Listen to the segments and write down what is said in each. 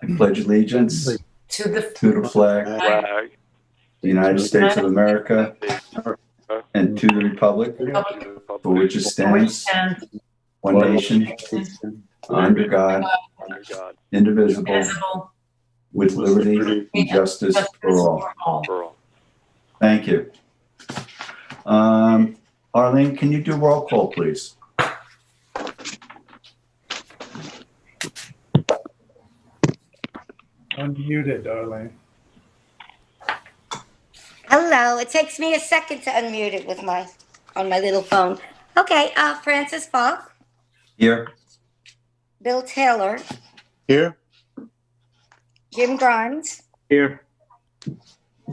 I pledge allegiance To the flag of the United States of America and to the republic for which it stands, one nation, under God, indivisible, with liberty and justice for all. Thank you. Arlene, can you do roll call, please? Unmuted, Arlene. Hello. It takes me a second to unmute it with on my little phone. Okay. Francis Falk, Here. Bill Taylor, Here. Jim Grimes, Here.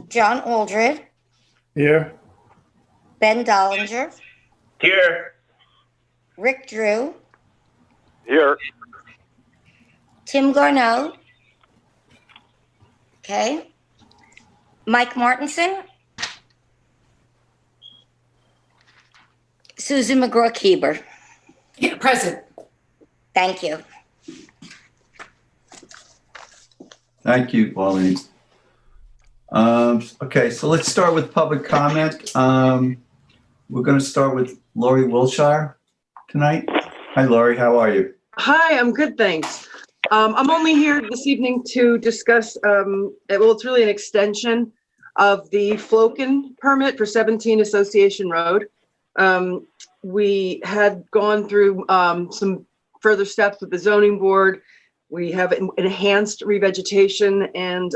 John Aldred, Here. Ben Dollinger, Here. Rick Drew, Here. Tim Garneau. Okay. Mike Martinson, Susan McGraw-Keeber. Yeah, present. Thank you. Thank you, Arlene. Okay, so let's start with public comment. We're going to start with Lori Wilshire tonight. Hi, Lori. How are you? Hi, I'm good, thanks. I'm only here this evening to discuss, well, it's really an extension of the Floken permit for 17 Association Road. We had gone through some further steps with the zoning board. We have enhanced revegetation and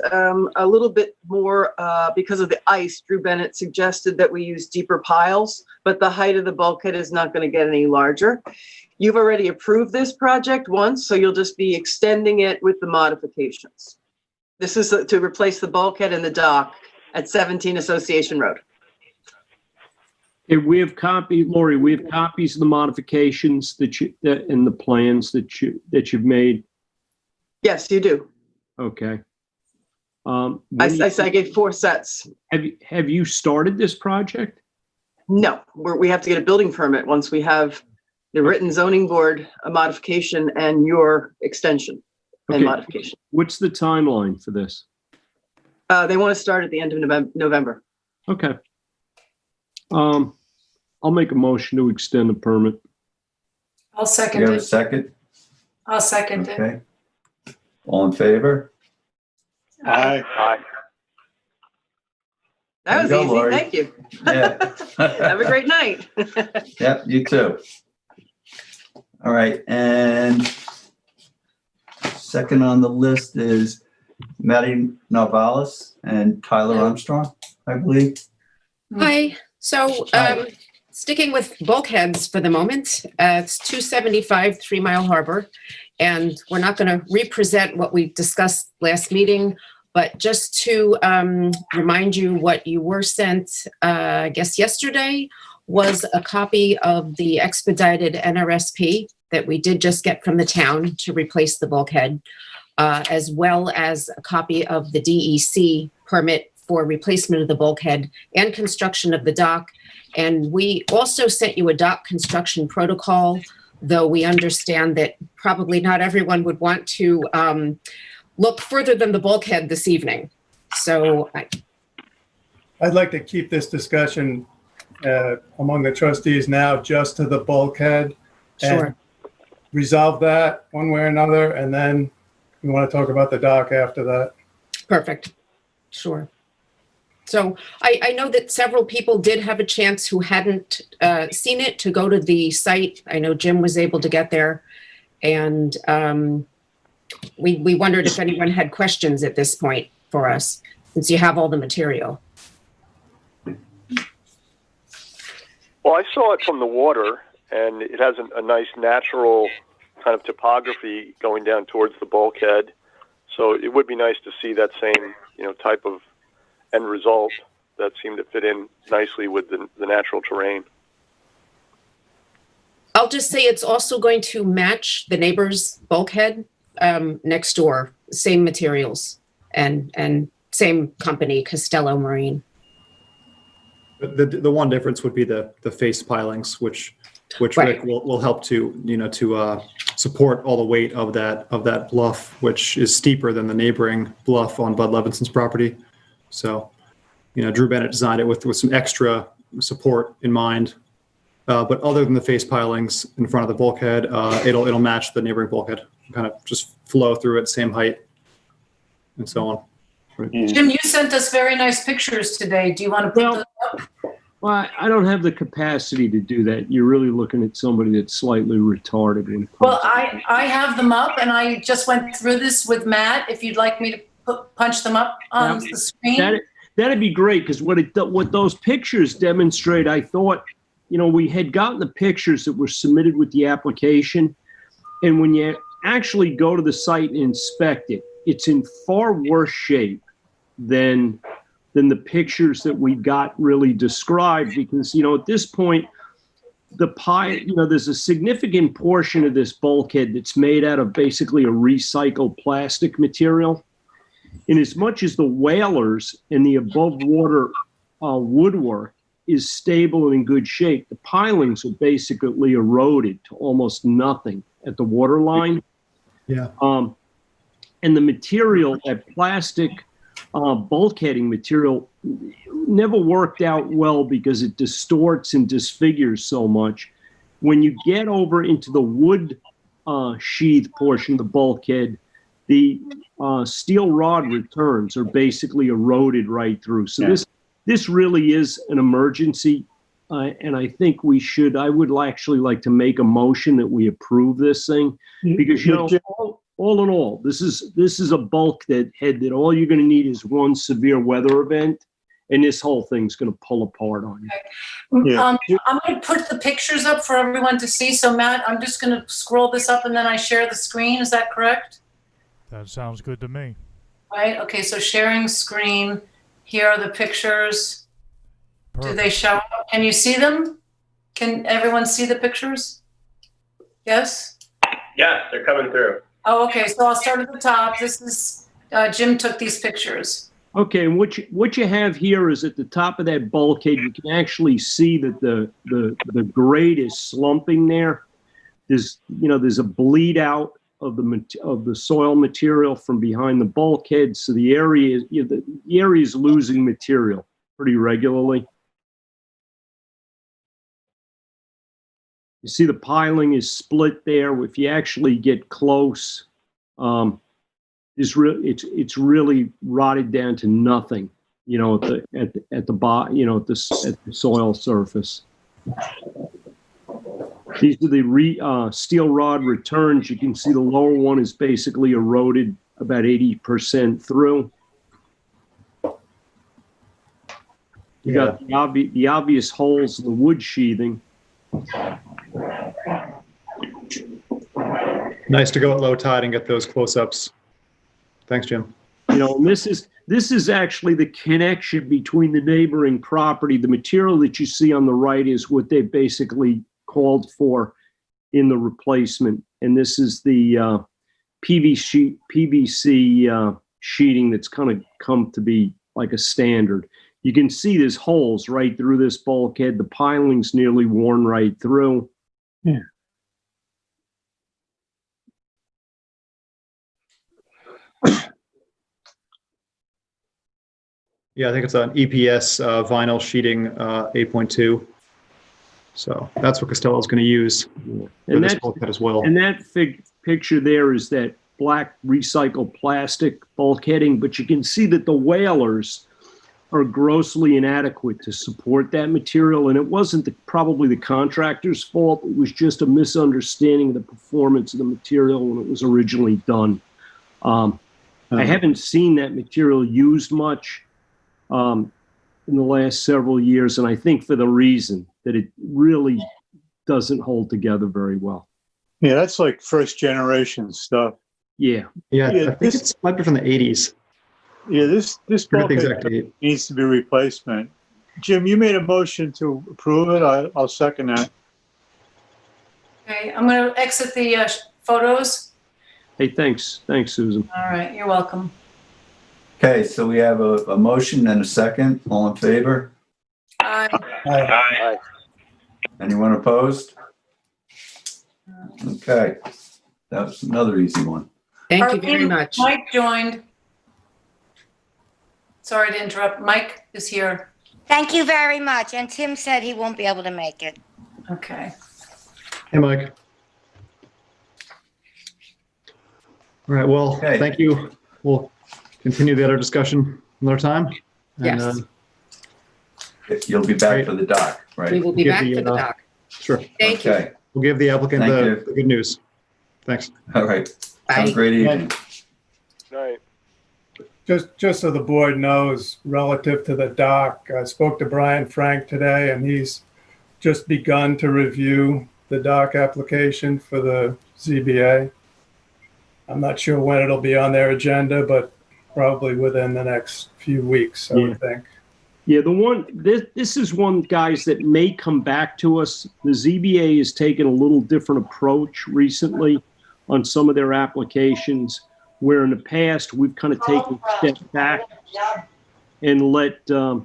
a little bit more because of the ice. Drew Bennett suggested that we use deeper piles, but the height of the bulkhead is not going to get any larger. You've already approved this project once, so you'll just be extending it with the modifications. This is to replace the bulkhead and the dock at 17 Association Road. We have copies, Lori. We have copies of the modifications that in the plans that you've made. Yes, you do. Okay. I gave 4 sets. Have you started this project? No, we have to get a building permit once we have the written zoning board a modification and your extension and modification. What's the timeline for this? They want to start at the end of November. Okay. I'll make a motion to extend the permit. I'll Do second you have a it. second? I'll second it. Okay. All in favor? Aye. Aye. That was There you easy. go, Lori. Thank you. Yeah. Have a great night. Yep, you too. All right, and second on the list is Maddie Narvalis and Tyler Armstrong, I believe. Hi. So sticking with bulkheads for the moment, it's 275 3 Mile Harbor, and we're not going to represent what we discussed last meeting, but just to remind you what you were sent, I guess yesterday, was a copy of the expedited NRSP that we did just get from the town to replace the bulkhead, as well as a copy of the DEC permit for replacement of the bulkhead and construction of the dock. And we also sent you a dock construction protocol, though we understand that probably not everyone would want to look further than the bulkhead this evening. So I'd like to keep this discussion among the trustees now just to the bulkhead. Sure. And resolve that one way or another, and then we want to talk about the dock after that. Perfect. Sure. So I know that several people did have a chance who hadn't seen it to go to the site. I know Jim was able to get there, and we wondered if anyone had questions at this point for us, since you have all the material. Well, I saw it from the water, and it has a nice natural kind of topography going down towards the bulkhead. So it would be nice to see that same, type of end result that seemed to fit in nicely with the natural terrain. I'll just say it's also going to match the neighbor's bulkhead next door, same materials and same company, Costello Marine. The one difference would be the face pilings, which Right. Rick will help to support all the weight of that bluff, which is steeper than the neighboring bluff on Bud Levinson's property. So, Drew Bennett designed it with some extra support in mind. But other than the face pilings in front of the bulkhead, it'll match the neighboring bulkhead, kind of just flow through it, same height, and so on. Jim, you sent us very nice pictures today. Do you want to put those up? Well, I don't have the capacity to do that. You're really looking at somebody that's slightly retarded. Well, I have them up, and I just went through this with Matt. If you'd like me to punch them up on the screen. That'd be great, because what those pictures demonstrate, I thought, we had gotten the pictures that were submitted with the application, and when you actually go to the site and inspect it, it's in far worse shape than the pictures that we got really described, because, at this point, there's a significant portion of this bulkhead that's made out of basically a recycled plastic material. And as much as the whalers and the above water woodwork is stable and in good shape, the pilings are basically eroded to almost nothing at the water line. Yeah. And the material, that plastic bulkheading material, never worked out well because it distorts and disfigures so much. When you get over into the wood sheath portion of the bulkhead, the steel rod returns are basically eroded right through. So this really is an emergency, and I think I would actually like to make a motion that we approve this thing, because all in all, this is a bulkhead that all you're going to need is one severe weather event, and this whole thing's going to pull apart on you. I'm going to put the pictures up for everyone to see. So Matt, I'm just going to scroll this up, and then I share the screen. Is that correct? That sounds good to me. Right. Okay. So sharing screen. Here are the pictures. Perfect. Do they show up? Can you see them? Can everyone see the pictures? Yes? Yeah, they're coming through. Oh, okay. So I'll start at the top. This is, Jim took these pictures. Okay, and what you have here is at the top of that bulkhead, you can actually see that the grade is slumping there. There's a bleed out of the soil material from behind the bulkhead, so the area is losing material pretty regularly. You see the piling is split there. If you actually get close, it's really rotted down to nothing. At the soil surface. These are the steel rod returns. You can see the lower one is basically eroded about 80% through. You got the obvious holes in the wood sheathing. Nice to go at low tide and get those close-ups. Thanks, Jim. And this is actually the connection between the neighboring property. The material that you see on the right is what they basically called for in the replacement, and this is the PVC sheeting that's kind of come to be like a standard. You can see there's holes right through this bulkhead. The piling's nearly worn right through. Yeah. Yeah, I think it's an EPS vinyl sheeting 8.2. So that's what Costello's going to use for this bulkhead as well. And that picture there is that black recycled plastic bulkheading, but you can see that the whalers are grossly inadequate to support that material. And it wasn't probably the contractor's fault. It was just a misunderstanding of the performance of the material when it was originally done. I haven't seen that material used much in the last several years, and I think for the reason that it really doesn't hold together very well. Yeah, that's like first generation stuff. Yeah. Yeah, I think it's might be from the 80s. Yeah, this bulkhead exactly needs to be replacement. Jim, you made a motion to approve it. I'll second that. Okay, I'm going to exit the photos. Hey, thanks, Susan. All right, you're welcome. Okay, so we have a motion and a second. All in favor? Aye. Aye. Anyone opposed? Okay. That was another easy one. Thank you very much. Mike joined. Sorry to interrupt. Mike is here. Thank you very much. And Tim said he won't be able to make it. Okay. Hey, Mike. All right, well, Okay. thank you. We'll continue the other discussion another time. And, Yes. You'll be back for the doc, We right? will be give back the, for the doc. Sure. Thank you. Okay, We'll give the applicant Thank the you. the good news. Thanks. all right. Have a Bye. great evening. Right. Just so the board knows, relative to the dock, I spoke to Brian Frank today, and he's just begun to review the dock application for the ZBA. I'm not sure when it'll be on their agenda, but probably within the next few weeks, I would think. Yeah, this is one, guys, that may come back to us. The ZBA has taken a little different approach recently on some of their applications, where in the past, we've kind of taken a step back and let the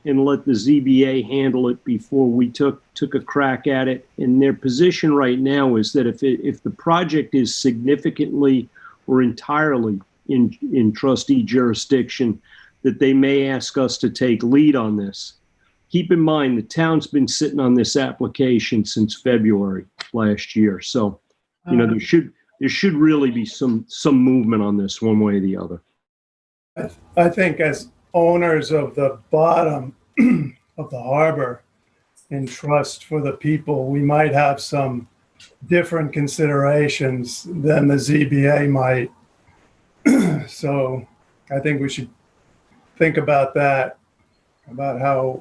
ZBA handle it before we took a crack at it. And their position right now is that if the project is significantly or entirely in trustee jurisdiction, that they may ask us to take lead on this. Keep in mind, the town's been sitting on this application since February last year. So, there should really be some movement on this one way or the other. I think as owners of the bottom of the harbor in trust for the people, we might have some different considerations than the ZBA might. So I think we should think about that, about how,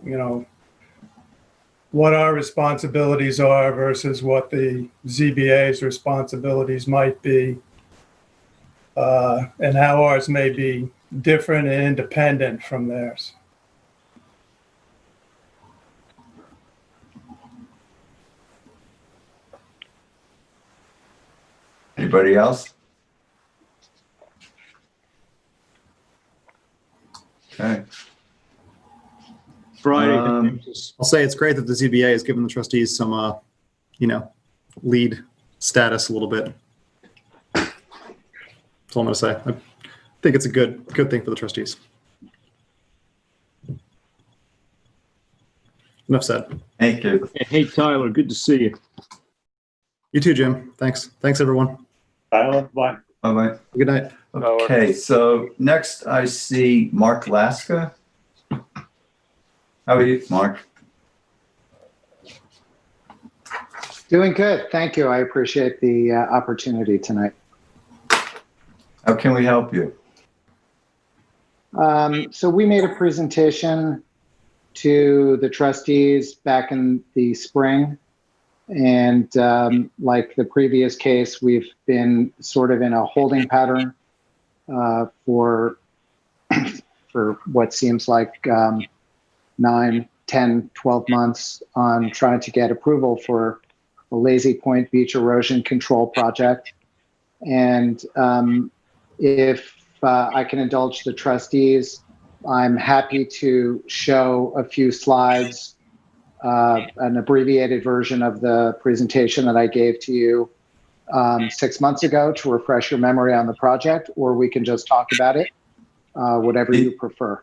what our responsibilities are versus what the ZBA's responsibilities might be, and how ours may be different and independent from theirs. Anybody else? Okay. Friday. I'll say it's great that the ZBA has given the trustees some, lead status a little bit. That's all I'm going to say. I think it's a good thing for the trustees. Enough said. Thank you. Hey, Tyler, good to see you. You too, Jim. Thanks, everyone. Bye. Bye-bye. Good night. Okay, so next I see Mark Laska. How are you, Mark? Doing good. Thank you. I appreciate the opportunity tonight. How can we help you? So we made a presentation to the trustees back in the spring. And like the previous case, we've been sort of in a holding pattern for what seems like 9, 10, 12 months on trying to get approval for the Lazy Point Beach Erosion Control Project. And if I can indulge the trustees, I'm happy to show a few slides, an abbreviated version of the presentation that I gave to you 6 months ago to refresh your memory on the project, or we can just talk about it, whatever you prefer.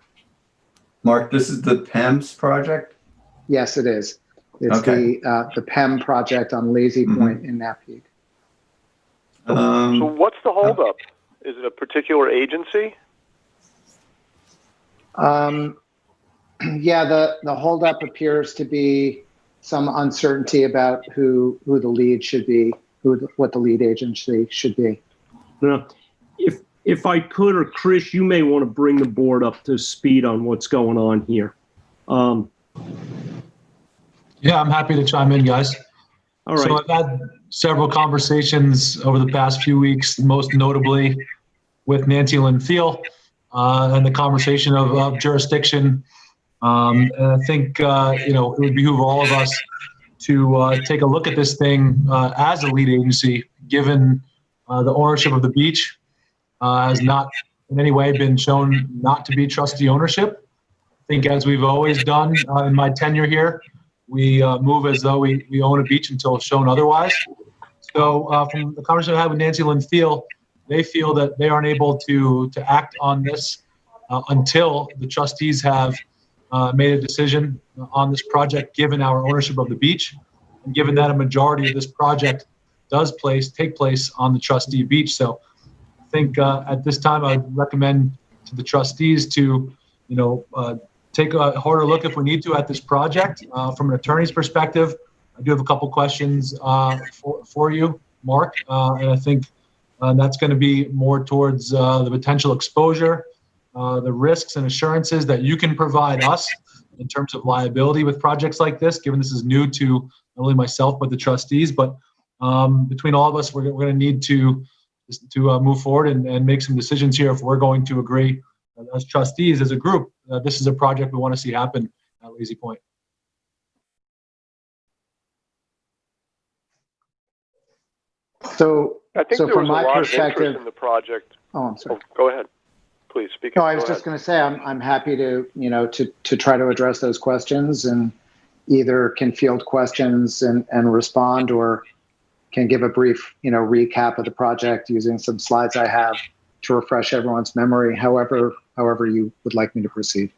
Mark, this is the PEMS project? Yes, it is. It's Okay. the PEM project on Lazy Point in Napeague. So what's the holdup? Is it a particular agency? Yeah, the holdup appears to be some uncertainty about who the lead should be, what the lead agency should be. Now, if I could, or Chris, you may want to bring the board up to speed on what's going on here. Yeah, I'm happy to chime in, guys. All right. So I've had several conversations over the past few weeks, most notably with Nancy Lynn Thiel, and the conversation of jurisdiction. And I think, it would behoove all of us to take a look at this thing as a lead agency, given the ownership of the beach has not in any way been shown not to be trustee ownership. I think as we've always done in my tenure here, we move as though we own a beach until shown otherwise. So from the conversation I had with Nancy Lynn Thiel, they feel that they aren't able to act on this until the trustees have made a decision on this project, given our ownership of the beach, and given that a majority of this project does take place on the trustee beach. So I think at this time, I'd recommend to the trustees to, take a harder look if we need to at this project. From an attorney's perspective, I do have a couple questions for you, Mark, and I think that's going to be more towards the potential exposure, the risks and assurances that you can provide us in terms of liability with projects like this, given this is new to not only myself, but the trustees. But between all of us, we're going to need to move forward and make some decisions here if we're going to agree as trustees, as a group, this is a project we want to see happen at Lazy Point. So, I think there from was a my lot of perspective, interest in the project. oh, I'm sorry. Go ahead. Please speak. No, I was just going to say I'm happy to to try to address those questions, and either can field questions and respond, or can give a brief recap of the project using some slides I have to refresh everyone's memory. However you would like me to proceed.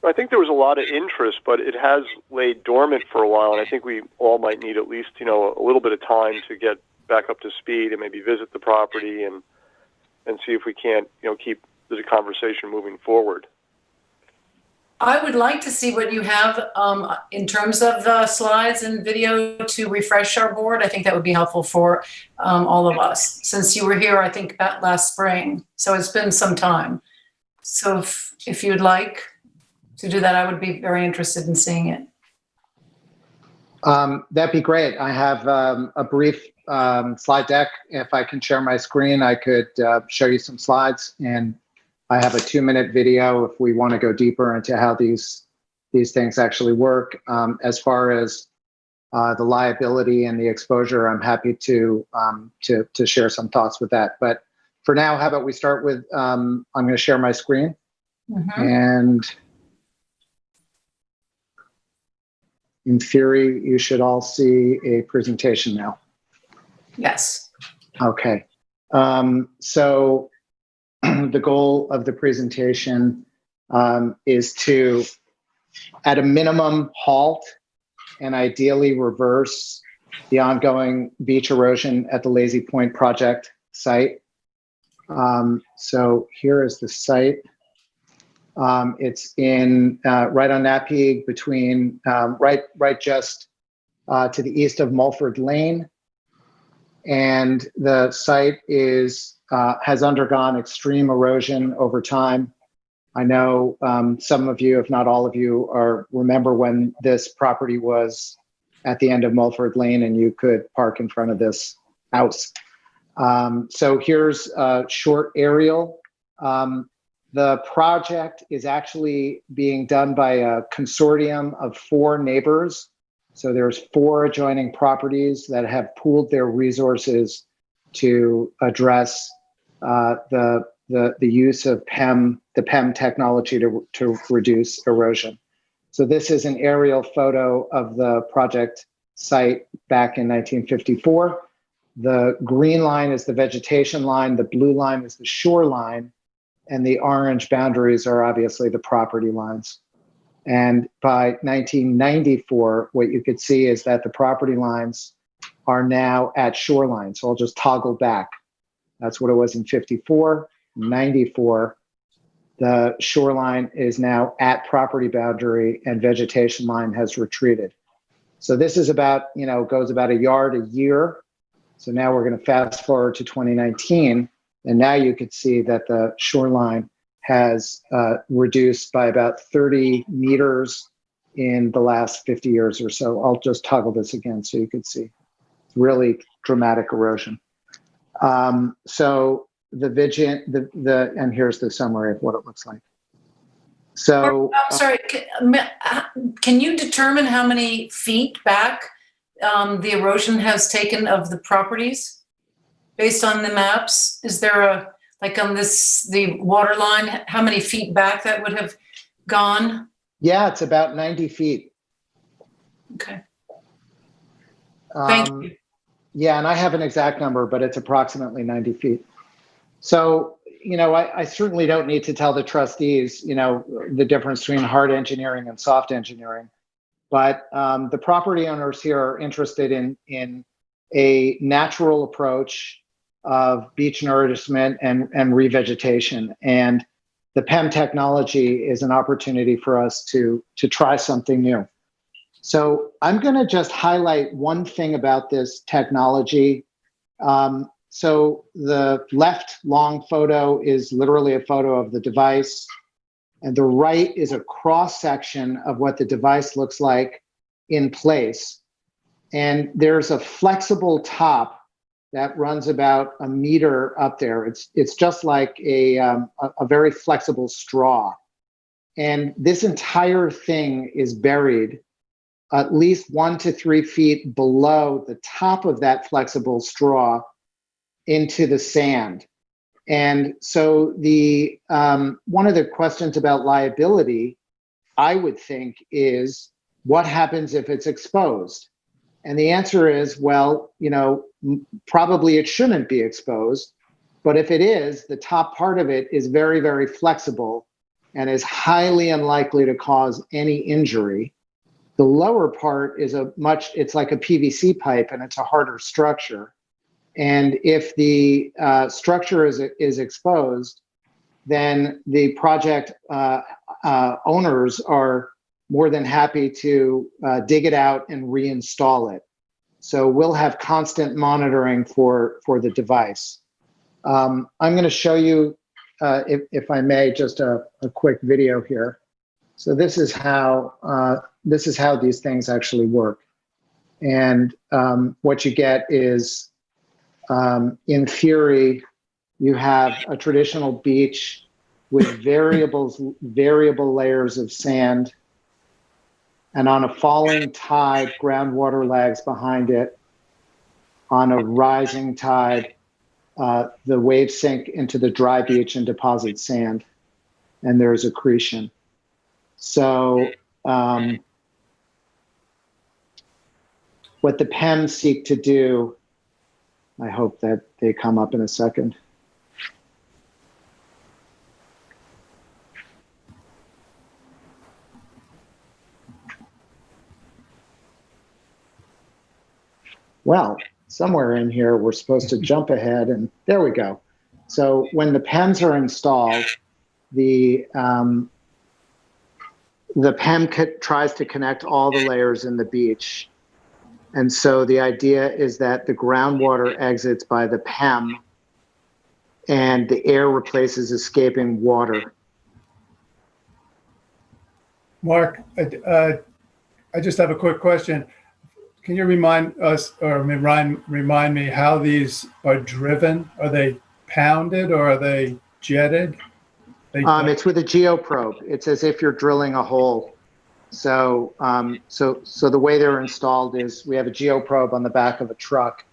I think there was a lot of interest, but it has laid dormant for a while, and I think we all might need at least a little bit of time to get back up to speed and maybe visit the property and see if we can't keep the conversation moving forward. I would like to see what you have in terms of slides and video to refresh our board. I think that would be helpful for all of us, since you were here, I think, about last spring. So it's been some time. So if you'd like to do that, I would be very interested in seeing it. That'd be great. I have a brief slide deck. If I can share my screen, I could show you some slides, and I have a 2-minute video if we want to go deeper into how these things actually work. As far as the liability and the exposure, I'm happy to share some thoughts with that. But for now, how about we start with, I'm going to share my screen. Mm-hmm. And in theory, you should all see a presentation now. Yes. Okay. So the goal of the presentation is to, at a minimum, halt and ideally reverse the ongoing beach erosion at the Lazy Point project site. So here is the site. It's in right on Napeag, between right just to the east of Mulford Lane, and the site is has undergone extreme erosion over time. I know some of you, if not all of you, remember when this property was at the end of Mulford Lane and you could park in front of this house. So here's a short aerial. The project is actually being done by a consortium of 4 neighbors. So there's 4 adjoining properties that have pooled their resources to address the use of the PEM technology to reduce erosion. So this is an aerial photo of the project site back in 1954. The green line is the vegetation line, the blue line is the shoreline, and the orange boundaries are obviously the property lines. And by 1994, what you could see is that the property lines are now at shoreline. So I'll just toggle back. That's what it was in 54. 94, the shoreline is now at property boundary and vegetation line has retreated. So this is about, goes about a yard a year. So now we're going to fast forward to 2019. And now you could see that the shoreline has reduced by about 30 meters in the last 50 years or so. I'll just toggle this again so you could see. It's really dramatic erosion. So and here's the summary of what it looks like. So I'm sorry, can you determine how many feet back the erosion has taken of the properties based on the maps? Is there on the water line, how many feet back that would have gone? Yeah, it's about 90 feet. Okay. Thank you. Yeah, and I have an exact number, but it's approximately 90 feet. So, I certainly don't need to tell the trustees, the difference between hard engineering and soft engineering. But the property owners here are interested in a natural approach of beach nourishment and revegetation. And the PEM technology is an opportunity for us to try something new. So I'm going to just highlight one thing about this technology. So the left long photo is literally a photo of the device, and the right is a cross section of what the device looks like in place. And there's a flexible top that runs about a meter up there. It's just like a very flexible straw. And this entire thing is buried at least 1 to 3 feet below the top of that flexible straw into the sand. And so the one of the questions about liability, I would think, is what happens if it's exposed? And the answer is, well, probably it shouldn't be exposed. But if it is, the top part of it is very, very flexible and is highly unlikely to cause any injury. The lower part is it's like a PVC pipe, and it's a harder structure. And if the structure is exposed, then the project owners are more than happy to dig it out and reinstall it. So we'll have constant monitoring for the device. I'm going to show you, if I may, just a quick video here. So this is how these things actually work. And what you get is, in theory, you have a traditional beach with variable layers of sand, and on a falling tide, groundwater lags behind it. On a rising tide, the waves sink into the dry beach and deposit sand, and there's accretion. So what the PEMs seek to do, I hope that they come up in a second. Well, somewhere in here, we're supposed to jump ahead, and there we go. So when the PEMs are installed, the PEM tries to connect all the layers in the beach. And so the idea is that the groundwater exits by the PEM and the air replaces escaping water. Mark, I just have a quick question. Can you remind us, or remind me how these are driven? Are they pounded or are they jetted? It's with a geoprobe. It's as if you're drilling a hole. So, so the way they're installed is we have a geoprobe on the back of a truck,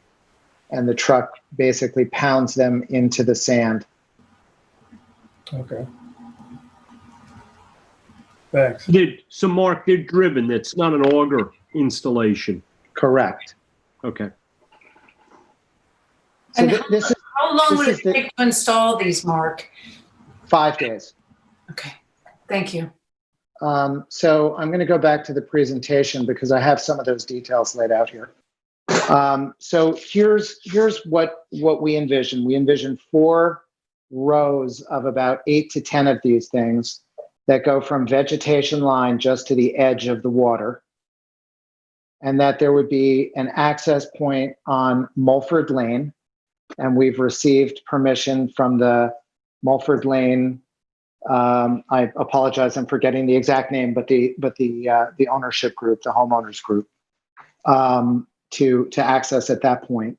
and the truck basically pounds them into the sand. Okay. Thanks. So Mark, they're driven. That's not an auger installation. Correct. Okay. So And this is how long would this it is take to install these, Mark? 5 days. Okay, thank you. So I'm going to go back to the presentation because I have some of those details laid out here. So here's what we envision. We envision 4 rows of about 8 to 10 of these things that go from vegetation line just to the edge of the water, and that there would be an access point on Mulford Lane, and we've received permission from the Mulford Lane. I apologize, I'm forgetting the exact name, but the ownership group, the homeowners group, to access at that point.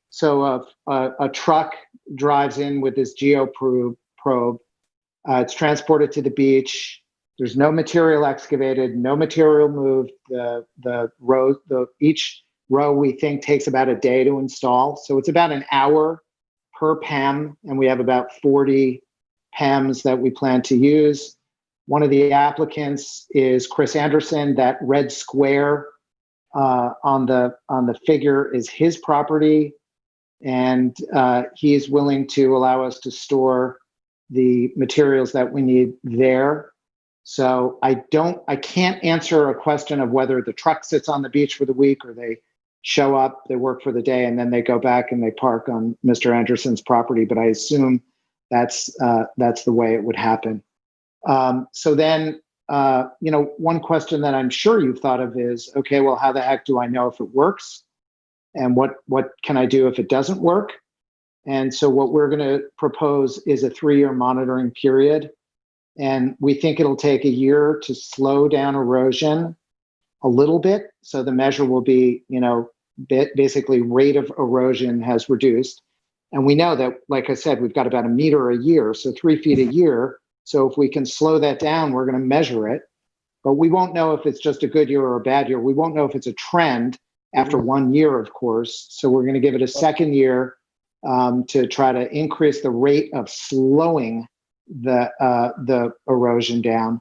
So a truck drives in with this geoprobe. It's transported to the beach. There's no material excavated, no material moved. Each row we think takes about a day to install. So it's about an hour per PEM, and we have about 40 PEMs that we plan to use. One of the applicants is Chris Anderson. That red square on the figure is his property, and he is willing to allow us to store the materials that we need there. So I can't answer a question of whether the truck sits on the beach for the week or they show up, they work for the day, and then they go back and they park on Mr. Anderson's property. But I assume that's the way it would happen. So then, one question that I'm sure you've thought of is, okay, well, how the heck do I know if it works? And what can I do if it doesn't work? And so what we're going to propose is a 3-year monitoring period. And we think it'll take a year to slow down erosion a little bit. So the measure will be, basically rate of erosion has reduced. And we know that, like I said, we've got about 1 meter a year, so 3 feet a year. So if we can slow that down, we're going to measure it. But we won't know if it's just a good year or a bad year. We won't know if it's a trend after 1 year, of course. So we're going to give it a second year to try to increase the rate of slowing the erosion down.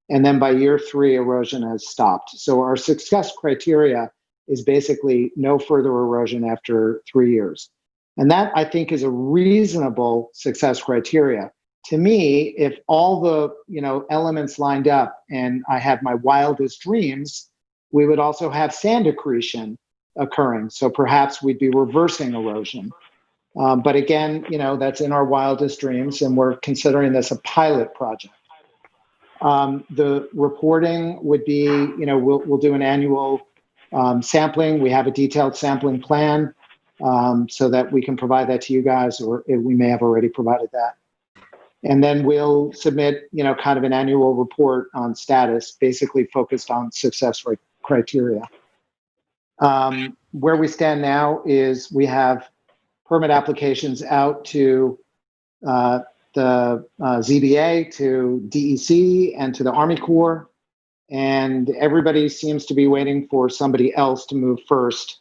And then by year 3, erosion has stopped. So our success criteria is basically no further erosion after 3 years. And that, I think, is a reasonable success criteria. To me, if all the elements lined up and I had my wildest dreams, we would also have sand accretion occurring. So perhaps we'd be reversing erosion. But again, that's in our wildest dreams, and we're considering this a pilot project. The reporting would be, we'll do an annual sampling. We have a detailed sampling plan so that we can provide that to you guys, or we may have already provided that. And then we'll submit, kind of an annual report on status, basically focused on success criteria. Where we stand now is we have permit applications out to the ZBA, to DEC, and to the Army Corps. And everybody seems to be waiting for somebody else to move first.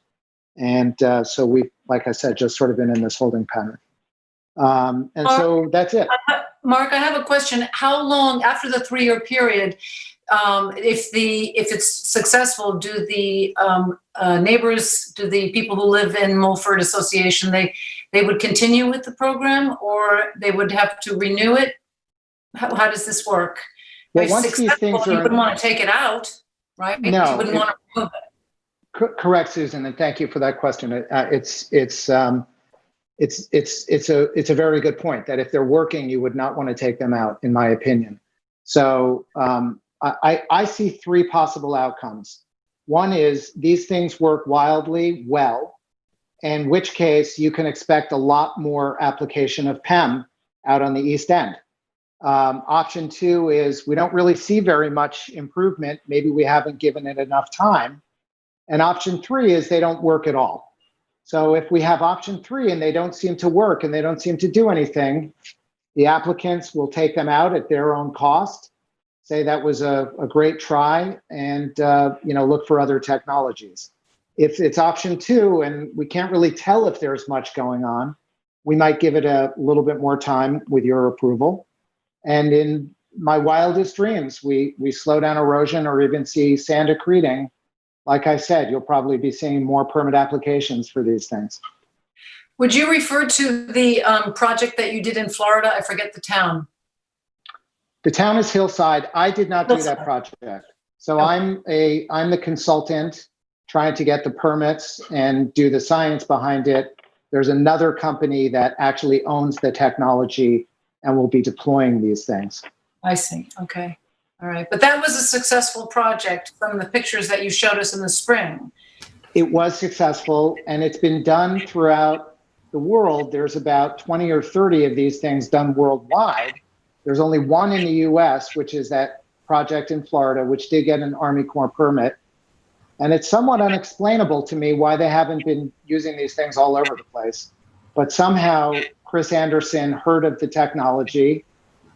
And so we, like I said, just sort of been in this holding pattern. So that's it. Mark, I have a question. How long after the 3-year period, if it's successful, do the neighbors, do the people who live in Mulford Association, they would continue with the program, or they would have to renew it? How does this work? Well, once these things you wouldn't want to take it out, right? No, you wouldn't want to remove it. Correct, Susan, and thank you for that question. It's a very good point that if they're working, you would not want to take them out, in my opinion. So I see 3 possible outcomes. One is these things work wildly well, in which case you can expect a lot more application of PEM out on the East End. Option 2 is we don't really see very much improvement. Maybe we haven't given it enough time. And option 3 is they don't work at all. So if we have option 3 and they don't seem to work and they don't seem to do anything, the applicants will take them out at their own cost, say that was a great try, and look for other technologies. If it's option 2 and we can't really tell if there's much going on, we might give it a little bit more time with your approval. And in my wildest dreams, we slow down erosion or even see sand accreting. Like I said, you'll probably be seeing more permit applications for these things. Would you refer to the project that you did in Florida? I forget the town. The town is Hillside. I did not do that project. So okay. I'm the consultant trying to get the permits and do the science behind it. There's another company that actually owns the technology and will be deploying these things. I see. Okay. All right. But that was a successful project from the pictures that you showed us in the spring. It was successful, and it's been done throughout the world. There's about 20 or 30 of these things done worldwide. There's only one in the US, which is that project in Florida, which did get an Army Corps permit. And it's somewhat unexplainable to me why they haven't been using these things all over the place. But somehow Chris Anderson heard of the technology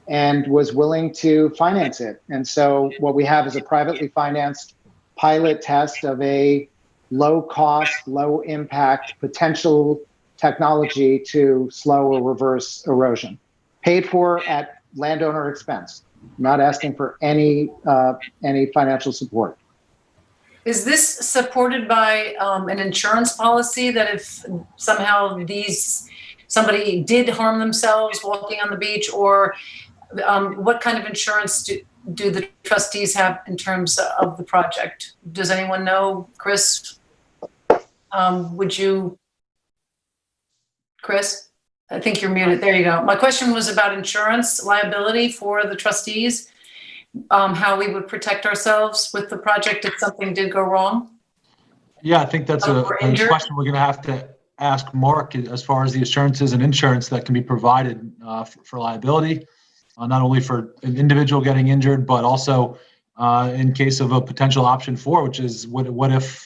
and was willing to finance it. And so what we have is a privately financed pilot test of a low cost, low impact potential technology to slow or reverse erosion, paid for at landowner expense, not asking for any financial support. Is this supported by an insurance policy that if somehow somebody did harm themselves walking on the beach, or what kind of insurance do the trustees have in terms of the project? Does anyone know? Chris, Chris? I think you're muted. There you go. My question was about insurance liability for the trustees, how we would protect ourselves with the project if something did go wrong. Yeah, I think that's a question we're going to have to ask Mark as far as the assurances and insurance that can be provided for liability, not only for an individual getting injured, but also in case of a potential option 4, which is what if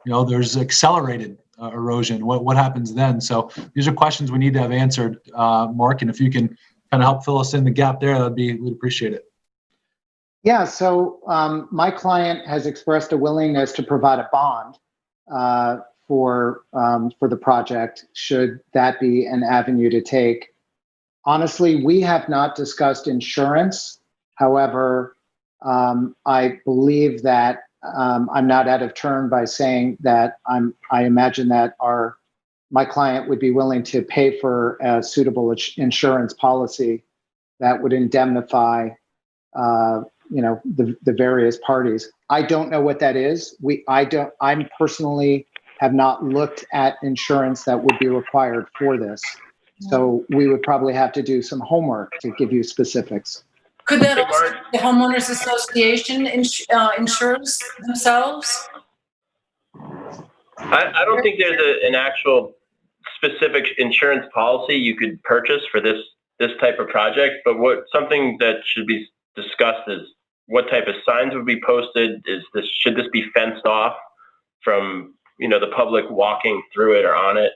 there's accelerated erosion? What happens then? So these are questions we need to have answered, Mark. And if you can kind of help fill us in the gap there, we'd appreciate it. Yeah, so my client has expressed a willingness to provide a bond for the project, should that be an avenue to take. Honestly, we have not discussed insurance. However, I believe that I'm not out of turn by saying that I imagine that my client would be willing to pay for a suitable insurance policy that would indemnify the various parties. I don't know what that is. I personally have not looked at insurance that would be required for this. So we would probably have to do some homework to give you specifics. Could that also be the homeowners association insures themselves? I don't think there's an actual specific insurance policy you could purchase for this type of project, but something that should be discussed is what type of signs would be posted. Should this be fenced off from the public walking through it or on it?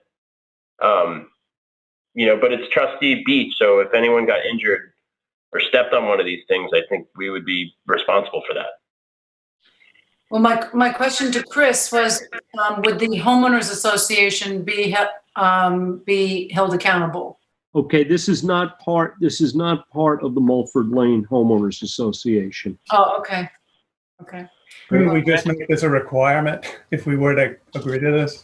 But it's trustee beach, so if anyone got injured or stepped on one of these things, I think we would be responsible for that. Well, my question to Chris was, would the homeowners association be held accountable? Okay, this is not part of the Mulford Lane Homeowners Association. Oh, okay. Okay. Couldn't we just make this a requirement if we were to agree to this?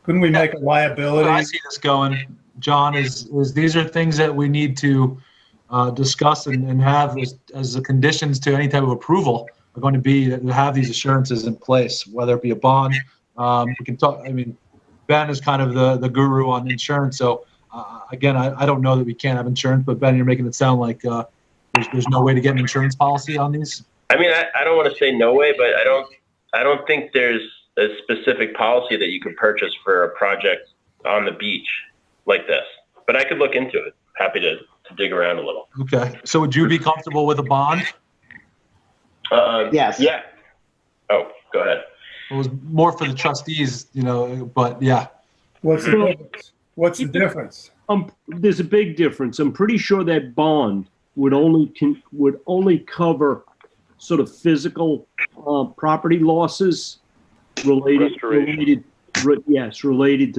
Couldn't we make a liability? I see this going, John, is these are things that we need to discuss and have as the conditions to any type of approval are going to be to have these assurances in place, whether it be a bond. We can talk, Ben is kind of the guru on insurance. So again, I don't know that we can't have insurance, but Ben, you're making it sound like there's no way to get an insurance policy on these. I don't want to say no way, but I don't think there's a specific policy that you could purchase for a project on the beach like this. But I could look into it. Happy to dig around a little. Okay. So would you be comfortable with a bond? Yes. Yeah. Oh, go ahead. It was more for the trustees, but yeah. What's the difference? What's the difference? There's a big difference. I'm pretty sure that bond would only cover sort of physical property losses related to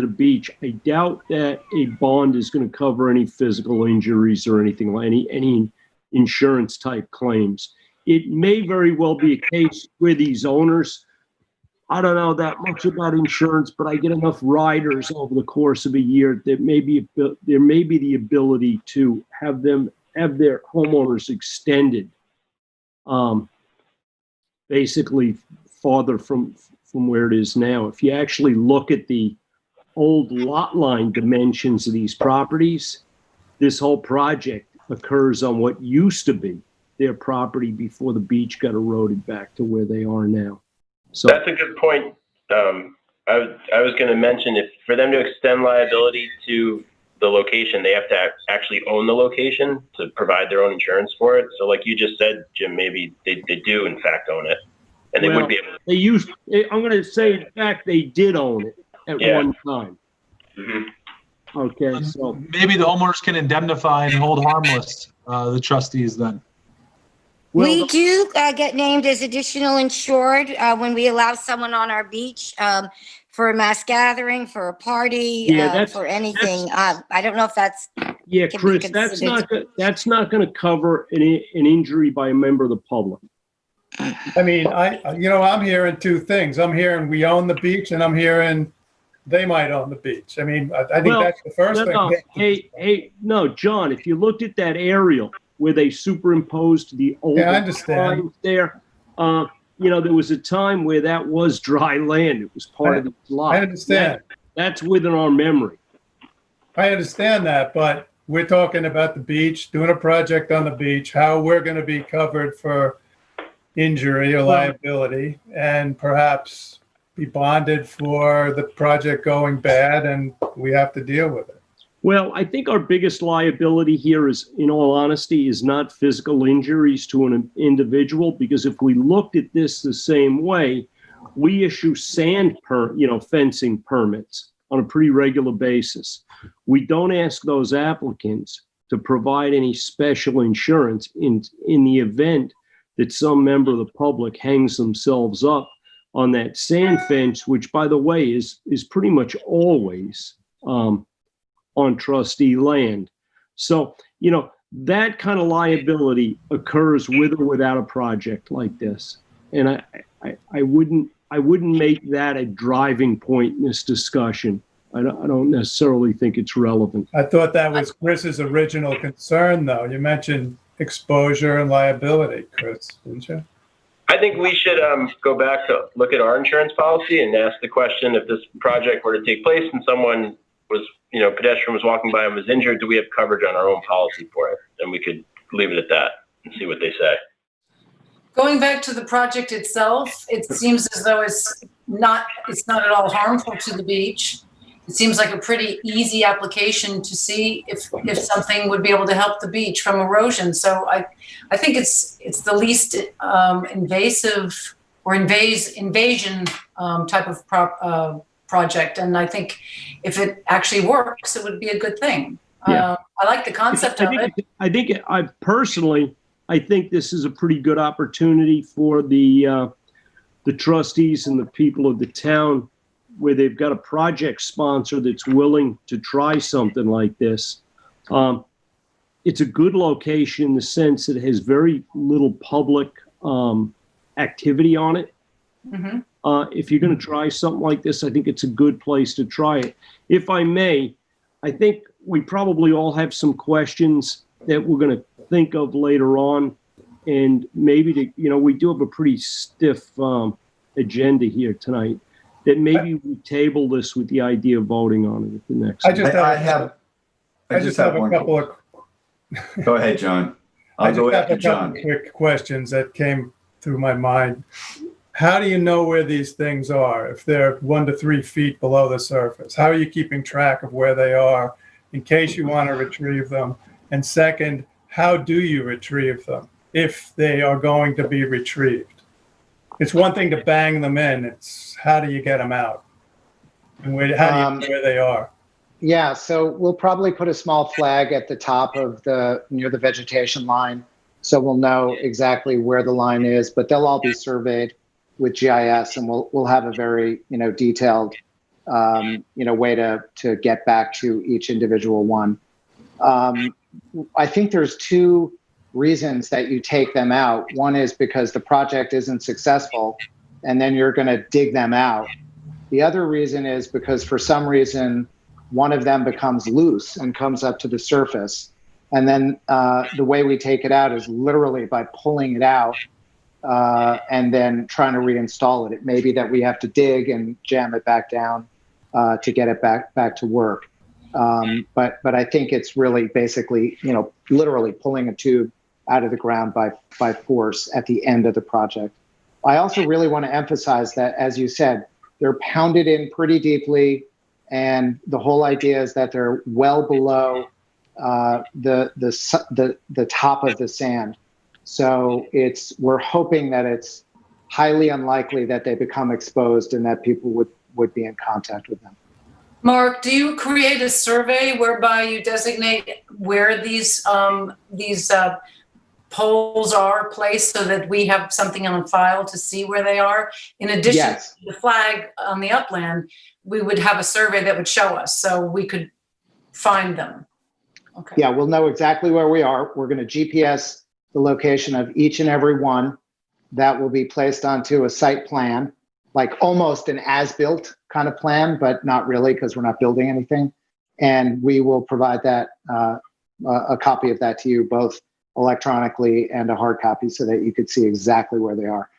the beach. I doubt that a bond is going to cover any physical injuries or anything like any insurance type claims. It may very well be a case where these owners, I don't know that much about insurance, but I get enough riders over the course of a year that there may be the ability to have their homeowners extended, basically farther from where it is now. If you actually look at the old lot line dimensions of these properties, this whole project occurs on what used to be their property before the beach got eroded back to where they are now. So that's a good point. I was going to mention, if for them to extend liability to the location, they have to actually own the location to provide their own insurance for it. So like you just said, Jim, maybe they do in fact own it, and they would be able to. I'm going to say, in fact, they did own it at one time. Mm-hmm. Okay, so maybe the homeowners can indemnify and hold harmless the trustees then. We do get named as additional insured when we allow someone on our beach for a mass gathering, for a party, for anything. I don't know if that's Chris, that's not going to cover an injury by a member of the public. I mean, I'm hearing two things. I'm hearing we own the beach, and I'm hearing they might own the beach. I mean, I think that's the first thing. No. Hey, no, John, if you looked at that aerial where they superimposed the old I understand. lines there, there was a time where that was dry land. It was part of the lot. I understand. That's within our memory. I understand that, but we're talking about the beach, doing a project on the beach, how we're going to be covered for injury or liability, and perhaps be bonded for the project going bad, and we have to deal with it. Well, I think our biggest liability here is, in all honesty, is not physical injuries to an individual, because if we looked at this the same way, we issue fencing permits on a pretty regular basis. We don't ask those applicants to provide any special insurance in the event that some member of the public hangs themselves up on that sand fence, which, by the way, is pretty much always on trustee land. So, that kind of liability occurs with or without a project like this. And I wouldn't make that a driving point in this discussion. I don't necessarily think it's relevant. I thought that was Chris's original concern, though. You mentioned exposure and liability, Chris, didn't you? I think we should go back to look at our insurance policy and ask the question, if this project were to take place and someone was, pedestrian was walking by and was injured, do we have coverage on our own policy for it? And we could leave it at that and see what they say. Going back to the project itself, it seems as though it's not at all harmful to the beach. It seems like a pretty easy application to see if something would be able to help the beach from erosion. So I think it's the least invasive or invasion type of project. And I think if it actually works, it would be a good thing. Yeah. I like the concept of it. I think this is a pretty good opportunity for the trustees and the people of the town, where they've got a project sponsor that's willing to try something like this. It's a good location in the sense that it has very little public activity on it. Mm-hmm. If you're going to try something like this, I think it's a good place to try it. If I may, I think we probably all have some questions that we're going to think of later on. And maybe we do have a pretty stiff agenda here tonight, that maybe we table this with the idea of voting on it at the next. I just have a couple of. Go ahead, John. I'll go after John. Quick questions that came through my mind. How do you know where these things are if they're 1 to 3 feet below the surface? How are you keeping track of where they are in case you want to retrieve them? And second, how do you retrieve them if they are going to be retrieved? It's one thing to bang them in. It's how do you get them out? And how do you know where they are? Yeah, so we'll probably put a small flag at the top of near the vegetation line, so we'll know exactly where the line is, but they'll all be surveyed with GIS, and we'll have a very, detailed, way to get back to each individual one. I think there's two reasons that you take them out. One is because the project isn't successful, and then you're going to dig them out. The other reason is because for some reason, one of them becomes loose and comes up to the surface. And then the way we take it out is literally by pulling it out and then trying to reinstall it. It may be that we have to dig and jam it back down to get it back to work. But I think it's really basically, literally pulling a tube out of the ground by force at the end of the project. I also really want to emphasize that, as you said, they're pounded in pretty deeply, and the whole idea is that they're well below the top of the sand. So we're hoping that it's highly unlikely that they become exposed and that people would be in contact with them. Mark, do you create a survey whereby you designate where these poles are placed so that we have something on file to see where they are? In addition to the flag on the upland, we would have a survey that would show us so we could find them. Okay. Yeah, we'll know exactly where we are. We're going to GPS the location of each and every one. that will be placed onto a site plan, like almost an as-built kind of plan, but not really because we're not building anything. And we will provide that, a copy of that to you, both electronically and a hard copy, so that you could see exactly where they are.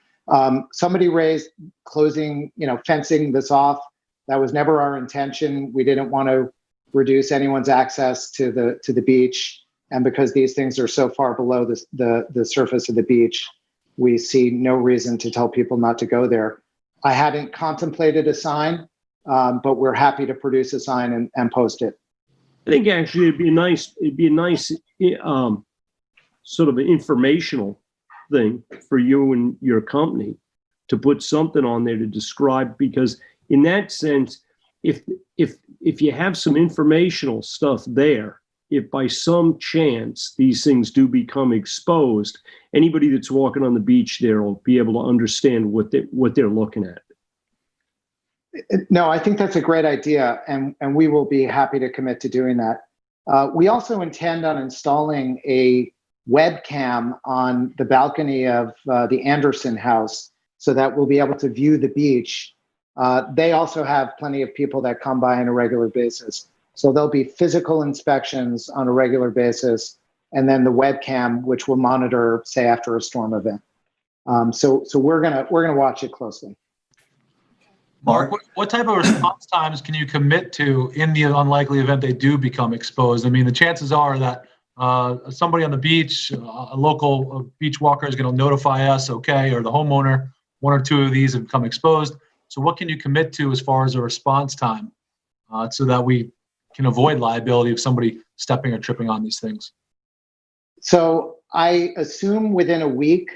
Somebody raised closing, fencing this off. That was never our intention. We didn't want to reduce anyone's access to the beach. And because these things are so far below the surface of the beach, we see no reason to tell people not to go there. I hadn't contemplated a sign, but we're happy to produce a sign and post it. I think actually it'd be a nice sort of an informational thing for you and your company to put something on there to describe, because in that sense, if you have some informational stuff there, if by some chance these things do become exposed, anybody that's walking on the beach there will be able to understand what they're looking at. No, I think that's a great idea, and we will be happy to commit to doing that. We also intend on installing a webcam on the balcony of the Anderson house, so that we'll be able to view the beach. They also have plenty of people that come by on a regular basis. So there'll be physical inspections on a regular basis, and then the webcam, which will monitor, say, after a storm event. So we're gonna watch it closely. Mark, what type of response times can you commit to in the unlikely event they do become exposed? I mean, the chances are that somebody on the beach, a local beach walker is going to notify us, okay, or the homeowner, one or two of these have become exposed. So what can you commit to as far as a response time so that we can avoid liability of somebody stepping or tripping on these things? So I assume within a week,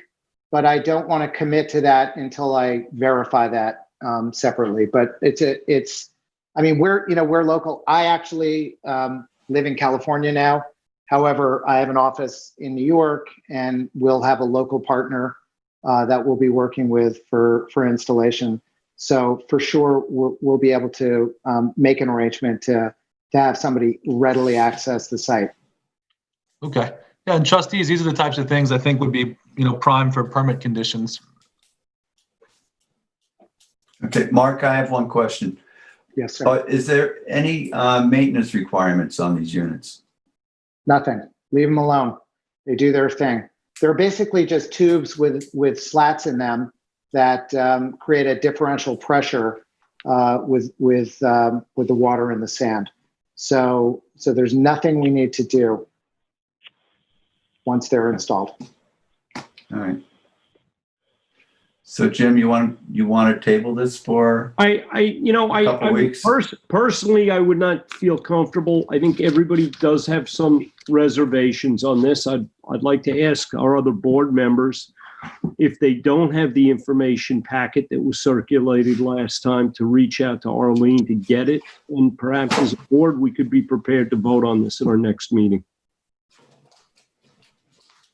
but I don't want to commit to that until I verify that separately. But we're local. I actually live in California now. However, I have an office in New York, and we'll have a local partner that we'll be working with for installation. So for sure, we'll be able to make an arrangement to have somebody readily access the site. Okay. Yeah, and trustees, these are the types of things I think would be, prime for permit conditions. Okay, Mark, I have one question. Yes, sir. Is there any maintenance requirements on these units? Nothing. Leave them alone. They do their thing. They're basically just tubes with slats in them that create a differential pressure with the water and the sand. So there's nothing we need to do once they're installed. All right. So Jim, you want to table this for a couple of weeks? Personally, I would not feel comfortable. I think everybody does have some reservations on this. I'd like to ask our other board members, if they don't have the information packet that was circulated last time, to reach out to Arlene to get it. And perhaps as a board, we could be prepared to vote on this at our next meeting.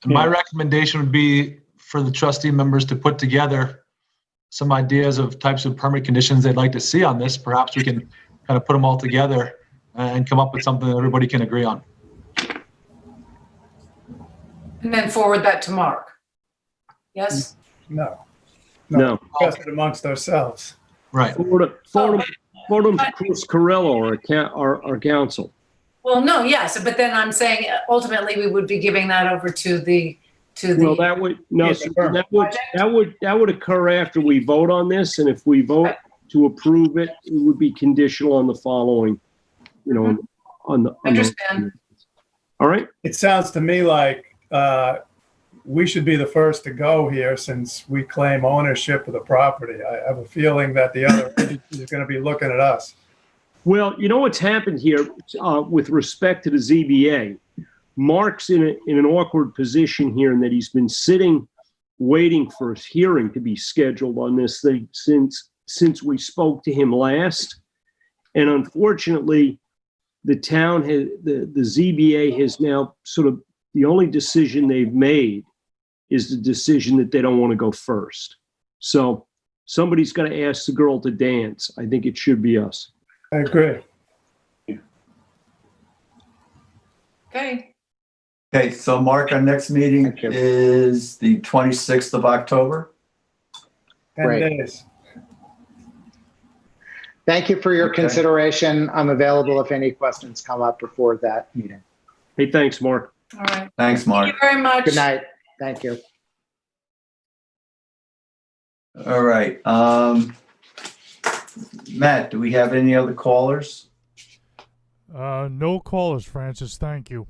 My recommendation would be for the trustee members to put together some ideas of types of permit conditions they'd like to see on this. Perhaps we can kind of put them all together and come up with something that everybody can agree on. And then forward that to Mark. Yes? No. Discuss it amongst ourselves. Right. Forward them to Chris Carrillo, our counsel. Well, no, yes, but then I'm saying ultimately we would be giving that over to the. Well, that would occur after we vote on this, and if we vote to approve it, it would be conditional on the following, on the. Understand. All right. It sounds to me like we should be the first to go here since we claim ownership of the property. I have a feeling that the other agencies are going to be looking at us. Well, what's happened here with respect to the ZBA. Mark's in an awkward position here in that he's been sitting, waiting for his hearing to be scheduled on this thing since we spoke to him last. And unfortunately, the town the ZBA has now sort of, the only decision they've made is the decision that they don't want to go first. So somebody's got to ask the girl to dance. I think it should be us. I agree. Okay. Okay, so Mark, our next meeting Thank you. is the 26th of October. 10 Great. days. Thank you for your Okay. consideration. I'm available if any questions come up before that meeting. Hey, thanks, Mark. All right. Thanks, Mark. Thank you very much. Good night. Thank you. All right. Matt, do we have any other callers? No callers, Francis. Thank you.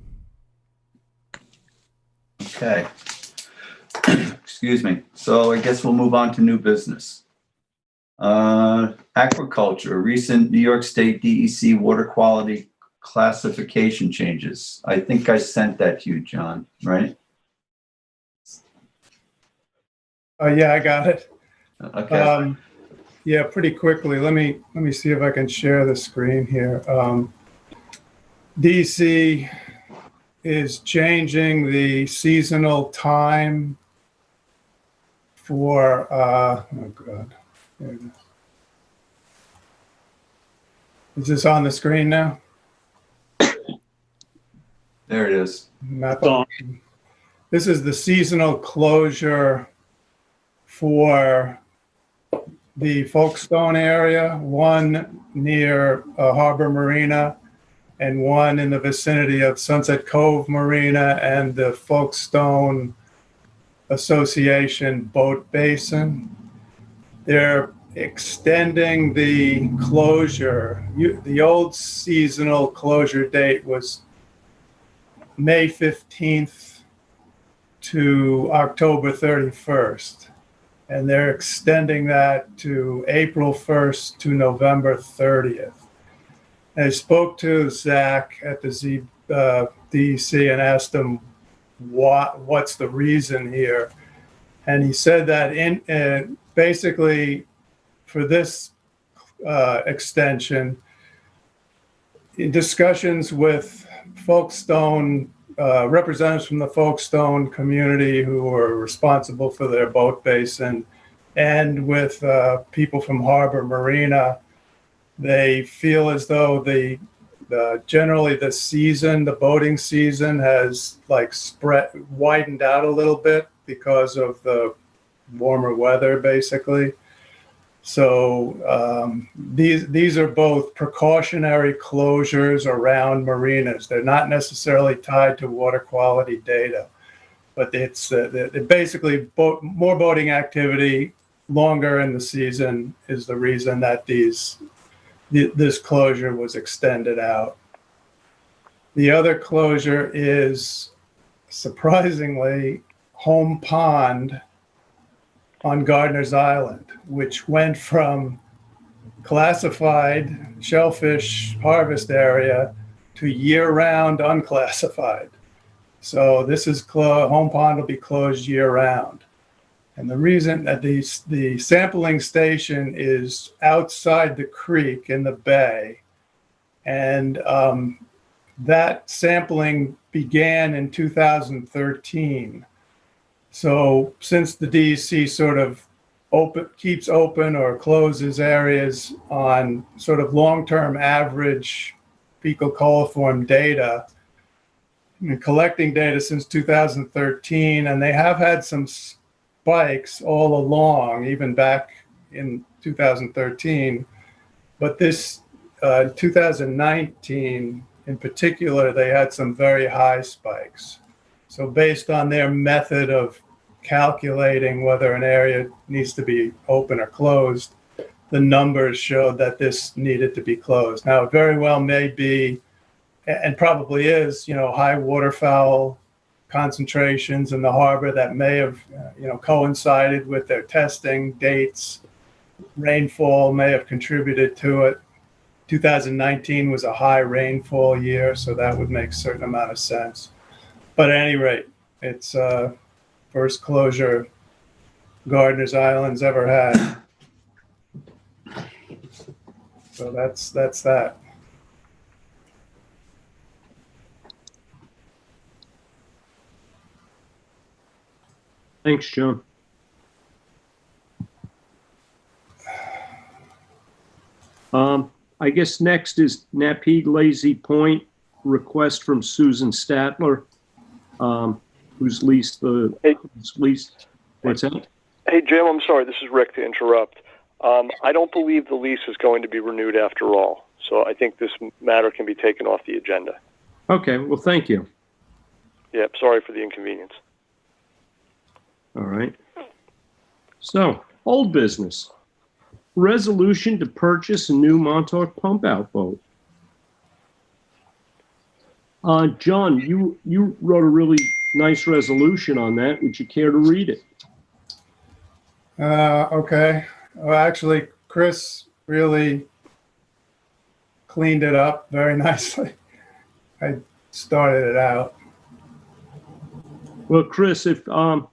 Okay. Excuse me. So I guess we'll move on to new business. Aquaculture, recent New York State DEC water quality classification changes. I think I sent that to you, John, right? Yeah, I got it. Okay. Yeah, pretty quickly. Let me see if I can share the screen here. DC is changing the seasonal time for, oh God. There it is. Is this on the screen now? There it is. Map on. This is the seasonal closure for the Folkestone area, one near Harbor Marina and one in the vicinity of Sunset Cove Marina and the Folkestone Association Boat Basin. They're extending the closure. The old seasonal closure date was May 15th to October 31st. And they're extending that to April 1st to November 30th. I spoke to Zach at the DEC and asked him what's the reason here. And he said that basically for this extension, in discussions with Folkestone, representatives from the Folkestone community who are responsible for their boat basin, and with people from Harbor Marina, they feel as though generally the boating season has widened out a little bit because of the warmer weather, basically. So these are both precautionary closures around marinas. They're not necessarily tied to water quality data, but it's basically more boating activity longer in the season is the reason that this closure was extended out. The other closure is, surprisingly, Home Pond on Gardiner's Island, which went from classified shellfish harvest area to year-round unclassified. So this is Home Pond will be closed year-round. And the reason that the sampling station is outside the creek in the bay, and that sampling began in 2013. So since the DEC sort of keeps open or closes areas on sort of long-term average fecal coliform data, collecting data since 2013, and they have had some spikes all along, even back in 2013. But this 2019 in particular, they had some very high spikes. So based on their method of calculating whether an area needs to be open or closed, the numbers showed that this needed to be closed. Now, it very well may be, and probably is, high waterfowl concentrations in the harbor that may have, coincided with their testing dates. Rainfall may have contributed to it. 2019 was a high rainfall year, so that would make a certain amount of sense. But at any rate, it's first closure Gardiner's Island's ever had. So that's that. Thanks, John. I guess next is Napeed Lazy Point, request from Susan Statler. who's leased what's that? Hey, Jim, I'm sorry. This is Rick to interrupt. I don't believe the lease is going to be renewed after all. So I think this matter can be taken off the agenda. Okay, well, thank you. Yeah, sorry for the inconvenience. All right. So, old business. Resolution to purchase a new Montauk pump-out boat. John, you wrote a really nice resolution on that. Would you care to read it? Okay. Well, actually, Chris really cleaned it up very nicely. I started it out. Well, Chris, if I'll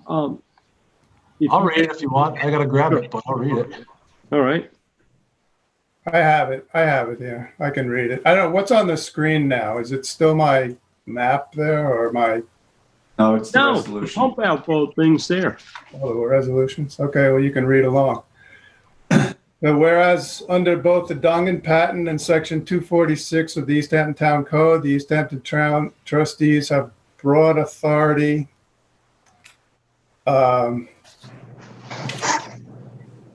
read it if you want. I got to grab it, but I'll read it. All right. I have it here. I can read it. I don't know what's on the screen now. Is it still my map there or my? No, it's the No, the resolution. pump out boat thing's there. Oh, the resolutions. Okay, well, you can read along. Whereas under both the Dongan Patent and Section 246 of the East Hampton Town Code, the East Hampton Town Trustees have broad authority and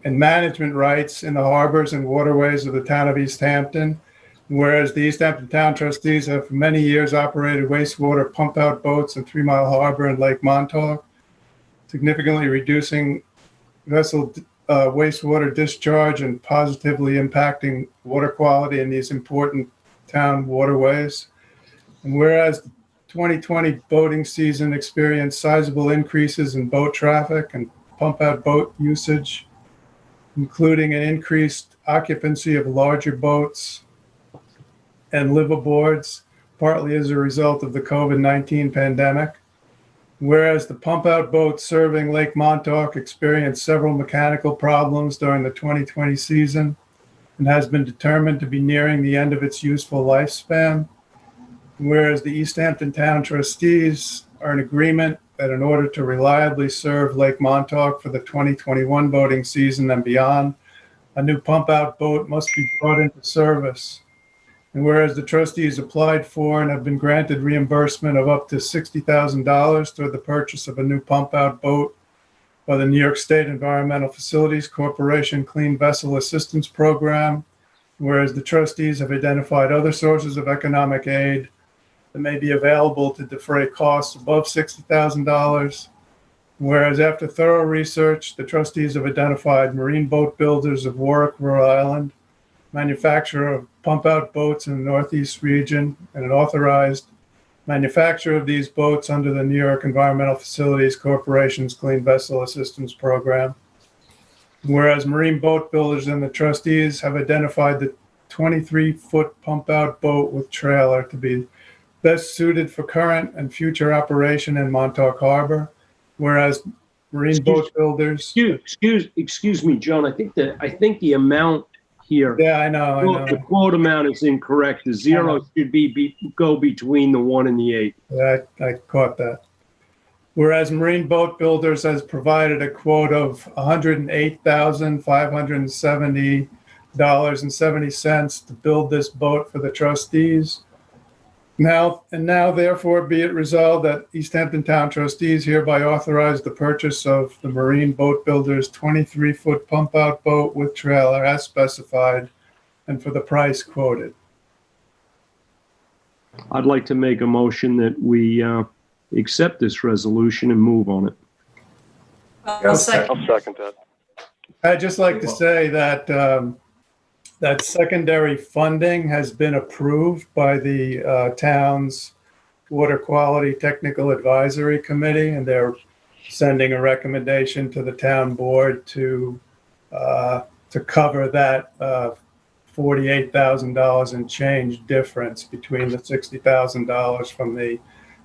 management rights in the harbors and waterways of the town of East Hampton. Whereas the East Hampton Town Trustees have for many years operated wastewater pump-out boats in 3 Mile Harbor and Lake Montauk, significantly reducing vessel wastewater discharge and positively impacting water quality in these important town waterways. And whereas the 2020 boating season experienced sizable increases in boat traffic and pump-out boat usage, including an increased occupancy of larger boats and liveaboards, partly as a result of the COVID-19 pandemic. Whereas the pump-out boat serving Lake Montauk experienced several mechanical problems during the 2020 season and has been determined to be nearing the end of its useful lifespan. Whereas the East Hampton Town Trustees are in agreement that in order to reliably serve Lake Montauk for the 2021 boating season and beyond, a new pump-out boat must be brought into service. And whereas the trustees applied for and have been granted reimbursement of up to $60,000 toward the purchase of a new pump-out boat by the New York State Environmental Facilities Corporation Clean Vessel Assistance Program, whereas the trustees have identified other sources of economic aid that may be available to defray costs above $60,000. Whereas after thorough research, the trustees have identified Marine Boat Builders of Warwick, Rhode Island, manufacturer of pump-out boats in the Northeast region, and an authorized manufacturer of these boats under the New York Environmental Facilities Corporation's Clean Vessel Assistance Program. Whereas Marine Boat Builders and the trustees have identified the 23-foot pump-out boat with trailer to be best suited for current and future operation in Montauk Harbor. Whereas Marine Boat Builders. Excuse me, John. I think the amount here. Yeah, I know. The quote amount is incorrect. The zero should go between the 1 and the 8. Yeah, I caught that. Whereas Marine Boat Builders has provided a quote of $108,570.70 to build this boat for the trustees. Now, therefore, be it resolved that East Hampton Town Trustees hereby authorize the purchase of the Marine Boat Builders 23-foot pump-out boat with trailer as specified and for the price quoted. I'd like to make a motion that we accept this resolution and move on it. I'll second that. I'd just like to say that that secondary funding has been approved by the town's Water Quality Technical Advisory Committee, and they're sending a recommendation to the town board to cover that $48,000 and change difference between the $60,000 from the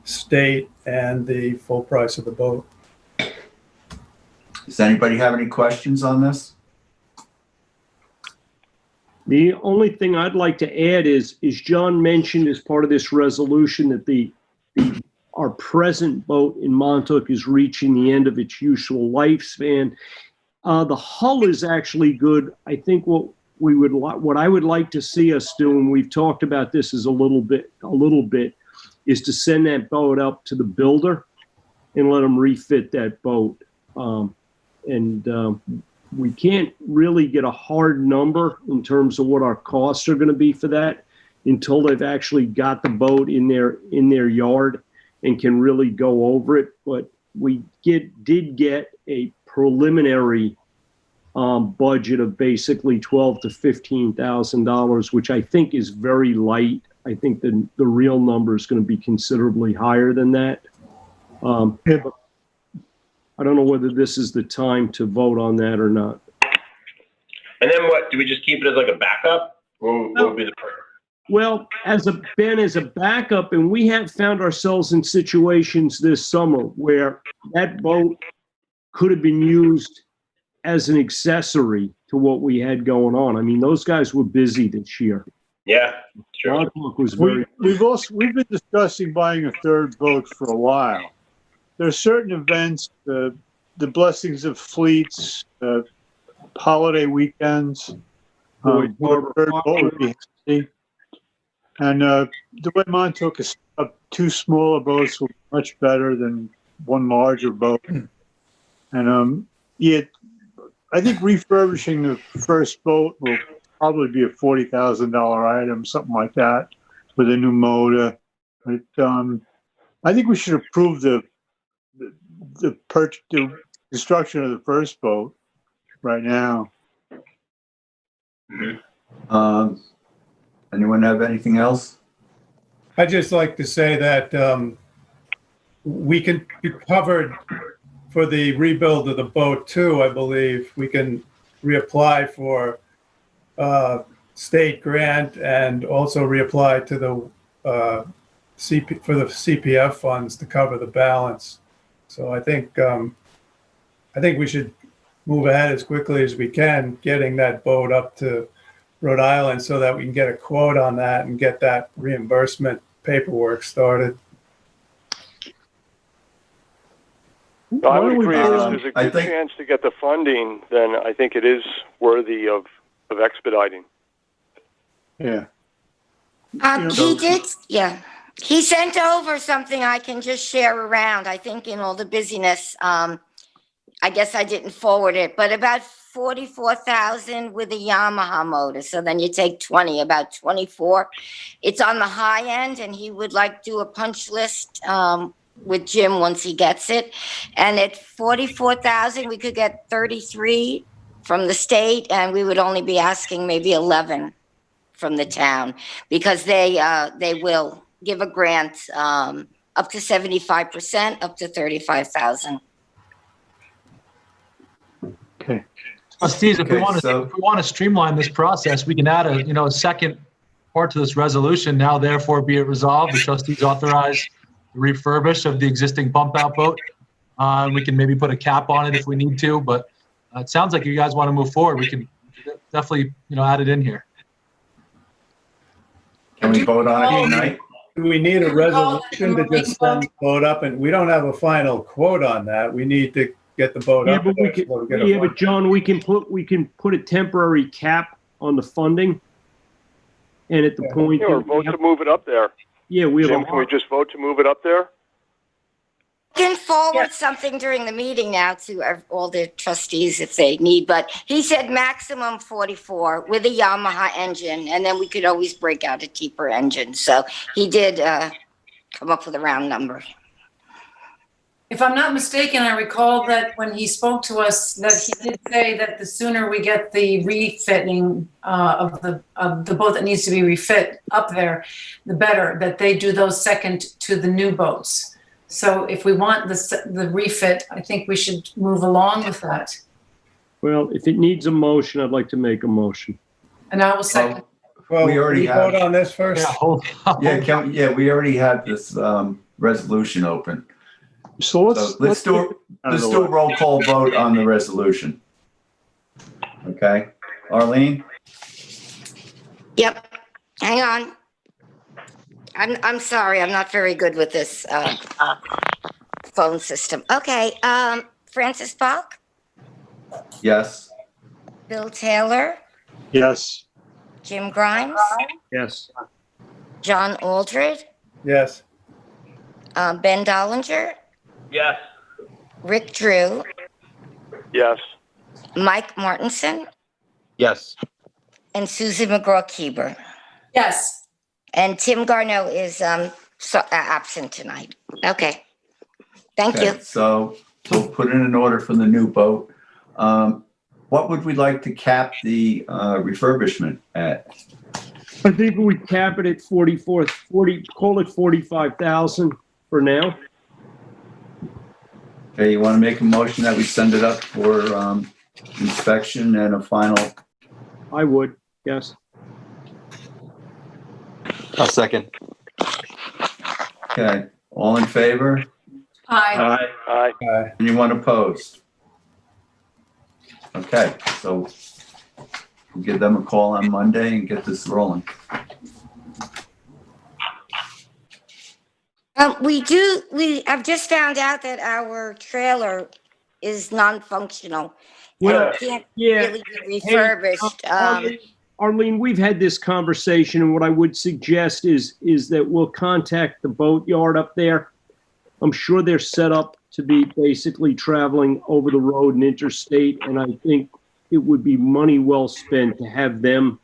state and the full price of the boat. Does anybody have any questions on this? The only thing I'd like to add is John mentioned as part of this resolution that our present boat in Montauk is reaching the end of its useful lifespan. The hull is actually good. I think what I would like to see us do, and we've talked about this is a little bit, is to send that boat up to the builder and let them refit that boat. We can't really get a hard number in terms of what our costs are going to be for that until they've actually got the boat in their yard and can really go over it. But we did get a preliminary budget of basically $12,000 to $15,000, which I think is very light. I think the real number is going to be considerably higher than that. I don't know whether this is the time to vote on that or not. And then what, do we just keep it as like a backup? What would be the purpose? Well, as a backup, and we have found ourselves in situations this summer where that boat could have been used as an accessory to what we had going on. I mean, those guys were busy this year. Yeah, sure. We've been discussing buying a third boat for a while. There are certain events, the blessings of fleets, holiday weekends, where a third boat would be handy. And the way Montauk is up, 2 smaller boats will be much better than 1 larger boat. And I think refurbishing the first boat will probably be a $40,000 item, something like that, with a new motor. But I think we should approve the construction of the first boat right now. Anyone have anything else? I'd just like to say that we can be covered for the rebuild of the boat too, I believe. We can reapply for state grant and also reapply to the for the CPF funds to cover the balance. So I think we should move ahead as quickly as we can, getting that boat up to Rhode Island so that we can get a quote on that and get that reimbursement paperwork started. I would agree. If there's a good chance to get the funding, then I think it is worthy of expediting. Yeah. He did, yeah. He sent over something I can just share around. I think in all the busyness, I guess I didn't forward it, but about 44,000 with a Yamaha motor. So then you take 20, about 24. It's on the high end, and he would like do a punch list with Jim once he gets it. And at 44,000, we could get 33 from the state, and we would only be asking maybe 11 from the town, because they will give a grant up to 75%, up to 35,000. Okay. Trustees, if we want to streamline this process, we can add a second part to this resolution. Now, therefore, be it resolved, the trustees authorize the refurbish of the existing pump out boat. We can maybe put a cap on it if we need to, but it sounds like you guys want to move forward. We can definitely add it in here. Can we vote on it tonight? Do we need a resolution to just send the boat up? And we don't have a final quote on that. We need to get the boat up. But John, we can put a temporary cap on the funding. And at the point. Or vote to move it up there. Yeah, Jim, can we just vote to move it up there? Can forward something during the meeting now to all the trustees if they need, but he said maximum 44 with a Yamaha engine, and then we could always break out a cheaper engine. So he did come up with a round number. If I'm not mistaken, I recall that when he spoke to us, that he did say that the sooner we get the refitting of the boat that needs to be refit up there, the better, that they do those second to the new boats. So if we want the refit, I think we should move along with that. Well, if it needs a motion, I'd like to make a motion. And I will second. Well, we already have. Vote on this first. Yeah, hold on. We already had this resolution open. So let's do a roll call vote on the resolution. Okay, Arlene? Yep. Hang on. I'm sorry. I'm not very good with this phone system. Okay. Francis Bach? Yes. Bill Taylor? Yes. Jim Grimes? Yes. John Aldred? Yes. Ben Dollinger, Yes. Rick Drew, Yes. Mike Martinson, Yes. and Susan McGraw-Keeber. Yes. And Tim Garneau is absent tonight. Okay. Thank you. So we'll put in an order for the new boat. What would we like to cap the refurbishment at? I think we cap it at 40, call it 45,000 for now. Okay, you want to make a motion that we send it up for inspection and a final? I would, yes. A second. Okay, all in favor? Aye. Aye. Anyone opposed? Okay, so we'll give them a call on Monday and get this rolling. I've just found out that our trailer is non-functional. Well, and can't yeah. really be refurbished. Arlene, we've had this conversation, and what I would suggest is that we'll contact the boat yard up there. I'm sure they're set up to be basically traveling over the road and interstate, and I think it would be money well spent to have them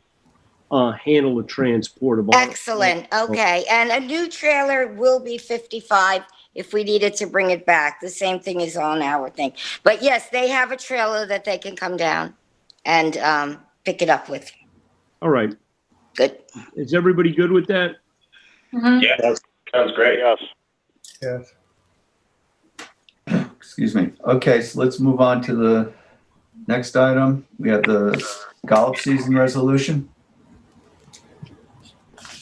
handle the transport of all. Excellent. Okay. And a new trailer will be 55 if we needed to bring it back. The same thing is on our thing. But yes, they have a trailer that they can come down and pick it up with. All right. Good. Is everybody good with that? Mhm. Yeah, that sounds great. Yes. Yes. Excuse me. Okay, so let's move on to the next item. We have the scallop season resolution.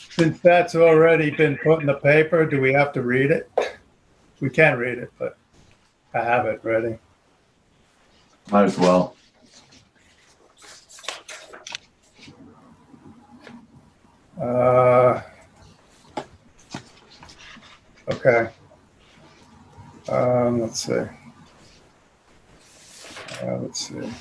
Since that's already been put in the paper, do we have to read it? We can read it, but I have it ready. Might as well. Okay. Let's see. Let's see.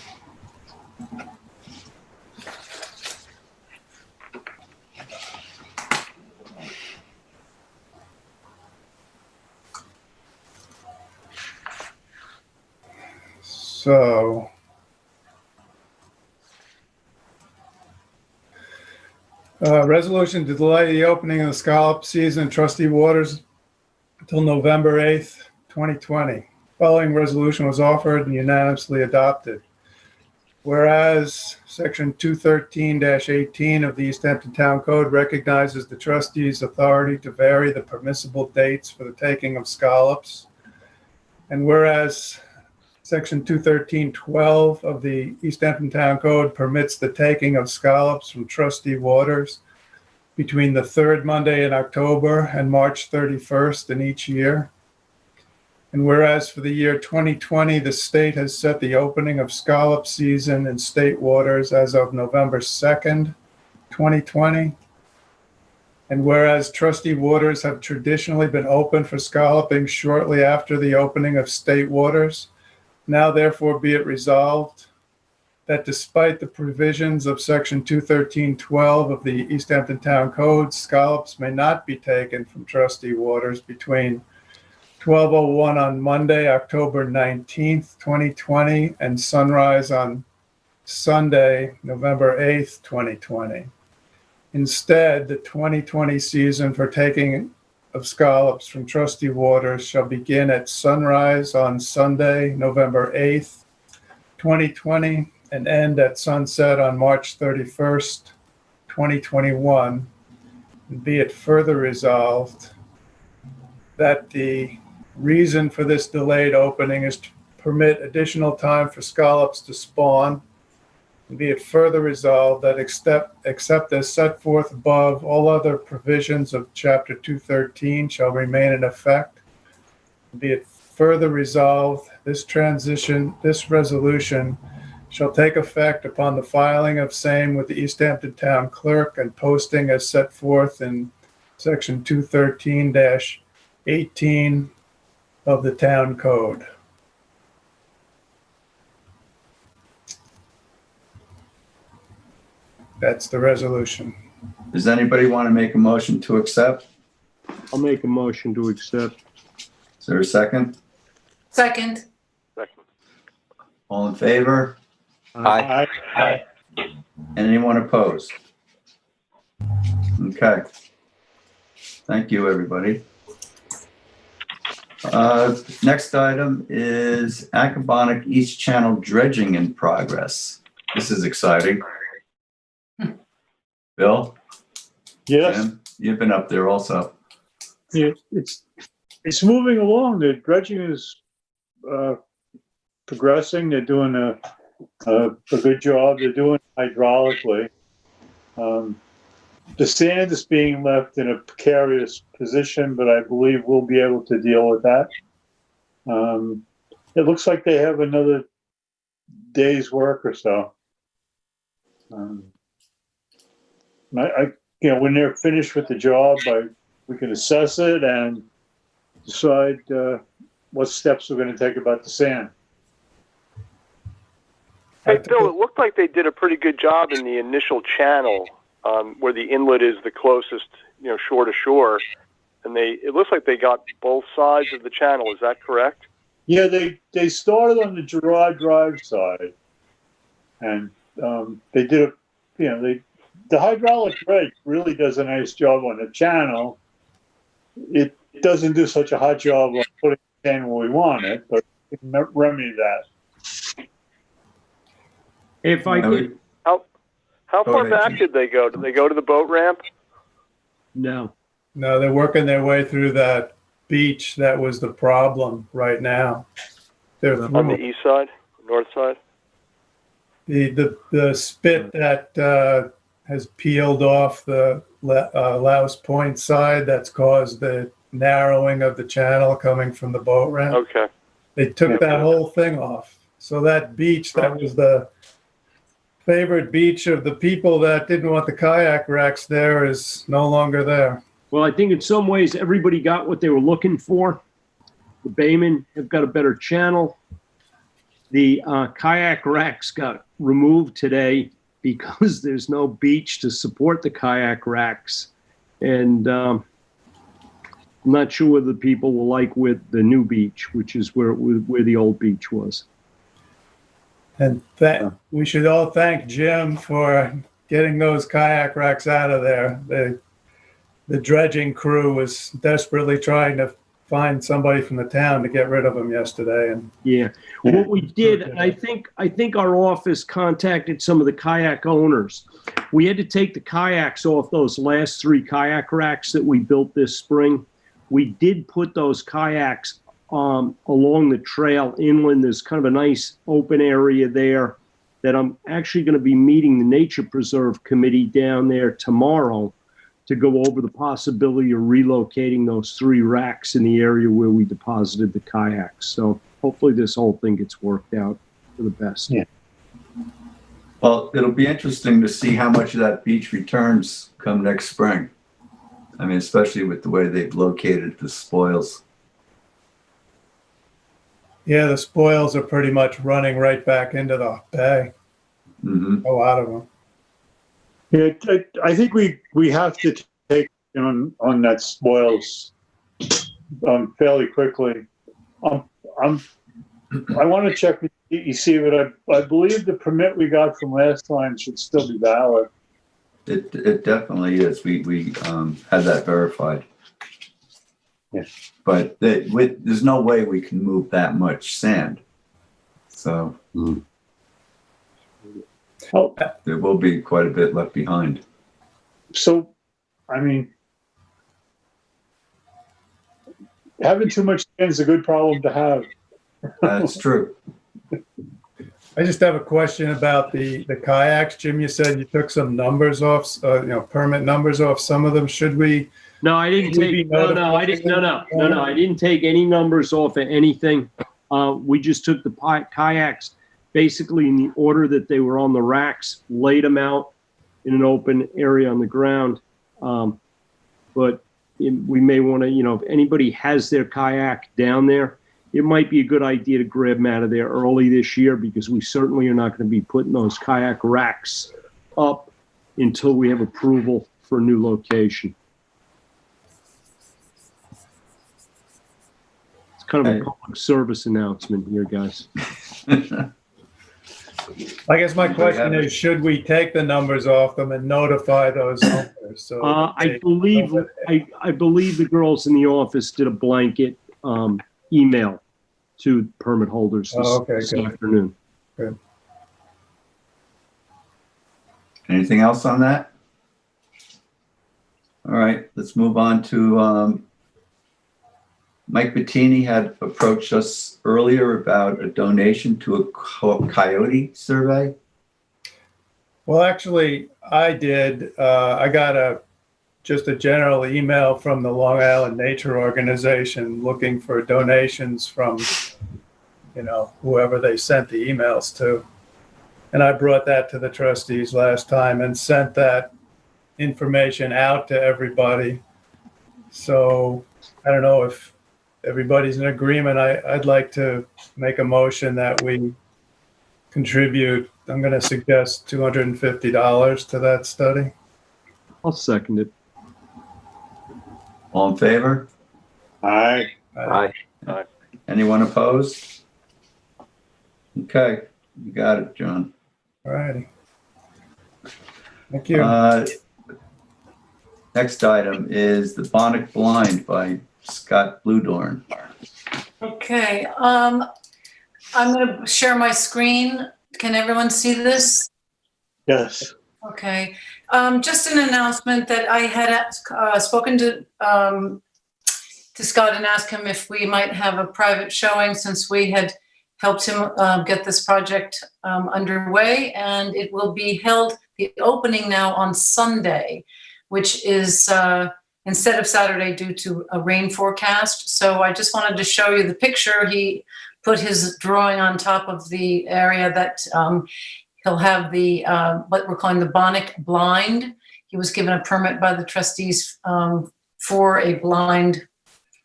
So, resolution to delay the opening of the scallop season in Trustee Waters until November 8th, 2020. Following resolution was offered and unanimously adopted. Whereas Section 213-18 of the East Hampton Town Code recognizes the trustees' authority to vary the permissible dates for the taking of scallops. And whereas Section 213-12 of the East Hampton Town Code permits the taking of scallops from Trustee Waters between the third Monday in October and March 31st in each year. And whereas for the year 2020, the state has set the opening of scallop season in state waters as of November 2nd, 2020. And whereas Trustee Waters have traditionally been open for scalloping shortly after the opening of state waters, now therefore be it resolved that despite the provisions of Section 213-12 of the East Hampton Town Code, scallops may not be taken from Trustee Waters between 12:01 on Monday, October 19th, 2020, and sunrise on Sunday, November 8th, 2020. Instead, the 2020 season for taking of scallops from Trustee Waters shall begin at sunrise on Sunday, November 8th, 2020, and end at sunset on March 31st, 2021. And be it further resolved that the reason for this delayed opening is to permit additional time for scallops to spawn. And be it further resolved that except as set forth above, all other provisions of Chapter 213 shall remain in effect. And be it further resolved, this resolution shall take effect upon the filing of same with the East Hampton Town Clerk and posting as set forth in Section 213-18 of the Town Code. That's the resolution. Does anybody want to make a motion to accept? I'll make a motion to accept. Is there a second? Second. Second. All in favor? Aye. Aye. Anyone opposed? Okay. Thank you, everybody. Next item is Accabonac East Channel dredging in progress. This is exciting. Bill? Yes. Jim, you've been up there also. Yeah, it's moving along. The dredging is progressing. They're doing a good job. They're doing it hydraulically. The sand is being left in a precarious position, but I believe we'll be able to deal with that. It looks like they have another day's work or so. When they're finished with the job, we can assess it and decide what steps we're going to take about the sand. Hey, Bill, it looked like they did a pretty good job in the initial channel where the inlet is the closest, shore to shore. And it looks like they got both sides of the channel. Is that correct? Yeah, they started on the Gerard Drive side. And they did the hydraulic dredge really does a nice job on the channel. It doesn't do such a hot job on putting it in where we want it, but we can remedy that. If I could, How far back did they go? Did they go to the boat ramp? no. No, they're working their way through that beach. That was the problem right now. They're On the east side, north side? the spit that has peeled off the Louse Point side that's caused the narrowing of the channel coming from the boat ramp. Okay. They took that whole thing off. So that beach that was the favorite beach of the people that didn't want the kayak racks there is no longer there. Well, I think in some ways everybody got what they were looking for. The baymen have got a better channel. The kayak racks got removed today because there's no beach to support the kayak racks. And I'm not sure whether the people will like with the new beach, which is where the old beach was. And we should all thank Jim for getting those kayak racks out of there. The dredging crew was desperately trying to find somebody from the town to get rid of them yesterday. And yeah, what we did, I think our office contacted some of the kayak owners. We had to take the kayaks off those last 3 kayak racks that we built this spring. We did put those kayaks along the trail inland. There's kind of a nice open area there that I'm actually going to be meeting the Nature Preserve Committee down there tomorrow to go over the possibility of relocating those 3 racks in the area where we deposited the kayaks. So hopefully this whole thing gets worked out for the best. Yeah. Well, it'll be interesting to see how much of that beach returns come next spring. I mean, especially with the way they've located the spoils. yeah, the spoils are pretty much running right back into the bay. Mm-hmm. A lot of them. Yeah, I think we have to take on that spoils fairly quickly. I want to check with DEC, but I believe the permit we got from last time should still be valid. It definitely is. We had that verified. Yeah. But there's no way we can move that much sand. So there will be quite a bit left behind. So, I mean, having too much sand is a good problem to have. That's true. I just have a question about the kayaks. Jim, you said you took some numbers off, permit numbers off some of them. Should we? No, I didn't take. No, I didn't take any numbers off of anything. We just took the kayaks basically in the order that they were on the racks, laid them out in an open area on the ground. But we may want to, if anybody has their kayak down there, it might be a good idea to grab them out of there early this year, because we certainly are not going to be putting those kayak racks up until we have approval for a new location. kind of a public service announcement here, guys. I guess my question is, should we take the numbers off them and notify those owners? So I believe the girls in the office did a blanket email to permit holders this afternoon. Good. Anything else on that? All right, let's move on to Mike Bettini had approached us earlier about a donation to a Coyote survey. Well, actually, I did. I got just a general email from the Long Island Nature Organization looking for donations from, whoever they sent the emails to. And I brought that to the trustees last time and sent that information out to everybody. So I don't know if everybody's in agreement. I'd like to make a motion that we contribute, I'm going to suggest $250 to that study. I'll second it. All in favor? Aye. Aye. Aye. Anyone opposed? Okay, you got it, John. All righty. Thank you. Next item is the Bonnet Blind by Scott Bluedorn. Okay, I'm going to share my screen. Can everyone see this? Yes. Okay, just an announcement that I had spoken to Scott and asked him if we might have a private showing since we had helped him get this project underway, and it will be held, the opening now on Sunday, which is instead of Saturday due to a rain forecast. So I just wanted to show you the picture. He put his drawing on top of the area that he'll have the, what we're calling the Bonnet Blind. He was given a permit by the trustees for a blind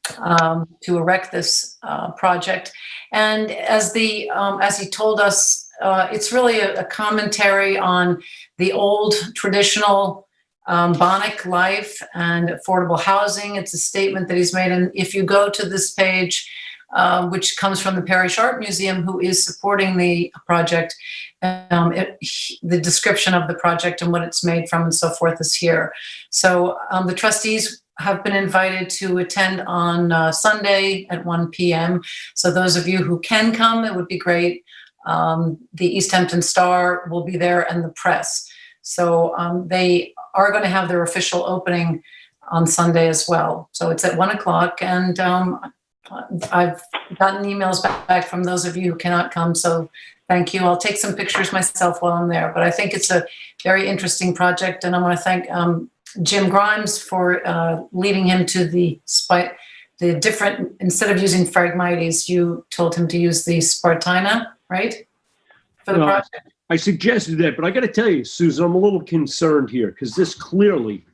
to erect this project. And as he told us, it's really a commentary on the old traditional Bonnet life and affordable housing. It's a statement that he's made. And if you go to this page, which comes from the Parish Art Museum, who is supporting the project, the description of the project and what it's made from and so forth is here. So the trustees have been invited to attend on Sunday at 1 p.m. So those of you who can come, it would be great. The East Hampton Star will be there and the press. So they are going to have their official opening on Sunday as well. So it's at 1 o'clock, and I've gotten emails back from those of you who cannot come. So thank you. I'll take some pictures myself while I'm there, but I think it's a very interesting project, and I want to thank Jim Grimes for leading him to the different, instead of using Phragmites, you told him to use the Spartina, right? For the project. I suggested that, but I got to tell you, Susan, I'm a little concerned here because this clearly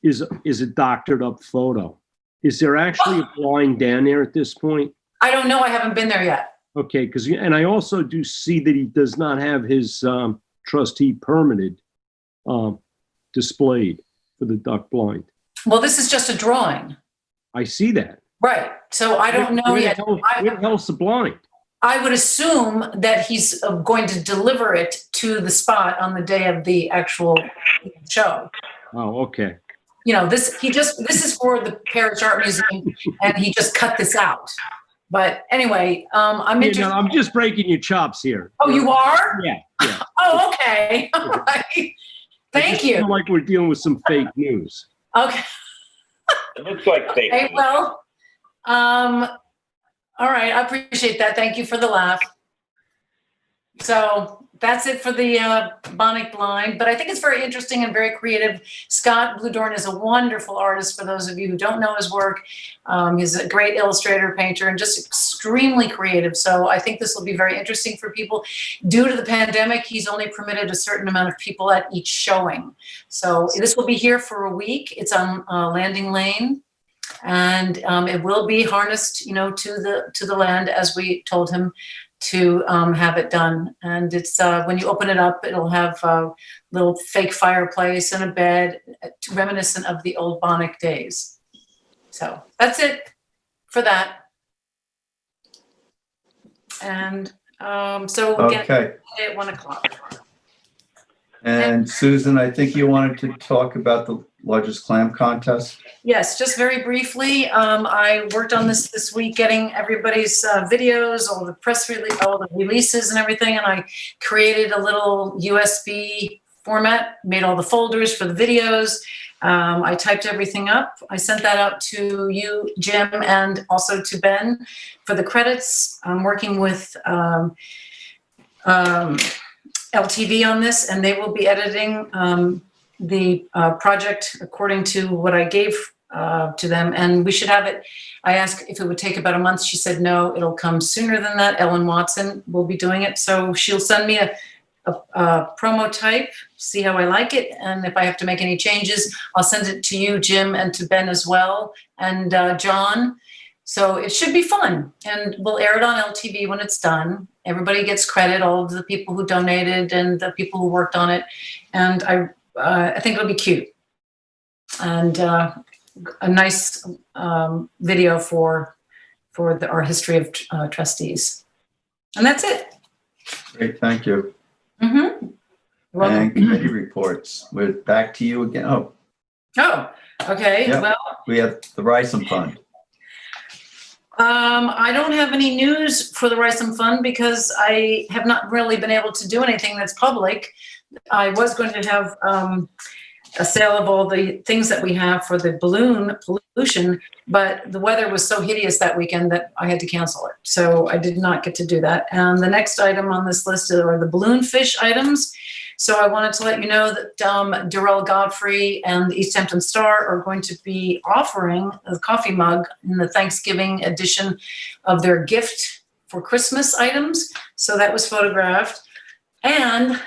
is a doctored up photo. Is there actually a blind down there at this point? I don't know. I haven't been there yet. Okay, and I also do see that he does not have his trustee permitted displayed for the duck blind. Well, this is just a drawing. I see that. Right. So I don't know yet. Where the hell's the blind? I would assume that he's going to deliver it to the spot on the day of the actual show. Oh, okay. This is for the Parish Art Museum, and he just cut this out. But anyway, I'm interested. I'm just breaking your chops here. Oh, you are? Yeah. Oh, okay. All right. Thank you. Feel like we're dealing with some fake news. Okay. It looks like fake news. Well, all right. I appreciate that. Thank you for the laugh. So that's it for the Bonnet Blind, but I think it's very interesting and very creative. Scott Bluedorn is a wonderful artist for those of you who don't know his work. He's a great illustrator, painter, and just extremely creative. So I think this will be very interesting for people. Due to the pandemic, he's only permitted a certain amount of people at each showing. So this will be here for a week. It's on Landing Lane. And it will be harnessed, to the land as we told him to have it done. And it's when you open it up, it'll have a little fake fireplace and a bed, reminiscent of the old Bonnet days. So that's it for that. And so again, Okay. today at 1 o'clock. And Susan, I think you wanted to talk about the largest clam contest. Yes, just very briefly. I worked on this week, getting everybody's videos, all the press release, all the releases and everything. And I created a little USB format, made all the folders for the videos. I typed everything up. I sent that out to you, Jim, and also to Ben for the credits. I'm working with LTV on this, and they will be editing the project according to what I gave to them. And we should have it. I asked if it would take about a month. She said, no, it'll come sooner than that. Ellen Watson will be doing it. So she'll send me a promo type, see how I like it. And if I have to make any changes, I'll send it to you, Jim, and to Ben as well, and John. So it should be fun. And we'll air it on LTV when it's done. Everybody gets credit, all of the people who donated and the people who worked on it. And I think it'll be cute. And a nice video for our history of trustees. And that's it. Great, thank you. Mm-hmm. And committee reports. We're back to you again. Oh, okay. Yep. Well, we have the Rysam Fund. I don't have any news for the Rysam Fund because I have not really been able to do anything that's public. I was going to have a sale of all the things that we have for the balloon pollution, but the weather was so hideous that weekend that I had to cancel it. So I did not get to do that. And the next item on this list are the balloon fish items. So I wanted to let you know that Darrell Godfrey and the East Hampton Star are going to be offering a coffee mug in the Thanksgiving edition of their gift for Christmas items. So that was photographed. And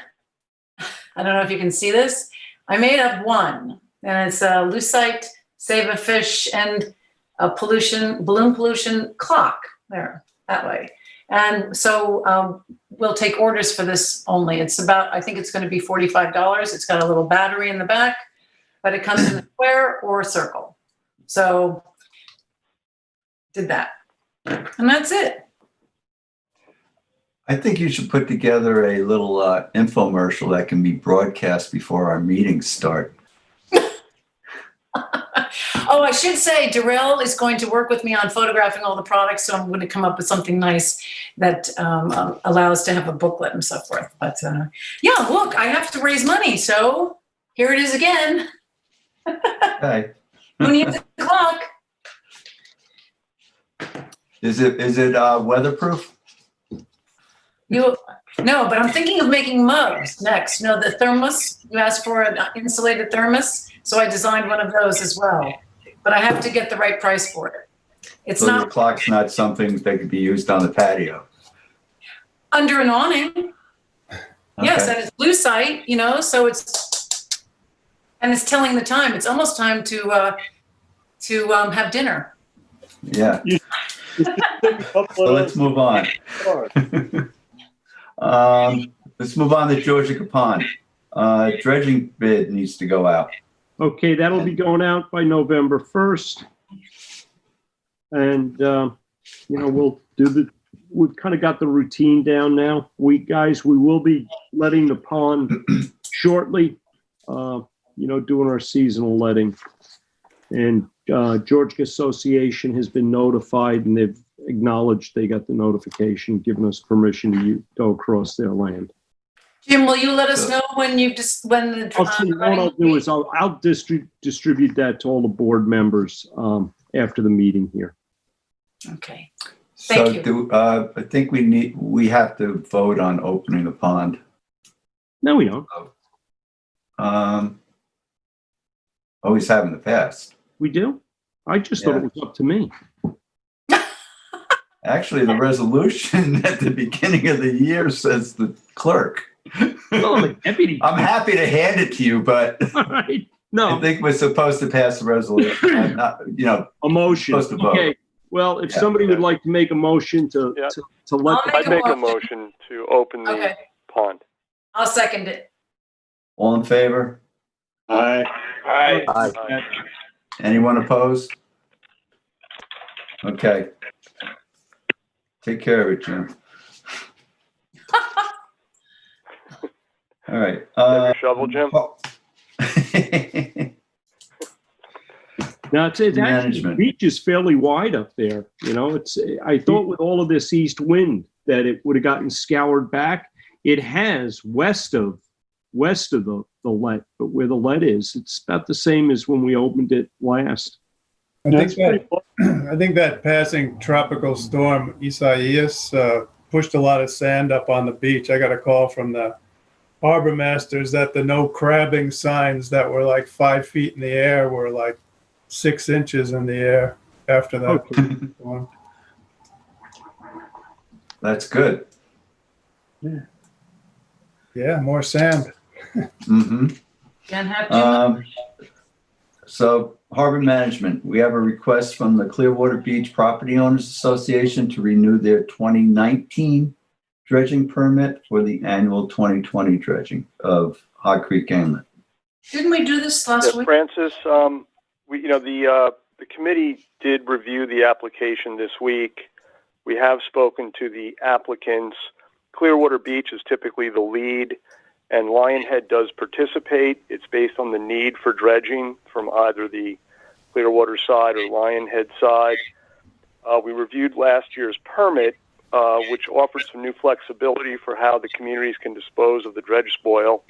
I don't know if you can see this. I made up one, and it's a lucite, save a fish, and a balloon pollution clock there, that way. And so we'll take orders for this only. It's about, I think it's going to be $45. It's got a little battery in the back, but it comes in a square or a circle. So did that. And that's it. I think you should put together a little infomercial that can be broadcast before our meetings start. Oh, I should say Darrell is going to work with me on photographing all the products, so I'm going to come up with something nice that allows to have a booklet and so forth. But yeah, look, I have to raise money, so here it is again. Okay. Who needs a clock? Is it weatherproof? No, but I'm thinking of making mugs next. You know, the thermos, you asked for an insulated thermos, so I designed one of those as well. But I have to get the right price for it. It's so not the clock's not something that could be used on the patio. under an awning. Okay. Yes, and it's lucite, you know, so it's telling the time. It's almost time to have dinner. Yeah. So let's move on. Let's move on to Georgia Pond. Dredging bid needs to go out. Okay, that'll be going out by November 1st. And, we've kind of got the routine down now. We will be letting the pond shortly, doing our seasonal letting. And Georgia Association has been notified, and they've acknowledged they got the notification, giving us permission to go across their land. Jim, will you let us know when What I'll do is I'll distribute that to all the board members after the meeting here. Okay. Thank you. I think we have to vote on opening the pond. No, we don't. Always have in the past. We do? I just thought it was up to me. Actually, the resolution at the beginning of the year says the clerk. Well, I'm a deputy. I'm happy to hand it to you, but all right. No, I think we're supposed to pass the resolution. I'm not, a motion. Supposed to vote. Okay. Well, if somebody would like to make a motion to let, I'd make a motion to open the pond. I'll second it. All in favor? Aye. Aye. Aye. Anyone opposed? Okay. Take care of it, Jim. All right. Have your shovel, Jim? Now it's actually, the Management. beach is fairly wide up there. You know, I thought with all of this east wind that it would have gotten scoured back. It has west of the let, but where the let is, it's about the same as when we opened it last. I think that passing tropical storm Isaias pushed a lot of sand up on the beach. I got a call from the harbor masters that the no crabbing signs that were like 5 feet in the air were like 6 inches in the air after that storm. That's good. Yeah, more sand. Mm-hmm. Can't have too much. So harbor management, we have a request from the Clearwater Beach Property Owners Association to renew their 2019 dredging permit for the annual 2020 dredging of Hog Creek Inlet. Didn't we do this last week? Francis, the committee did review the application this week. We have spoken to the applicants. Clearwater Beach is typically the lead, and Lionhead does participate. It's based on the need for dredging from either the Clearwater side or Lionhead side. We reviewed last year's permit, which offered some new flexibility for how the communities can dispose of the dredge spoil.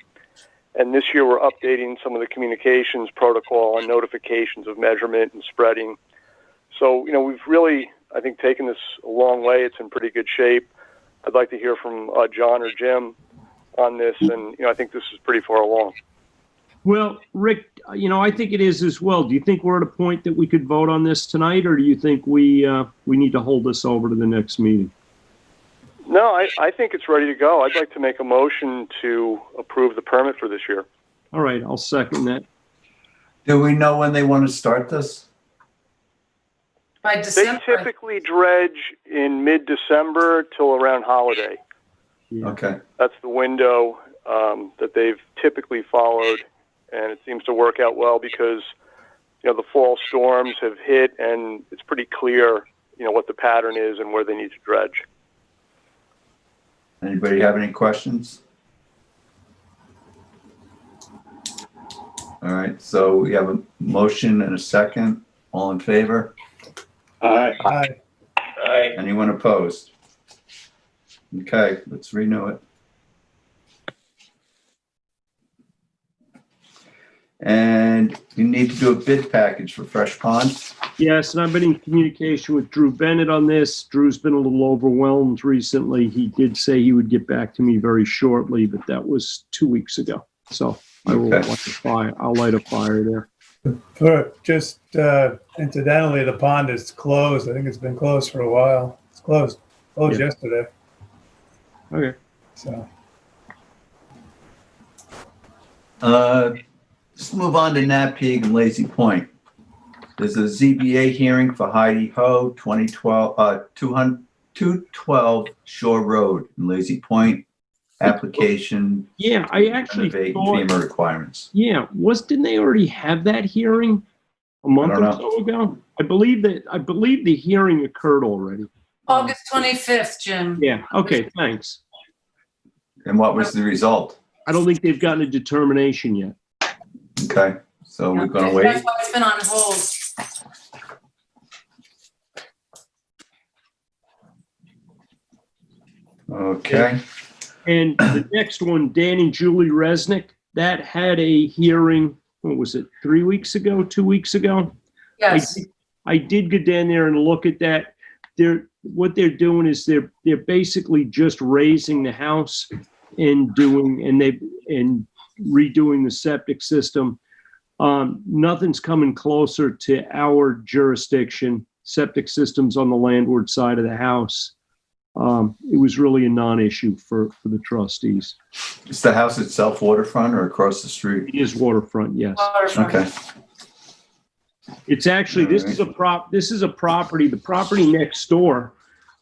And this year we're updating some of the communications protocol on notifications of measurement and spreading. So, we've really, I think, taken this a long way. It's in pretty good shape. I'd like to hear from John or Jim on this, and I think this is pretty far along. Well, Rick, I think it is as well. Do you think we're at a point that we could vote on this tonight, or do you think we need to hold this over to the next meeting? No, I think it's ready to go. I'd like to make a motion to approve the permit for this year. All right, I'll second that. Do we know when they want to start this? By December. They typically dredge in mid-December till around holiday. Yeah. Okay. That's the window that they've typically followed, and it seems to work out well because the fall storms have hit, and it's pretty clear what the pattern is and where they need to dredge. Anybody have any questions? All right, so we have a motion and a second. All in favor? Aye. Aye. Aye. Anyone opposed? Okay, let's renew it. And you need to do a bid package for Fresh Pond. Yes, and I've been in communication with Drew Bennett on this. Drew's been a little overwhelmed recently. He did say he would get back to me very shortly, but that was 2 weeks ago. So I will light a fire. I'll light a fire there. Just incidentally, the pond is closed. I think it's been closed for a while. It's closed yesterday. Okay. So. Let's move on to Napeag and Lazy Point. There's a ZBA hearing for Heidi Ho, 212 Shore Road in Lazy Point. Application. Yeah, I actually thought, FEMA requirements. Yeah, didn't they already have that hearing a month or so ago? I believe the hearing occurred already. August 25th, Jim. Yeah. Okay. Thanks. And what was the result? I don't think they've gotten a determination yet. Okay, so we're going to wait. That's why it's been on hold. Okay. And the next one, Dan and Julie Resnick, that had a hearing, what was it, 3 weeks ago, 2 weeks ago? Yes. I did go down there and look at that. What they're doing is they're basically just raising the house and redoing the septic system. Nothing's coming closer to our jurisdiction. Septic systems on the landward side of the house. It was really a non-issue for the trustees. Is the house itself waterfront or across the street? It is waterfront, yes. Waterfront. Okay. It's actually, this is a property, the property next door,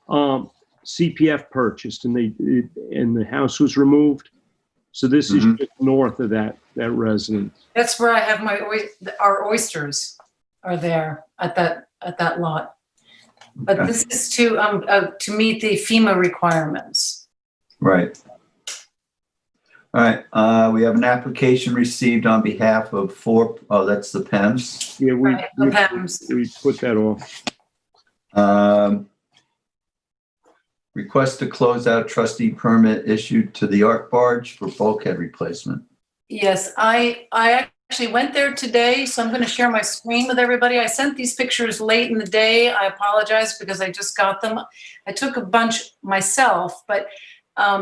CPF purchased and the house was removed. So this is just north of that residence. That's where I have our oysters are there at that lot. But this is to meet the FEMA requirements. Right. All right, we have an application received on behalf of that's the PEMS. Yeah, Right, the PEMS. we put that off. Request to close out trustee permit issued to the Arc Barge for bulkhead replacement. Yes, I actually went there today, so I'm going to share my screen with everybody. I sent these pictures late in the day. I apologize because I just got them. I took a bunch myself, but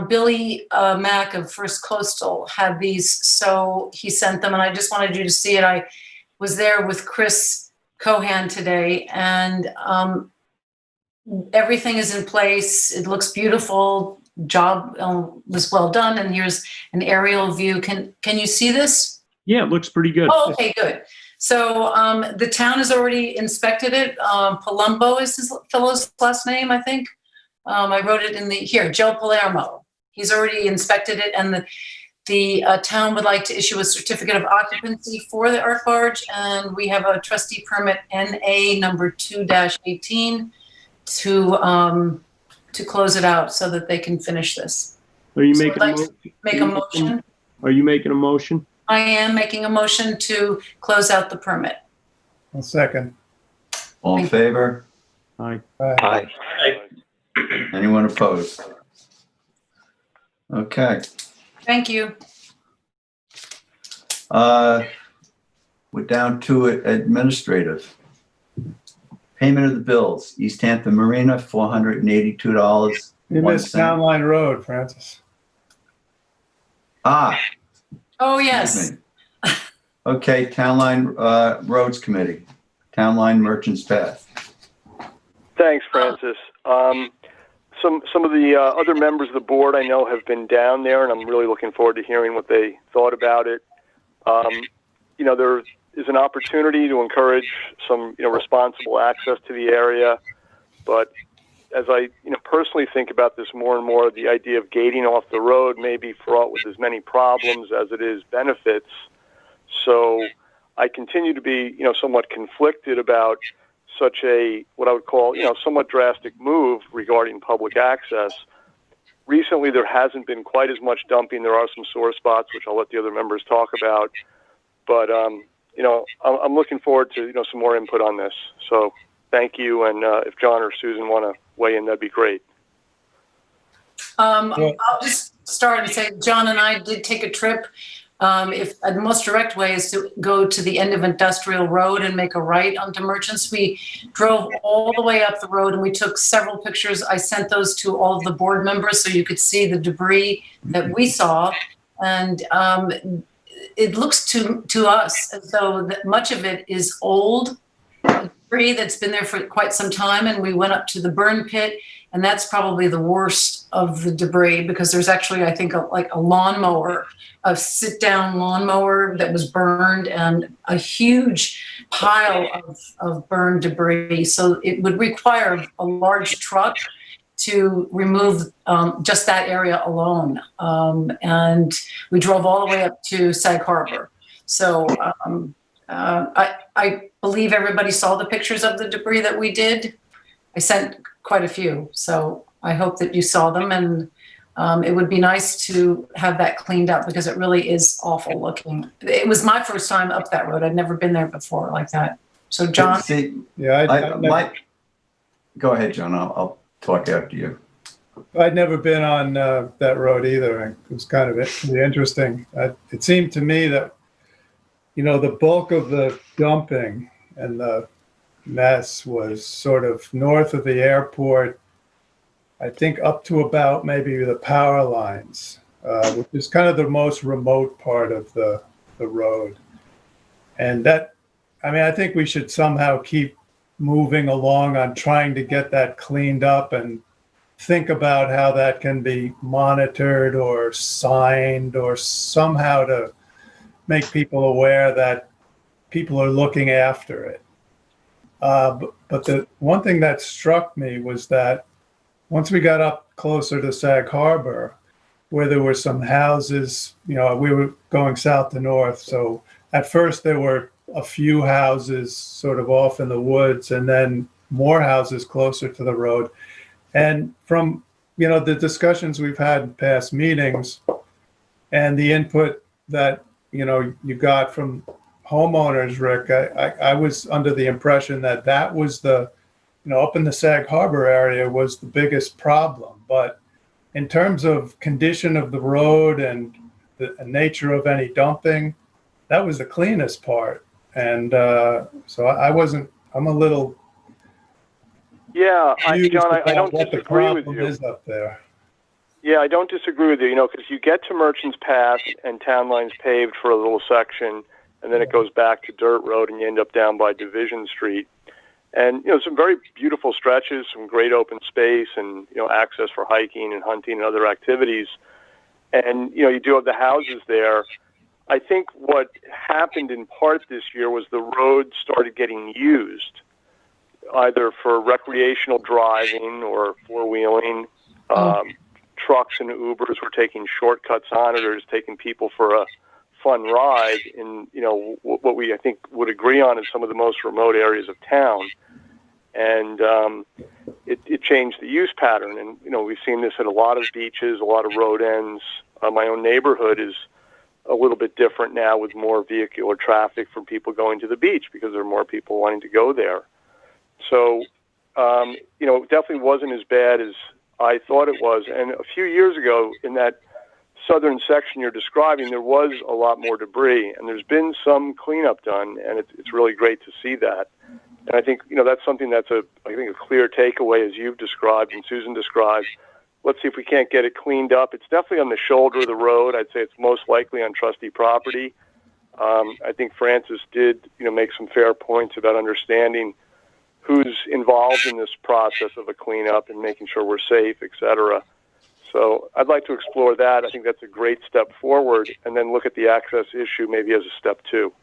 Billy Mack of First Coastal had these, so he sent them, and I just wanted you to see it. I was there with Chris Cohan today, and everything is in place. It looks beautiful. Job was well done, and here's an aerial view. Can you see this? Yeah, it looks pretty good. Oh, okay, good. So the town has already inspected it. Palumbo is his fellow's last name, I think. I wrote it in here, Joe Palermo. He's already inspected it, and the town would like to issue a certificate of occupancy for the Arc Barge, and we have a trustee permit NA number 2-18 to close it out so that they can finish this. Are you So making I'd like to make a motion? Are you making a motion? I am making a motion to close out the permit. I'll second. All in favor? Aye. Aye. Anyone opposed? Okay. Thank you. We're down to administrative. Payment of the bills. East Hampton Marina, $482. You missed Town Line Road, Francis. Oh, Excuse yes. me. Okay, Town Line Roads Committee. Town Line Merchants Path. Thanks, Francis. Some of the other members of the board I know have been down there, and I'm really looking forward to hearing what they thought about it. There is an opportunity to encourage some, responsible access to the area, but as I, personally think about this more and more, the idea of gating off the road may be fraught with as many problems as it is benefits. So I continue to be, somewhat conflicted about such a, what I would call, somewhat drastic move regarding public access. Recently, there hasn't been quite as much dumping. There are some sore spots, which I'll let the other members talk about. But, I'm looking forward to, some more input on this. So thank you. And if John or Susan want to weigh in, that'd be great. I'll just start and say, John and I did take a trip. If the most direct way is to go to the end of Industrial Road and make a right onto Merchants. We drove all the way up the road and we took several pictures. I sent those to all of the board members so you could see the debris that we saw. And it looks to us as though that much of it is old debris that's been there for quite some time. And we went up to the burn pit, and that's probably the worst of the debris because there's actually, I think, a lawnmower, a sit-down lawnmower that was burned, and a huge pile of burned debris. So it would require a large truck to remove just that area alone. And we drove all the way up to Sag Harbor. So I believe everybody saw the pictures of the debris that we did. I sent quite a few, so I hope that you saw them, and it would be nice to have that cleaned up because it really is awful looking. It was my first time up that road. I'd never been there before like that. So John? Go ahead, John. I'll talk after you. I'd never been on that road either. It was kind of interesting. It seemed to me that, the bulk of the dumping and the mess was sort of north of the airport, I think up to about maybe the power lines, which is kind of the most remote part of the road. And I think we should somehow keep moving along on trying to get that cleaned up and think about how that can be monitored or signed or somehow to make people aware that people are looking after it. But the one thing that struck me was that once we got up closer to Sag Harbor, where there were some houses, we were going south to north. So at first there were a few houses sort of off in the woods and then more houses closer to the road. And from, the discussions we've had in past meetings and the input that, you got from homeowners, Rick, I was under the impression that was the, up in the Sag Harbor area was the biggest problem. But in terms of condition of the road and the nature of any dumping, that was the cleanest part. And so I'm a little John, I don't what the disagree with problem you. is up there. Yeah, I don't disagree with you, because you get to Merchants Pass and Town Line's paved for a little section, and then it goes back to dirt road, and you end up down by Division Street. And, some very beautiful stretches, some great open space, and, access for hiking and hunting and other activities. And, you do have the houses there. I think what happened in part this year was the road started getting used, either for recreational driving or four-wheeling. Trucks and Ubers were taking shortcuts on it, or just taking people for a fun ride in, what we, I think, would agree on is some of the most remote areas of town. And it changed the use pattern. And, we've seen this at a lot of beaches, a lot of road ends. My own neighborhood is a little bit different now, with more vehicular traffic from people going to the beach because there are more people wanting to go there. So, it definitely wasn't as bad as I thought it was. And a few years ago, in that southern section you're describing, there was a lot more debris, and there's been some cleanup done, and it's really great to see that. And I think, that's something that's a clear takeaway, as you've described and Susan described. Let's see if we can't get it cleaned up. It's definitely on the shoulder of the road. I'd say it's most likely on trustee property. I think Francis did, make some fair points about understanding who's involved in this process of a cleanup and making sure we're safe, et cetera. So I'd like to explore that. I think that's a great step forward, and then look at the access issue maybe as a step 2.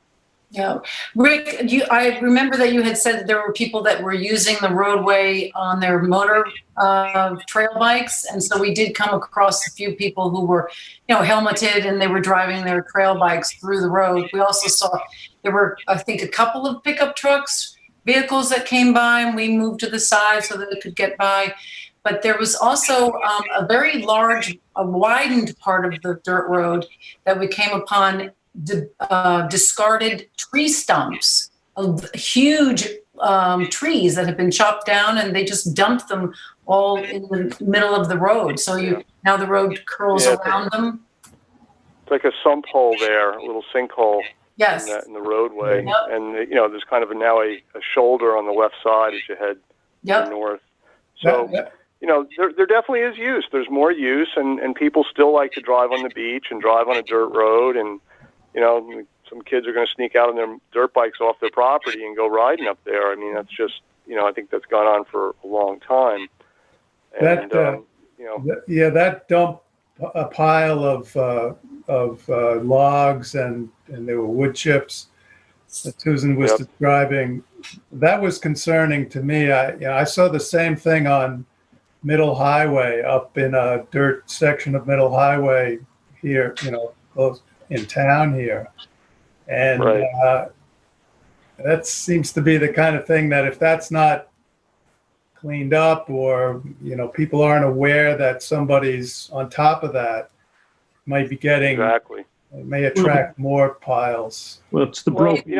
Yeah. Rick, I remember that you had said that there were people that were using the roadway on their motor trail bikes. And so we did come across a few people who were, helmeted, and they were driving their trail bikes through the road. We also saw there were, I think, a couple of pickup vehicles that came by, and we moved to the side so that it could get by. But there was also a very large, widened part of the dirt road that we came upon, discarded tree stumps, huge trees that had been chopped down, and they just dumped them all in the middle of the road. So now the road curls around them. It's like a sump hole there, a little sinkhole. Yes. In the roadway. Yep. And, there's kind of now a shoulder on the left side as you head to the north. So, there definitely is use. There's more use, and people still like to drive on the beach and drive on a dirt road. And, some kids are going to sneak out on their dirt bikes off their property and go riding up there. I mean, that's just, I think that's gone on for a long time. And, that dump a pile of logs and there were wood chips that Susan was describing. That was concerning to me. I saw the same thing on Middle Highway, up in a dirt section of Middle Highway here, close in town here. And that seems to be the kind of thing that if that's not cleaned up, or, people aren't aware that somebody's on top of that, might be getting, it may attract more piles. Well, it's the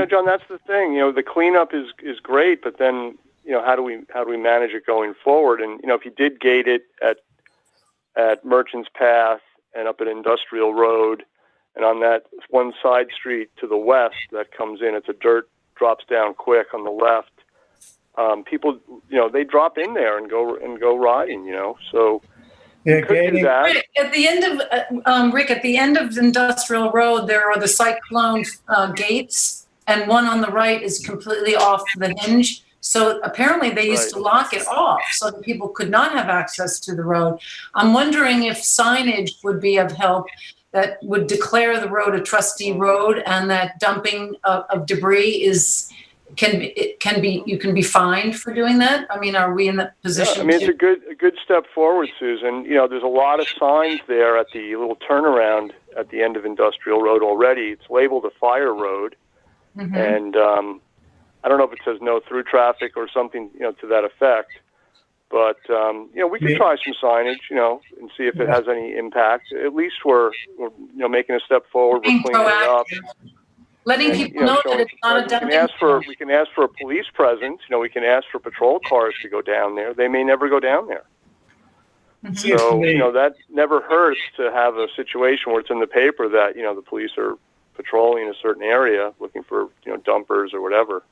John, that's the thing. The cleanup is great, but then, how do we manage it going forward? And, if you did gate it at Merchants Path and up at Industrial Road, and on that one side street to the west that comes in, it's a dirt, drops down quick on the left. People, they drop in there and go riding, so. Yeah, Rick, at the end of Industrial Road, there are the cyclone gates, and one on the right is completely off the hinge. So apparently they used to lock it off so that people could not have access to the road. I'm wondering if signage would be of help that would declare the road a trustee road, and that dumping of debris you can be fined for doing that. I mean, are we in that position? Yeah, it's a good step forward, Susan. There's a lot of signs there at the little turnaround at the end of Industrial Road already. It's labeled a fire road, and I don't know if it says no through traffic or something, to that effect. But, we could try some signage, and see if it has any impact. At least we're making a step forward. We're cleaning it up. Letting people know that it's not a dumping. We can ask for a police presence. We can ask for patrol cars to go down there. They may never go down there. So, that never hurts to have a situation where it's in the paper that, the police are patrolling a certain area looking for, dumpers or whatever.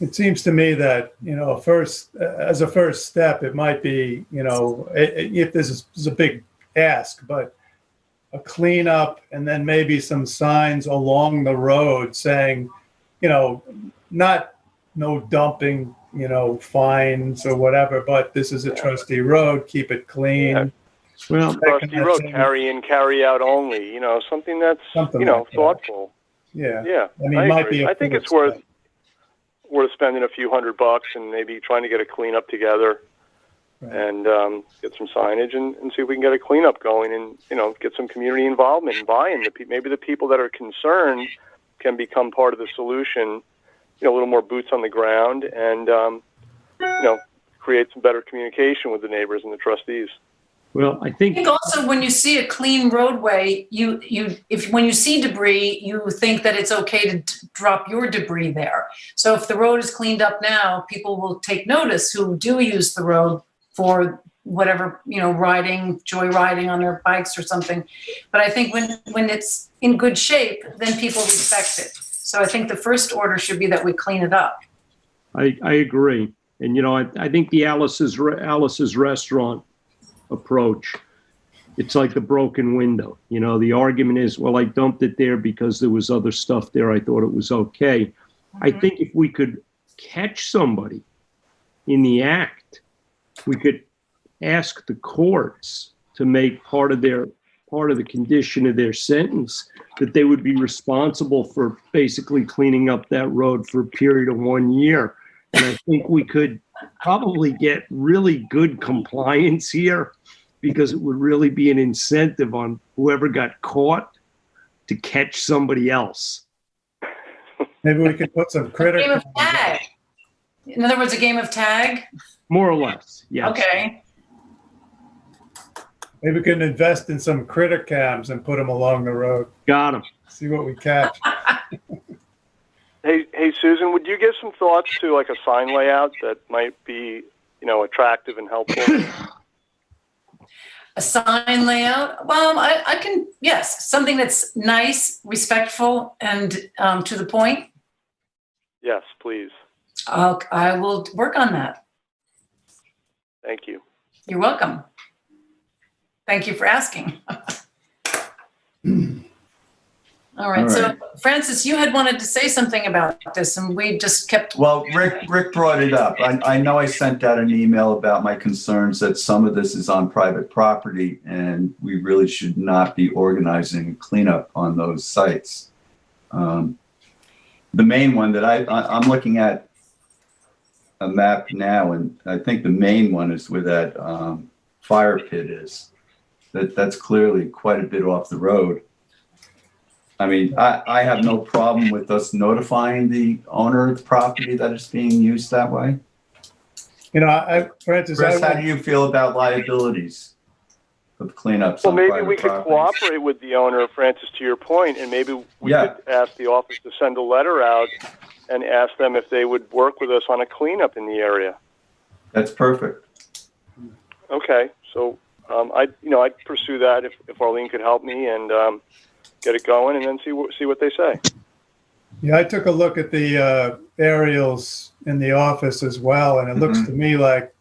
It seems to me that, as a first step, it might be, if this is a big ask, but a cleanup and then maybe some signs along the road saying, not no dumping, fines or whatever, but this is a trustee road, keep it clean. Yeah. Well, trustee road, carry in, carry out only, something that's, thoughtful. Yeah. Yeah. I mean, it might agree. be. I think it's worth spending a few $100 and maybe trying to get a cleanup together. Right. And get some signage and see if we can get a cleanup going and, get some community involvement and buy-in. Maybe the people that are concerned can become part of the solution, a little more boots on the ground and, create some better communication with the neighbors and the trustees. Well, I think also when you see a clean roadway, when you see debris, you think that it's okay to drop your debris there. So if the road is cleaned up now, people will take notice who do use the road for whatever, joyriding on their bikes or something. But I think when it's in good shape, then people respect it. So I think the first order should be that we clean it up. I agree. And, I think the Alice's restaurant approach, it's like the broken window. The argument is, well, I dumped it there because there was other stuff there. I thought it was okay. I think if we could catch somebody in the act, we could ask the courts to make part of the condition of their sentence that they would be responsible for basically cleaning up that road for a period of 1 year. And I think we could probably get really good compliance here because it would really be an incentive on whoever got caught to catch somebody else. Maybe we could put some critter. Game of tag. In other words, a game of tag? More or less, yes. Okay. Maybe we can invest in some critter cams and put them along the road. Got them. See what we catch. Hey, Susan, would you give some thoughts to like a sign layout that might be, attractive and helpful? A sign layout? Well, I can, yes, something that's nice, respectful, and to the point. Yes, please. I will work on that. Thank you. You're welcome. Thank you for asking. All right. So, Francis, you had wanted to say something about this, and we just kept. Well, Rick brought it up. I know I sent out an email about my concerns that some of this is on private property, and we really should not be organizing cleanup on those sites. The main one that I'm looking at a map now, and I think the main one is where that fire pit is. That's clearly quite a bit off the road. I mean, I have no problem with us notifying the owner of the property that it's being used that way. Francis, Chris, how do you feel about liabilities of cleanups? Well, maybe we could cooperate with the owner, Francis, to your point, and maybe we could ask the office to send a letter out and ask them if they would work with us on a cleanup in the area. That's perfect. Okay, so I'd pursue that if Arlene could help me and get it going, and then see what they say. Yeah, I took a look at the aerials in the office as well, and it looks to me like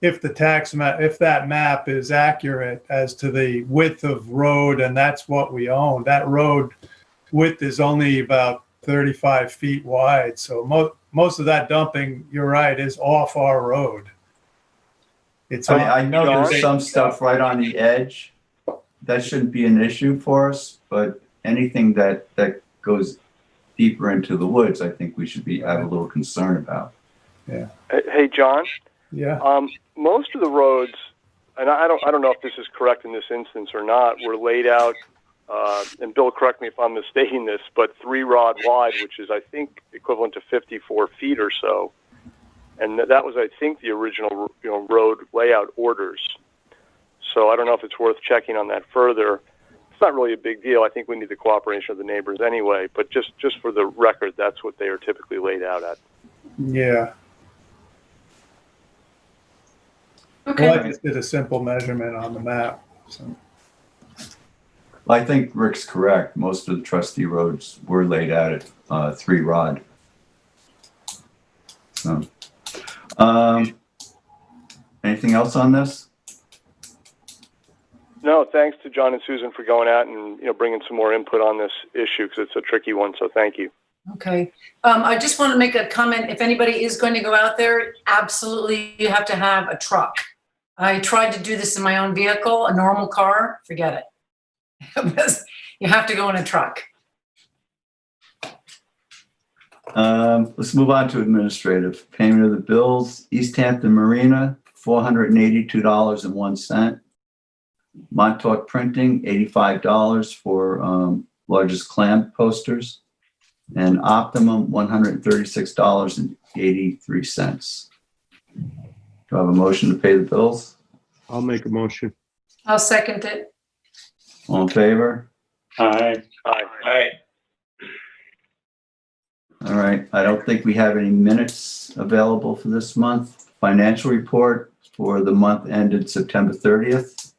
if that map is accurate as to the width of road, and that's what we own, that road width is only about 35 feet wide. So most of that dumping, you're right, is off our road. I know there's some stuff right on the edge. That shouldn't be an issue for us, but anything that goes deeper into the woods, I think we should have a little concern about. Yeah. Hey, John. Yeah. Most of the roads, and I don't know if this is correct in this instance or not, were laid out, and Bill, correct me if I'm mistaking this, but 3 rod wide, which is I think equivalent to 54 feet or so. And that was, I think, the original, road layout orders. So I don't know if it's worth checking on that further. It's not really a big deal. I think we need the cooperation of the neighbors anyway, but just for the record, that's what they are typically laid out at. Yeah. Okay. Well, I just did a simple measurement on the map. So. I think Rick's correct. Most of the trustee roads were laid out at 3 rod. So, anything else on this? No, thanks to John and Susan for going out and bringing some more input on this issue because it's a tricky one. So thank you. Okay. I just want to make a comment. If anybody is going to go out there, absolutely you have to have a truck. I tried to do this in my own vehicle, a normal car, forget it. You have to go in a truck. Let's move on to administrative. Payment of the bills. East Hampton Marina, $482.01. Montauk Printing, $85 for largest Clam posters. And Optimum, $136.83. Do I have a motion to pay the bills? I'll make a motion. I'll second it. All in favor? Aye. Aye. Aye. All right. I don't think we have any minutes available for this month. Financial report for the month ended September 30th.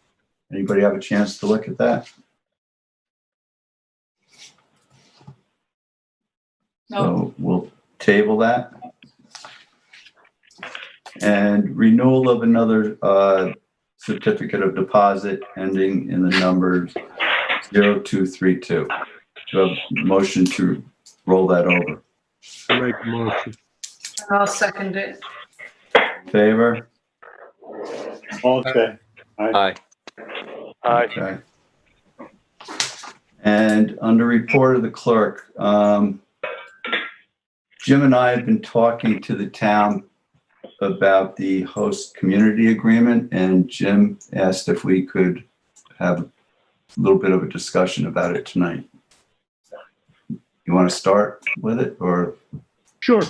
Anybody have a chance to look at that? No. So we'll table that. And renewal of another certificate of deposit ending in the number 0232. Do you have a motion to roll that over? I'll make a motion. I'll second it. Favor? Okay. Aye. Aye. Okay. And under report of the clerk, Jim and I have been talking to the town about the host community agreement, and Jim asked if we could have a little bit of a discussion about it tonight. You want to start with it, or? Sure.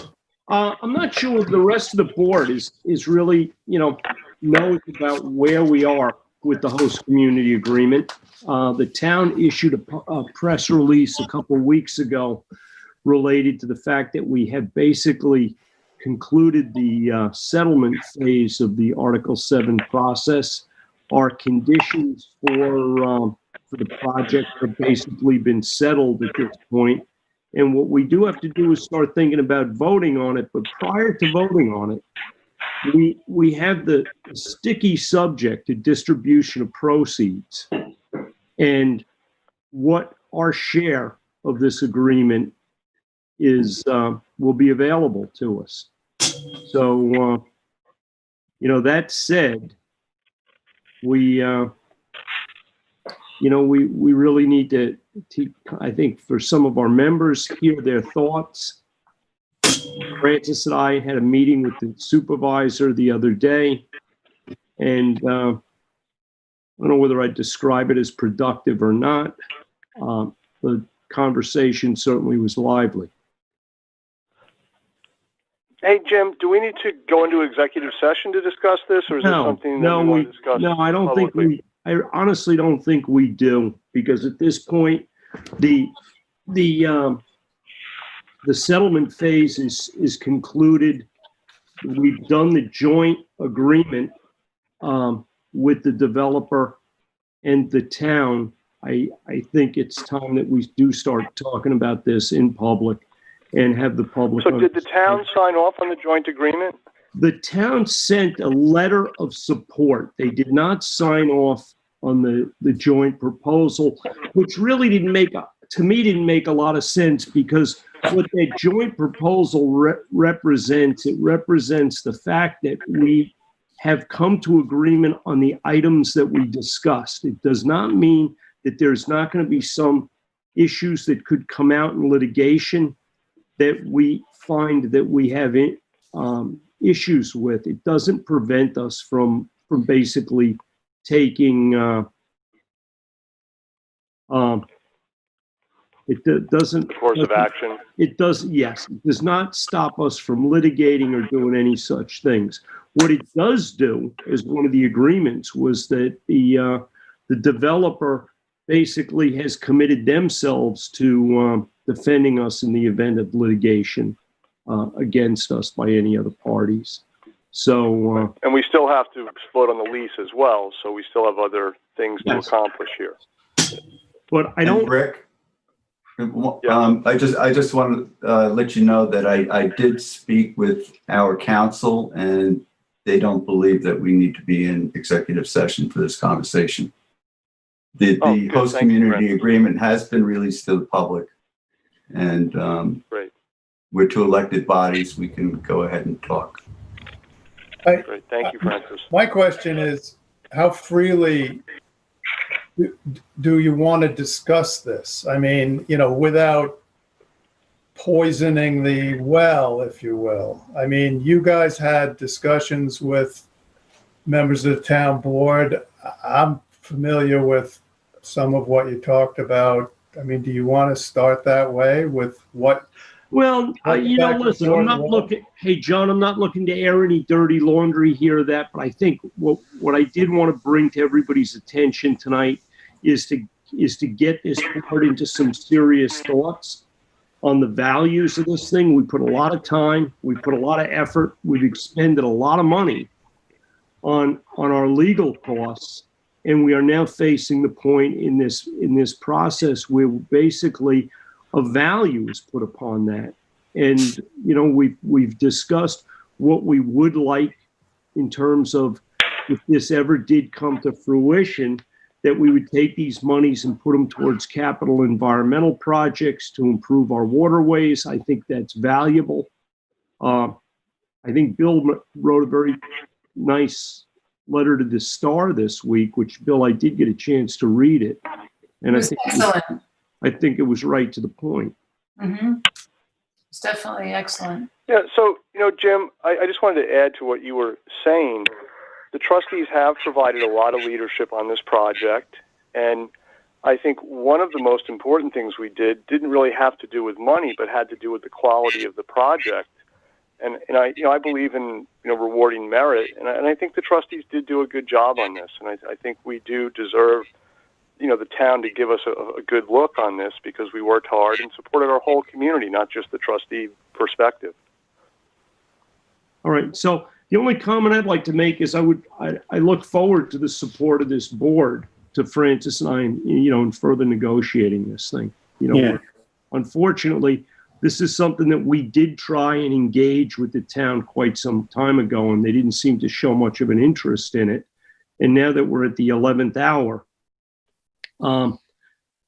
I'm not sure if the rest of the board is really, knows about where we are with the host community agreement. The town issued a press release a couple of weeks ago related to the fact that we have basically concluded the settlement phase of the Article 7 process. Our conditions for the project have basically been settled at this point. And what we do have to do is start thinking about voting on it. But prior to voting on it, we have the sticky subject to distribution of proceeds and what our share of this agreement is will be available to us. So, that said, we really need to, I think, for some of our members, hear their thoughts. Francis and I had a meeting with the supervisor the other day, and I don't know whether I'd describe it as productive or not. The conversation certainly was lively. Hey, Jim, do we need to go into executive session to discuss this, or is this something that we want to discuss? No, I don't think I honestly don't think we do, because at this point, the settlement phase is concluded. We've done the joint agreement with the developer and the town. I think it's time that we do start talking about this in public and have the public. So did the town sign off on the joint agreement? The town sent a letter of support. They did not sign off on the joint proposal, which really didn't make a lot of sense, because what that joint proposal represents, it represents the fact that we have come to agreement on the items that we discussed. It does not mean that there's not going to be some issues that could come out in litigation that we find that we have issues with. It doesn't prevent us from basically taking It doesn't. The course of action. It does, yes. It does not stop us from litigating or doing any such things. What it does do, as one of the agreements, was that the developer basically has committed themselves to defending us in the event of litigation against us by any other parties. So, and we still have to vote on the lease as well, so we still have other things to accomplish here. But I don't. And Rick, I just want to let you know that I did speak with our counsel, and they don't believe that we need to be in executive session for this conversation. The host community agreement has been released to the public, and Great. We're two elected bodies. We can go ahead and talk. Great. Thank you, Francis. My question is, how freely do you want to discuss this? I mean, you know, without poisoning the well, if you will. I mean, you guys had discussions with members of the town board. I'm familiar with some of what you talked about. I mean, do you want to start that way with what? Well, you know, listen, I'm not looking, hey, John, I'm not looking to air any dirty laundry here or that, but I think what I did want to bring to everybody's attention tonight is to get this board into some serious thoughts on the values of this thing. We put a lot of time, we put a lot of effort, we've expended a lot of money on our legal costs, and we are now facing the point in this process where basically a value is put upon that. And, you know, we've discussed what we would like in terms of if this ever did come to fruition, that we would take these monies and put them towards capital environmental projects to improve our waterways. I think that's valuable. I think Bill wrote a very nice letter to the Star this week, which, Bill, I did get a chance to read it. And I think it was right to the point. Mm-hmm. It's definitely excellent. Yeah, so, you know, Jim, I just wanted to add to what you were saying. The trustees have provided a lot of leadership on this project, and I think one of the most important things we did didn't really have to do with money, but had to do with the quality of the project. And I believe in, you know, rewarding merit, and I think the trustees did do a good job on this, and I think we do deserve, you know, the town to give us a good look on this because we worked hard and supported our whole community, not just the trustee perspective. All right. So the only comment I'd like to make is I look forward to the support of this board to Francis and I, you know, in further negotiating this thing. You know, unfortunately, this is something that we did try and engage with the town quite some time ago, and they didn't seem to show much of an interest in it. And now that we're at the 11th hour,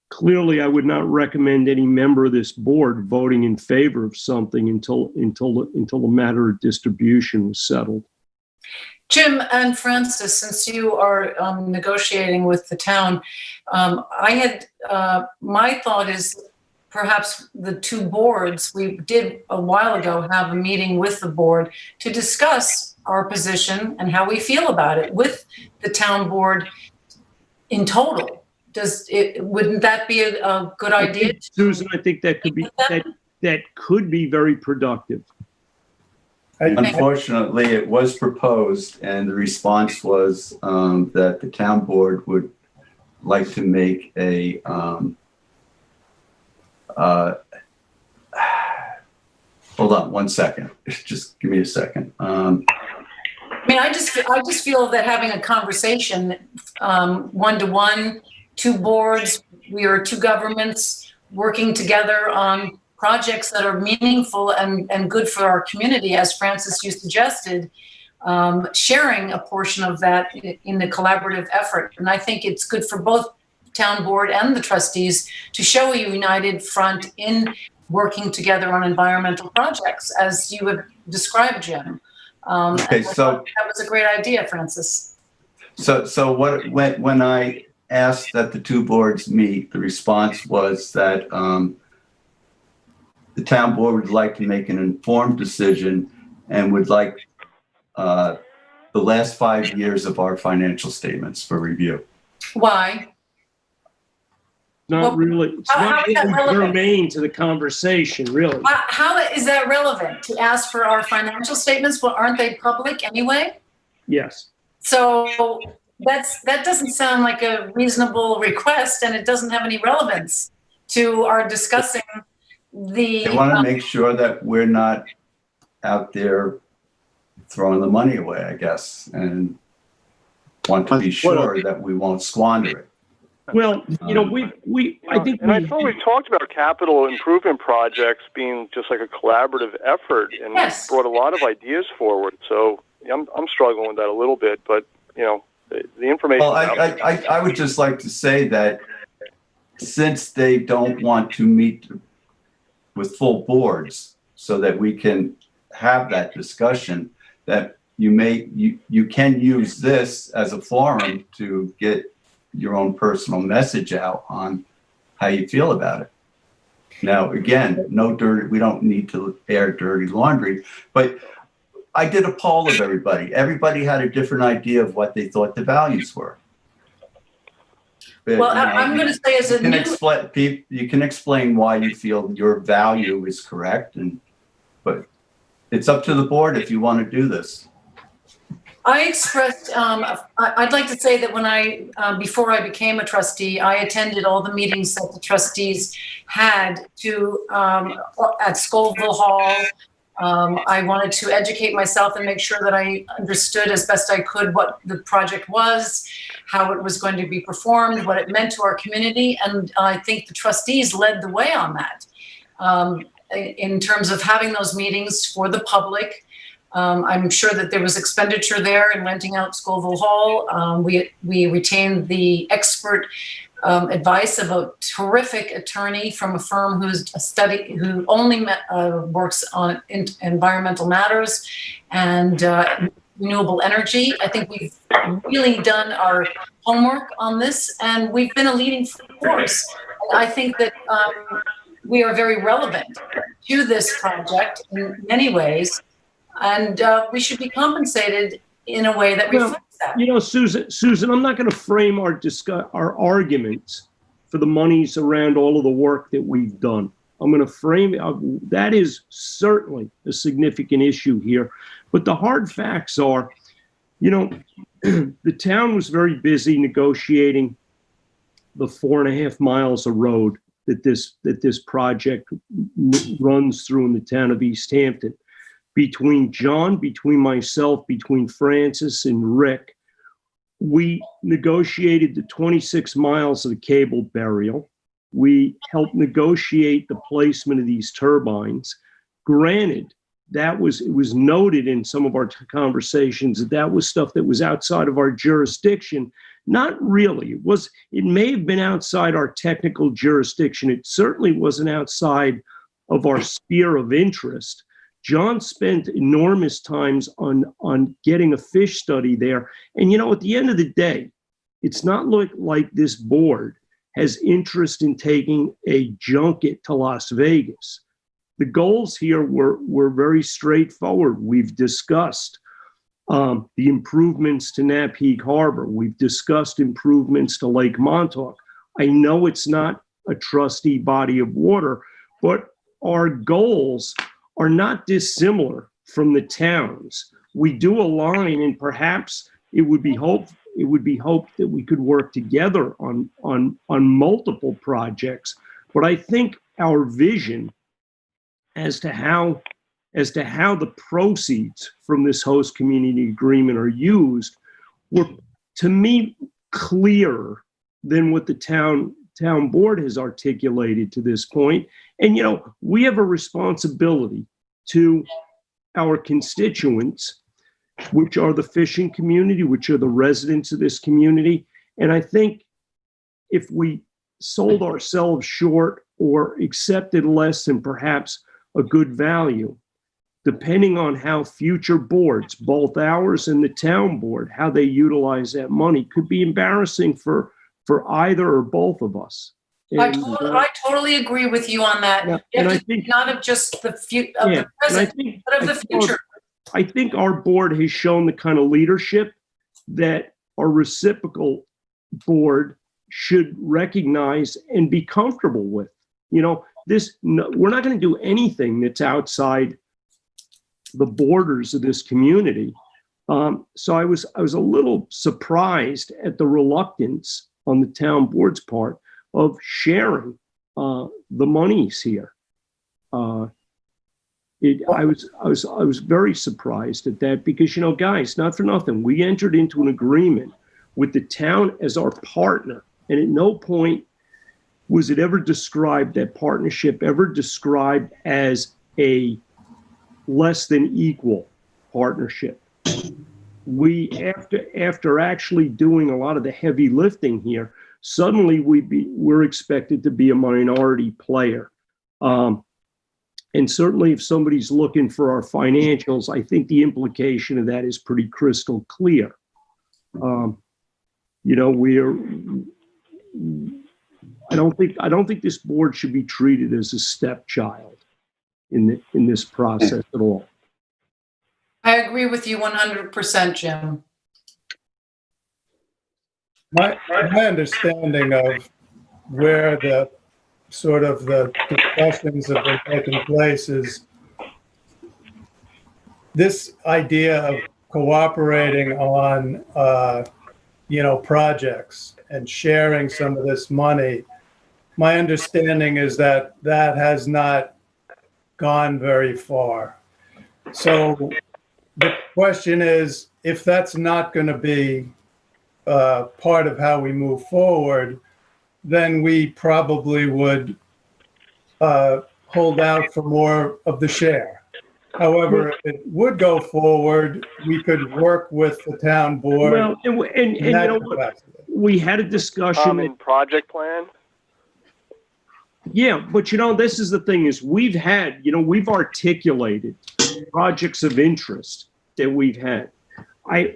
clearly I would not recommend any member of this board voting in favor of something until the matter of distribution was settled. Jim and Francis, since you are negotiating with the town, my thought is perhaps the two boards, we did a while ago have a meeting with the board to discuss our position and how we feel about it with the town board in total. Wouldn't that be a good idea? Susan, I think that could be very productive. Unfortunately, it was proposed, and the response was that the town board would like to make a hold on one second. Just give me a second. I mean, I just feel that having a conversation, one-to-one, two boards, we are two governments working together on projects that are meaningful and good for our community, as Francis, you suggested, sharing a portion of that in the collaborative effort. And I think it's good for both town board and the trustees to show a united front in working together on environmental projects, as you have described, Jim. Okay, so that was a great idea, Francis. So when I asked that the two boards meet, the response was that the town board would like to make an informed decision and would like the last 5 years of our financial statements for review. Why? Not really, it's how not is that really relevant? germane to the conversation, really. How is that relevant to ask for our financial statements? Well, aren't they public anyway? Yes. So that doesn't sound like a reasonable request, and it doesn't have any relevance to our discussing the. They want to make sure that we're not out there throwing the money away, I guess, and want to be sure that we won't squander it. Well, you know, I think I thought we talked about capital improvement projects being just like a collaborative effort, and yes, brought a lot of ideas forward. So I'm struggling with that a little bit, but you know, the information. Well, I would just like to say that since they don't want to meet with full boards so that we can have that discussion, that you can use this as a forum to get your own personal message out on how you feel about it. Now, again, we don't need to air dirty laundry, but I did a poll of everybody. Everybody had a different idea of what they thought the values were. But, well, I'm going to say as a new. You can explain why you feel your value is correct, but it's up to the board if you want to do this. I expressed, I'd like to say that when before I became a trustee, I attended all the meetings that the trustees had at Scoville Hall. I wanted to educate myself and make sure that I understood as best I could what the project was, how it was going to be performed, what it meant to our community. And I think the trustees led the way on that in terms of having those meetings for the public. I'm sure that there was expenditure there in renting out Scoville Hall. We retained the expert advice of a terrific attorney from a firm who only works on environmental matters and renewable energy. I think we've really done our homework on this, and we've been a leading force. And I think that we are very relevant to this project in many ways. And we should be compensated in a way that reflects that. You know, Susan, I'm not going to frame our arguments for the monies around all of the work that we've done. I'm going to frame it. That is certainly a significant issue here. But the hard facts are, you know, the town was very busy negotiating the 4.5 miles of road that this project runs through in the town of East Hampton. Between John, between myself, between Francis and Rick, we negotiated the 26 miles of the cable burial. We helped negotiate the placement of these turbines. Granted, it was noted in some of our conversations that was stuff that was outside of our jurisdiction. Not really. It may have been outside our technical jurisdiction. It certainly wasn't outside of our sphere of interest. John spent enormous times on getting a fish study there. And, you know, at the end of the day, it's not like this board has interest in taking a junket to Las Vegas. The goals here were very straightforward. We've discussed the improvements to Napeague Harbor. We've discussed improvements to Lake Montauk. I know it's not a trustee body of water, but our goals are not dissimilar from the towns. We do align, and perhaps it would be hoped that we could work together on multiple projects. But I think our vision as to how the proceeds from this host community agreement are used were, to me, clearer than what the town board has articulated to this point. And, you know, we have a responsibility to our constituents, which are the fishing community, which are the residents of this community. And I think if we sold ourselves short or accepted less than perhaps a good value, depending on how future boards, both ours and the town board, how they utilize that money, could be embarrassing for either or both of us. I totally agree with you on that. Yeah, You have and to I think- think not of just the the present, but of the future. I think our board has shown the kind of leadership that our reciprocal board should recognize and be comfortable with. You know, we're not going to do anything that's outside the borders of this community. So I was a little surprised at the reluctance on the town board's part of sharing the monies here. I was very surprised at that because, you know, guys, not for nothing, we entered into an agreement with the town as our partner, and at no point was it ever described, that partnership ever described as a less than equal partnership. We, after actually doing a lot of the heavy lifting here, suddenly we're expected to be a minority player. And certainly if somebody's looking for our financials, I think the implication of that is pretty crystal clear. You know, I don't think this board should be treated as a stepchild in this process at all. I agree with you 100%, Jim. My understanding of where the sort of the discussions have been taking place is this idea of cooperating on, you know, projects and sharing some of this money. My understanding is that that has not gone very far. So the question is, if that's not going to be part of how we move forward, then we probably would hold out for more of the share. However, if it would go forward, we could work with the town board. Well, and you know what? We had a discussion. Common project plan? Yeah, but you know, this is the thing is we've articulated projects of interest that we've had.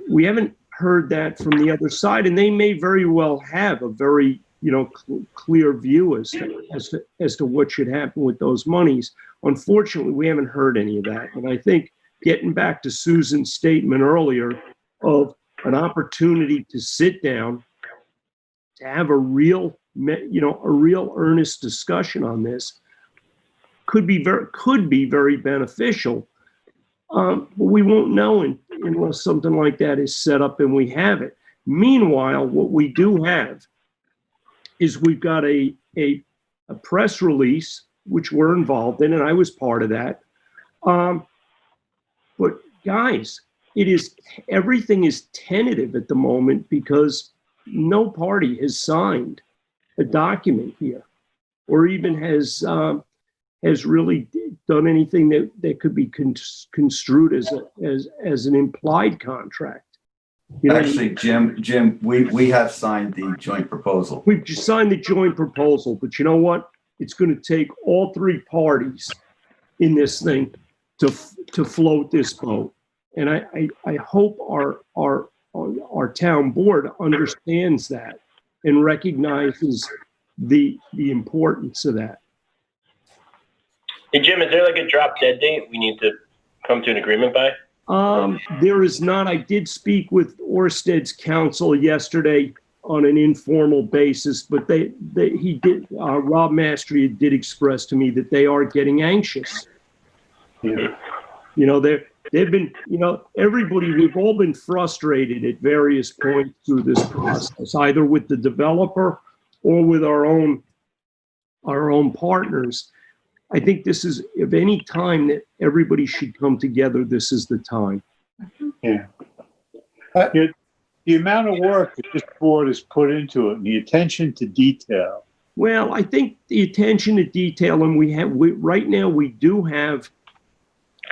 We haven't heard that from the other side, and they may very well have a very, you know, clear view as to what should happen with those monies. Unfortunately, we haven't heard any of that. And I think getting back to Susan's statement earlier of an opportunity to sit down, to have a real earnest discussion on this could be very beneficial. But we won't know unless something like that is set up and we have it. Meanwhile, what we do have is we've got a press release, which we're involved in, and I was part of that. But guys, everything is tentative at the moment because no party has signed a document here, or even has really done anything that could be construed as an implied contract. You know, actually, Jim, we have signed the joint proposal. We've just signed the joint proposal, but you know what? It's going to take all three parties in this thing to float this boat. And I hope our town board understands that and recognizes the importance of that. Hey, Jim, is there like a drop dead date we need to come to an agreement by? There is not. I did speak with Orsted's counsel yesterday on an informal basis, but Rob Mastry did express to me that they are getting anxious. Yeah. You know, they've been, you know, we've all been frustrated at various points through this process, either with the developer or with our own partners. I think this is, if any time that everybody should come together, this is the time. Yeah. The amount of work that this board has put into it, and the attention to detail. Well, I think the attention to detail, and right now we do have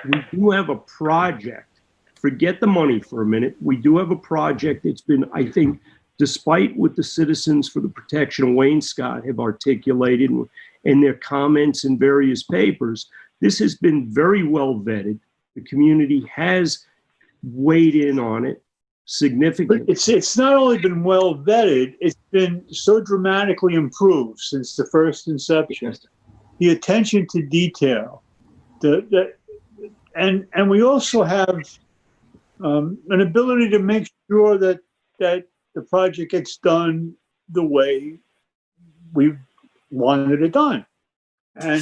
a project. Forget the money for a minute. We do have a project that's been, I think, despite what the Citizens for the Protection of Wainscott have articulated in their comments in various papers, this has been very well vetted. The community has weighed in on it significantly. But it's not only been well vetted, it's been so dramatically improved since the first inception. The attention to detail, and we also have an ability to make sure that the project gets done the way we wanted it done. And,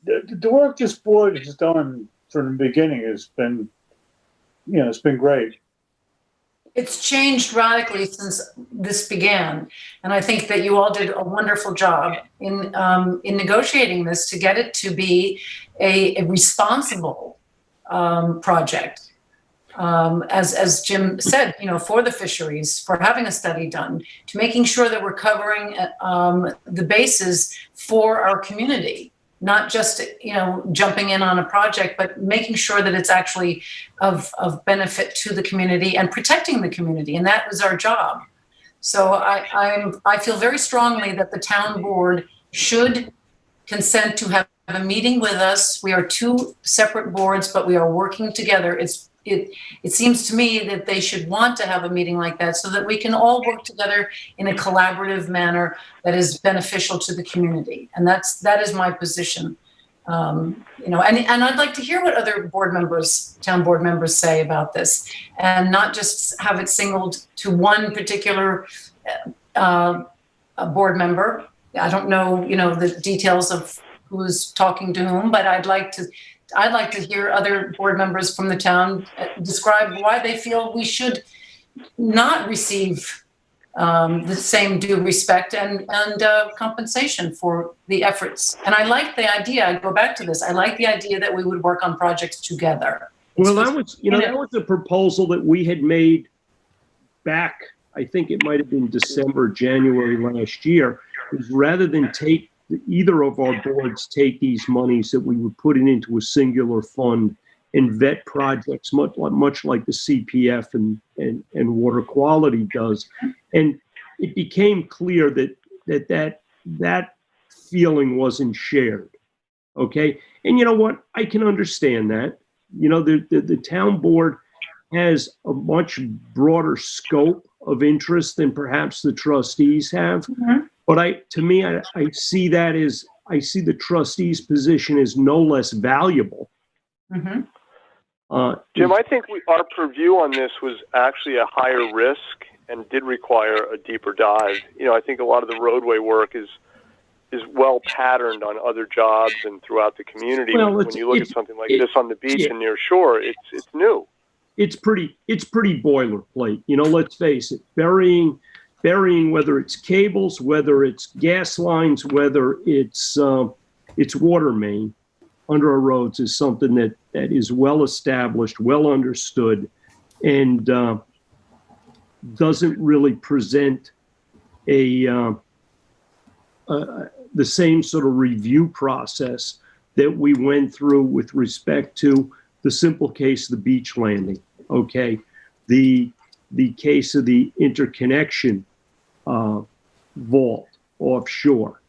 the work this board has done from the beginning has been, it's been great. It's changed radically since this began. And I think that you all did a wonderful job in negotiating this to get it to be a responsible project. As Jim said, for the fisheries, for having a study done, to making sure that we're covering the bases for our community, not just, jumping in on a project, but making sure that it's actually of benefit to the community and protecting the community. And that was our job. So I feel very strongly that the town board should consent to have a meeting with us. We are two separate boards, but we are working together. It seems to me that they should want to have a meeting like that so that we can all work together in a collaborative manner that is beneficial to the community. And that is my position. And I'd like to hear what other town board members say about this, and not just have it singled to one particular board member. I don't know, the details of who's talking to whom, but I'd like to hear other board members from the town describe why they feel we should not receive the same due respect and compensation for the efforts. And I like the idea, I go back to this, I like the idea that we would work on projects together. Well, that was a proposal that we had made back, I think it might have been December, January last year, was rather than either of our boards take these monies, that we would put it into a singular fund and vet projects much like the CPF and water quality does. And it became clear that feeling wasn't shared. Okay. And you know what? I can understand that. The town board has a much broader scope of interest than perhaps the trustees have. Mm-hmm. But I see that as, I see the trustees' position as no less valuable. Mm-hmm. Jim, I think our purview on this was actually a higher risk and did require a deeper dive. I think a lot of the roadway work is well patterned on other jobs and throughout the community. Well, when you look at something like this on the beach and near shore, it's new. It's pretty boilerplate. Let's face it, burying, whether it's cables, whether it's gas lines, whether it's water main under our roads, is something that is well established, well understood, and doesn't really present the same sort of review process that we went through with respect to the simple case of the beach landing. Okay, the case of the interconnection vault offshore,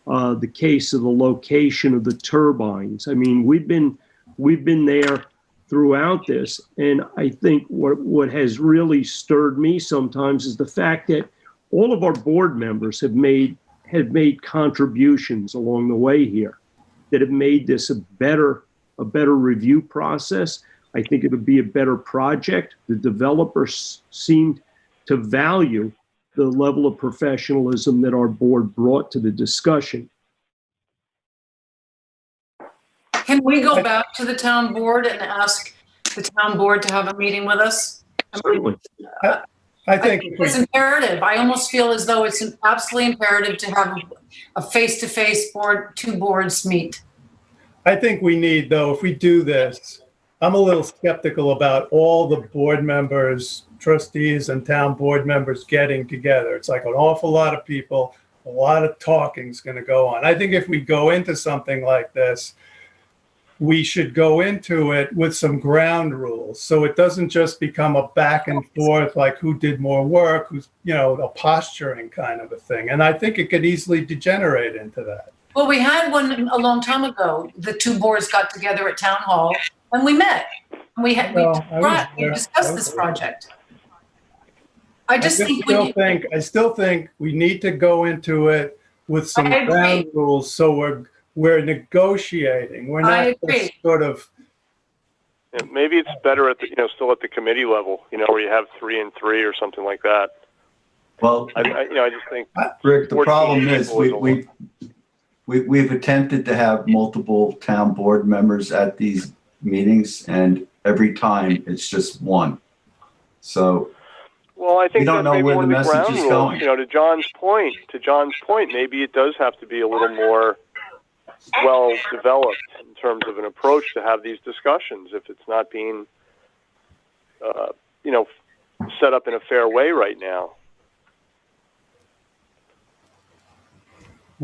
the case of the location of the turbines. I mean, we've been there throughout this, and I think what has really stirred me sometimes is the fact that all of our board members have made contributions along the way here that have made this a better review process. I think it'll be a better project. The developers seemed to value the level of professionalism that our board brought to the discussion. Can we go back to the town board and ask the town board to have a meeting with us? Certainly. I think it's imperative. I almost feel as though it's absolutely imperative to have a face-to-face two boards meet. I think we need, though, if we do this, I'm a little skeptical about all the board members, trustees, and town board members getting together. It's like an awful lot of people, a lot of talking is going to go on. I think if we go into something like this, we should go into it with some ground rules, so it doesn't just become a back and forth, like who did more work, who's, a posturing kind of a thing. And I think it could easily degenerate into that. Well, we had one a long time ago. The two boards got together at town hall and we met. And we discussed this project. I still think we need to go into it with some ground rules, so we're negotiating. We're not just sort of. Yeah, maybe it's better at the still at the committee level, where you have 3 and 3 or something like that. Well, I just think Rick, the 14 problem is people is a we've attempted to have multiple town board members at these meetings, and every time it's just one. So well, I think we don't that's know maybe where one the of the message ground is rules. going. To John's point, maybe it does have to be a little more well developed in terms of an approach to have these discussions. If it's not being, set up in a fair way right now.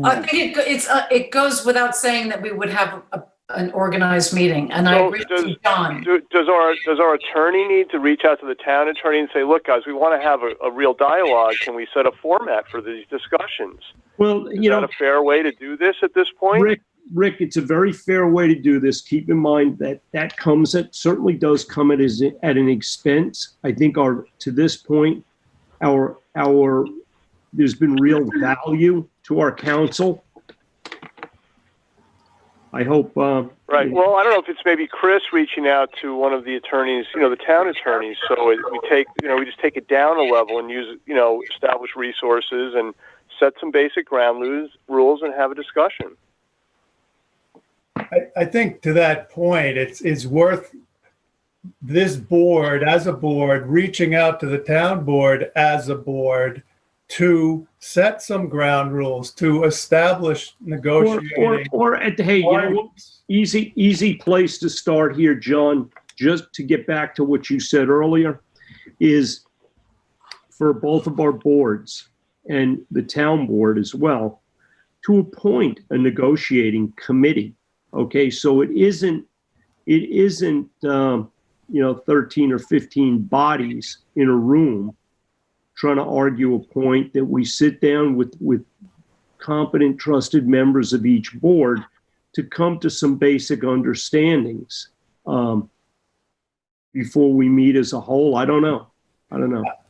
I think it goes without saying that we would have an organized meeting, and I agree with John. Does our attorney need to reach out to the town attorney and say, look, guys, we want to have a real dialogue. Can we set a format for these discussions? Well, is that a fair way to do this at this point? Rick, it's a very fair way to do this. Keep in mind that certainly does come at an expense. I think to this point, there's been real value to our council. I hope. Right. Well, I don't know if it's maybe Chris reaching out to one of the attorneys, the town attorneys. So we just take it down a level and use, establish resources and set some basic ground rules and have a discussion. I think to that point, it's worth this board as a board reaching out to the town board as a board to set some ground rules, to establish negotiating. Easy place to start here, John, just to get back to what you said earlier, is for both of our boards and the town board as well, to appoint a negotiating committee. Okay, so it isn't 13 or 15 bodies in a room trying to argue a point, that we sit down with competent, trusted members of each board to come to some basic understandings before we meet as a whole. I don't know.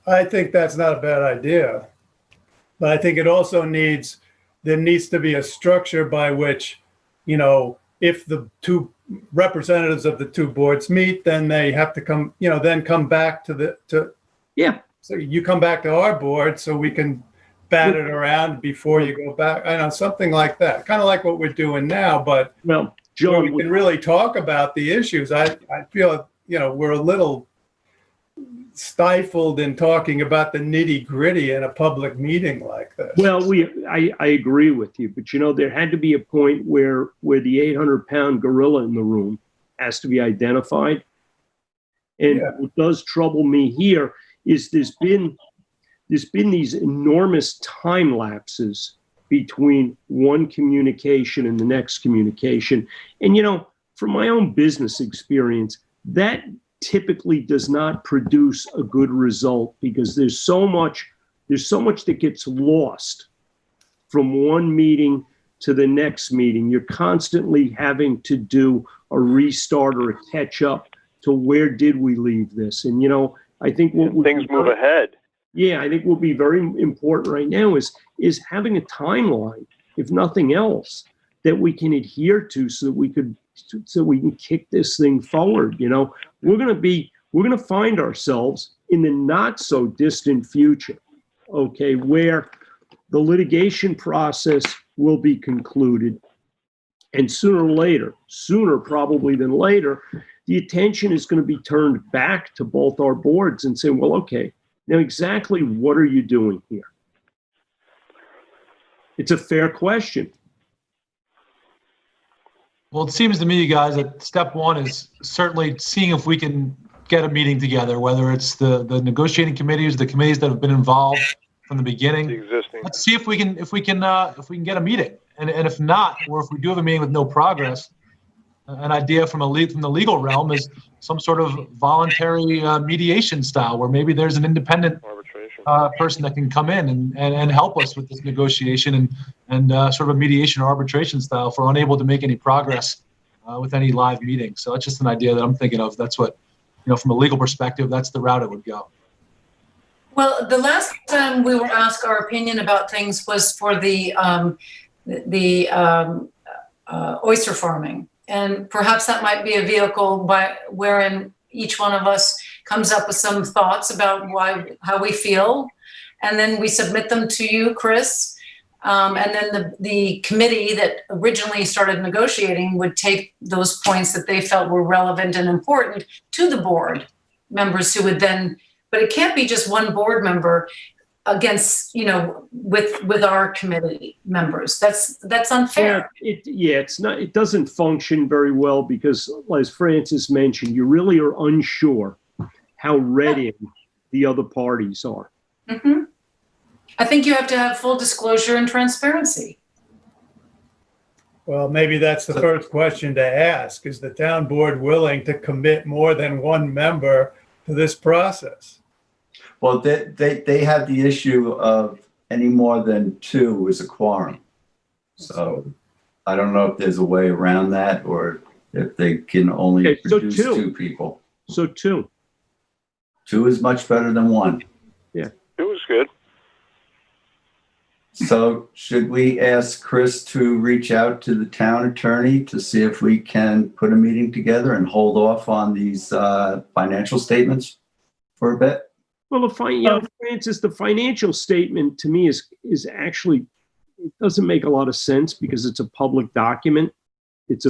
I think that's not a bad idea, but I think it also there needs to be a structure by which, if the two representatives of the two boards meet, then they have to come, then come back so you come back to our board so we can bat it around before you go back. I know, something like that, kind of like what we're doing now, but John, we can really talk about the issues. I feel, we're a little stifled in talking about the nitty gritty in a public meeting like this. Well, I agree with you, but there had to be a point where the 800-pound gorilla in the room has to be identified. And what does trouble me here is there's been these enormous time lapses between one communication and the next communication. And from my own business experience, that typically does not produce a good result, because there's so much that gets lost from one meeting to the next meeting. You're constantly having to do a restart or a catch up to where did we leave this. And I think things move ahead. Yeah, I think what will be very important right now is having a timeline, if nothing else, that we can adhere to, so we can kick this thing forward. We're going to find ourselves in the not so distant future, okay, where the litigation process will be concluded, and sooner probably than later, the attention is going to be turned back to both our boards and say, well, okay, now exactly what are you doing here? It's a fair question. Well, it seems to me, you guys, that step one is certainly seeing if we can get a meeting together, whether it's the negotiating committees, the committees that have been involved from the beginning. Let's see if we can get a meeting, and if not, or if we do have a meeting with no progress, an idea from the legal realm is some sort of voluntary mediation style, where maybe there's an independent person that can come in and help us with this negotiation and sort of a mediation or arbitration style if we're unable to make any progress with any live meeting. So that's just an idea that I'm thinking of. That's what, from a legal perspective, that's the route it would go. Well, the last time we were asked our opinion about things was for the oyster farming. And perhaps that might be a vehicle wherein each one of us comes up with some thoughts about how we feel, and then we submit them to you, Chris. And then the committee that originally started negotiating would take those points that they felt were relevant and important to the board members who would then, but it can't be just one board member against, with our committee members. That's unfair. It's not, it doesn't function very well because, as Francis mentioned, you really are unsure how read in the other parties are. Mm-hmm. I think you have to have full disclosure and transparency. Well, maybe that's the first question to ask. Is the town board willing to commit more than one member to this process? Well, they have the issue of any more than two is a quorum. So I don't know if there's a way around that or if they can only produce two people. So two. Two is much better than one. Yeah. It was good. So should we ask Chris to reach out to the town attorney to see if we can put a meeting together and hold off on these financial statements for a bit? Well, Francis, the financial statement to me is actually, it doesn't make a lot of sense because it's a public document.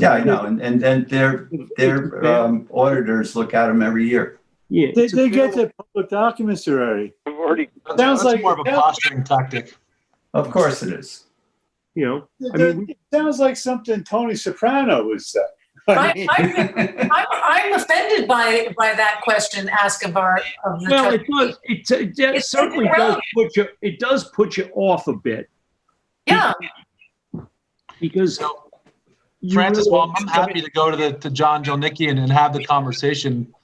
I know, and then their auditors look at them every year. Yeah, they get the public documents already. Sounds like more of a posturing tactic. Of course it is. It sounds like something Tony Soprano would say. I'm offended by that question asked of the trustees. It certainly does put you off a bit. Yeah. Because Francis, I'm happy to go to John Jelnicki and have the conversation,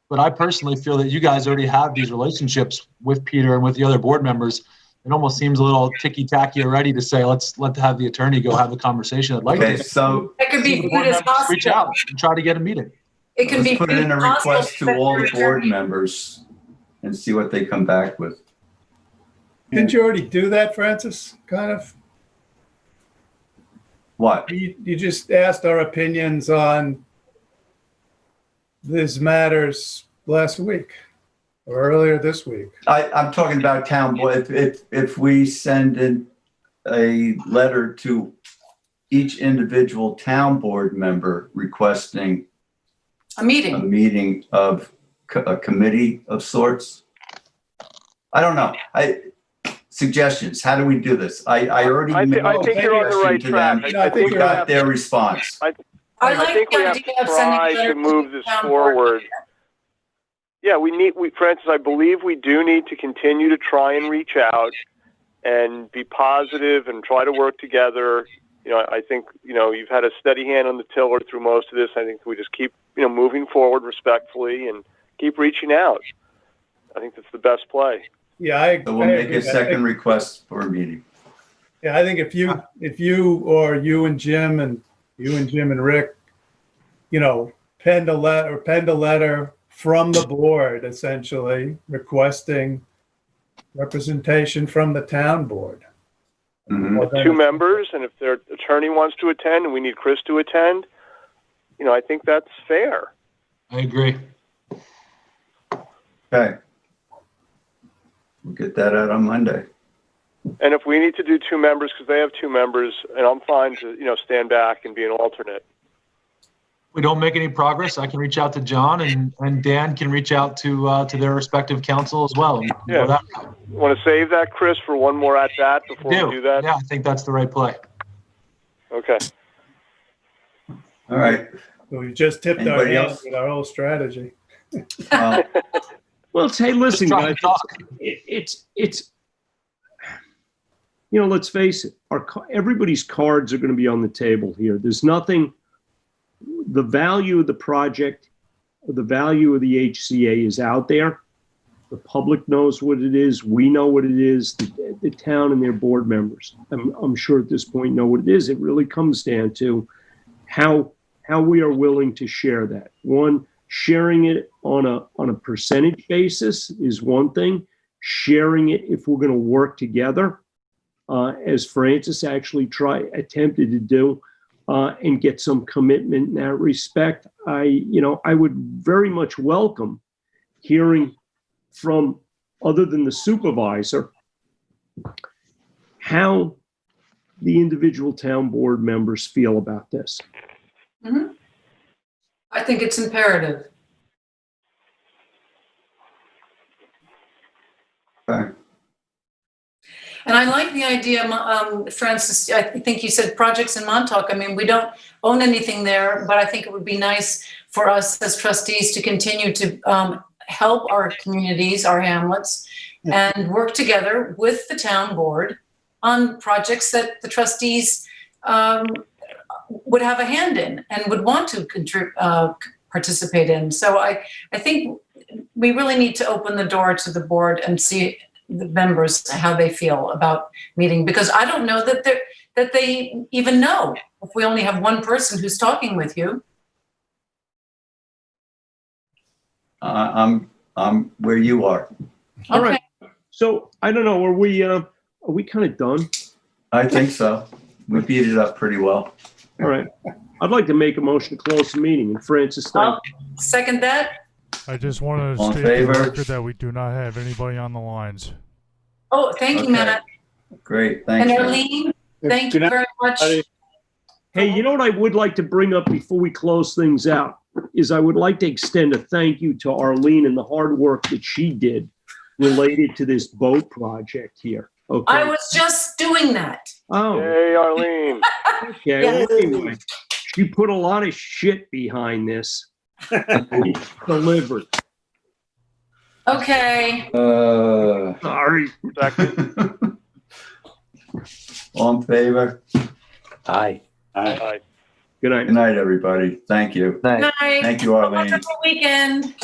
but I personally feel that you guys already have these relationships with Peter and with the other board members. It almost seems a little ticky-tacky already to say, let's have the attorney go have the conversation. I'd like to. So it could be viewed as hostile. Reach out and try to get a meeting. It can be put in a request to all the board members and see what they come back with. Didn't you already do that, Francis? Kind of. What? You just asked our opinions on these matters last week. Or earlier this week. I'm talking about town board. If we send in a letter to each individual town board member requesting a meeting of a committee of sorts. I don't know. Suggestions. How do we do this? I think you're on the right track. I think we got their response. I think we have to try to move this forward. Yeah, Francis, I believe we do need to continue to try and reach out and be positive and try to work together. I think, you've had a steady hand on the tiller through most of this. I think we just keep, moving forward respectfully and keep reaching out. I think that's the best play. Yeah, So we'll make a second request for a meeting. Yeah, I think if you or you and Jim and Rick, penned a letter from the board, essentially requesting representation from the town board. Mm-hmm. Two members, and if their attorney wants to attend and we need Chris to attend, I think that's fair. I agree. Okay. We'll get that out on Monday. And if we need to do two members, because they have two members, and I'm fine to, stand back and be an alternate. We don't make any progress, I can reach out to John, and Dan can reach out to their respective counsel as well. Yeah. Want to save that, Chris, for one more at bat before we do that? Yeah, I think that's the right play. Okay. All right. So we just tipped our hands with our whole strategy. Well, hey, listen, guys, it's let's face it, everybody's cards are going to be on the table here. There's nothing. The value of the project, the value of the HCA is out there. The public knows what it is. We know what it is. The town and their board members, I'm sure at this point, know what it is. It really comes down to how we are willing to share that. One, sharing it on a percentage basis is one thing. Sharing it if we're going to work together, as Francis actually attempted to do. And get some commitment in that respect. I would very much welcome hearing from, other than the supervisor, how the individual town board members feel about this. I think it's imperative. Okay. And I like the idea, Francis, I think you said projects in Montauk. I mean, we don't own anything there, but I think it would be nice for us as trustees to continue to help our communities, our hamlets, and work together with the town board on projects that the trustees would have a hand in and would want to participate in. So I think we really need to open the door to the board and see the members, how they feel about meeting, because I don't know that they even know if we only have one person who's talking with you. I'm where you are. All right. So I don't know. Are we kind of done? I think so. We beat it up pretty well. All right. I'd like to make a motion to close the meeting. And Francis, thank you. Second that. I just wanted to All in state for the favor? record that we do not have anybody on the lines. Oh, thank you, Matt. Great. Thanks. And Matt. Arlene, thank you very much. Hey, you know what I would like to bring up before we close things out is I would like to extend a thank you to Arlene and the hard work that she did related to this boat project here. Okay. I was just doing that. Oh. Hey, Arlene. Okay. Yes. Well, anyway, she put a lot of shit behind this. Delivered. Okay. Sorry. Second. All in favor? Aye. Aye. Good night. Good night, everybody. Thank you. Good night. Thank you, Have a Arlene. wonderful weekend.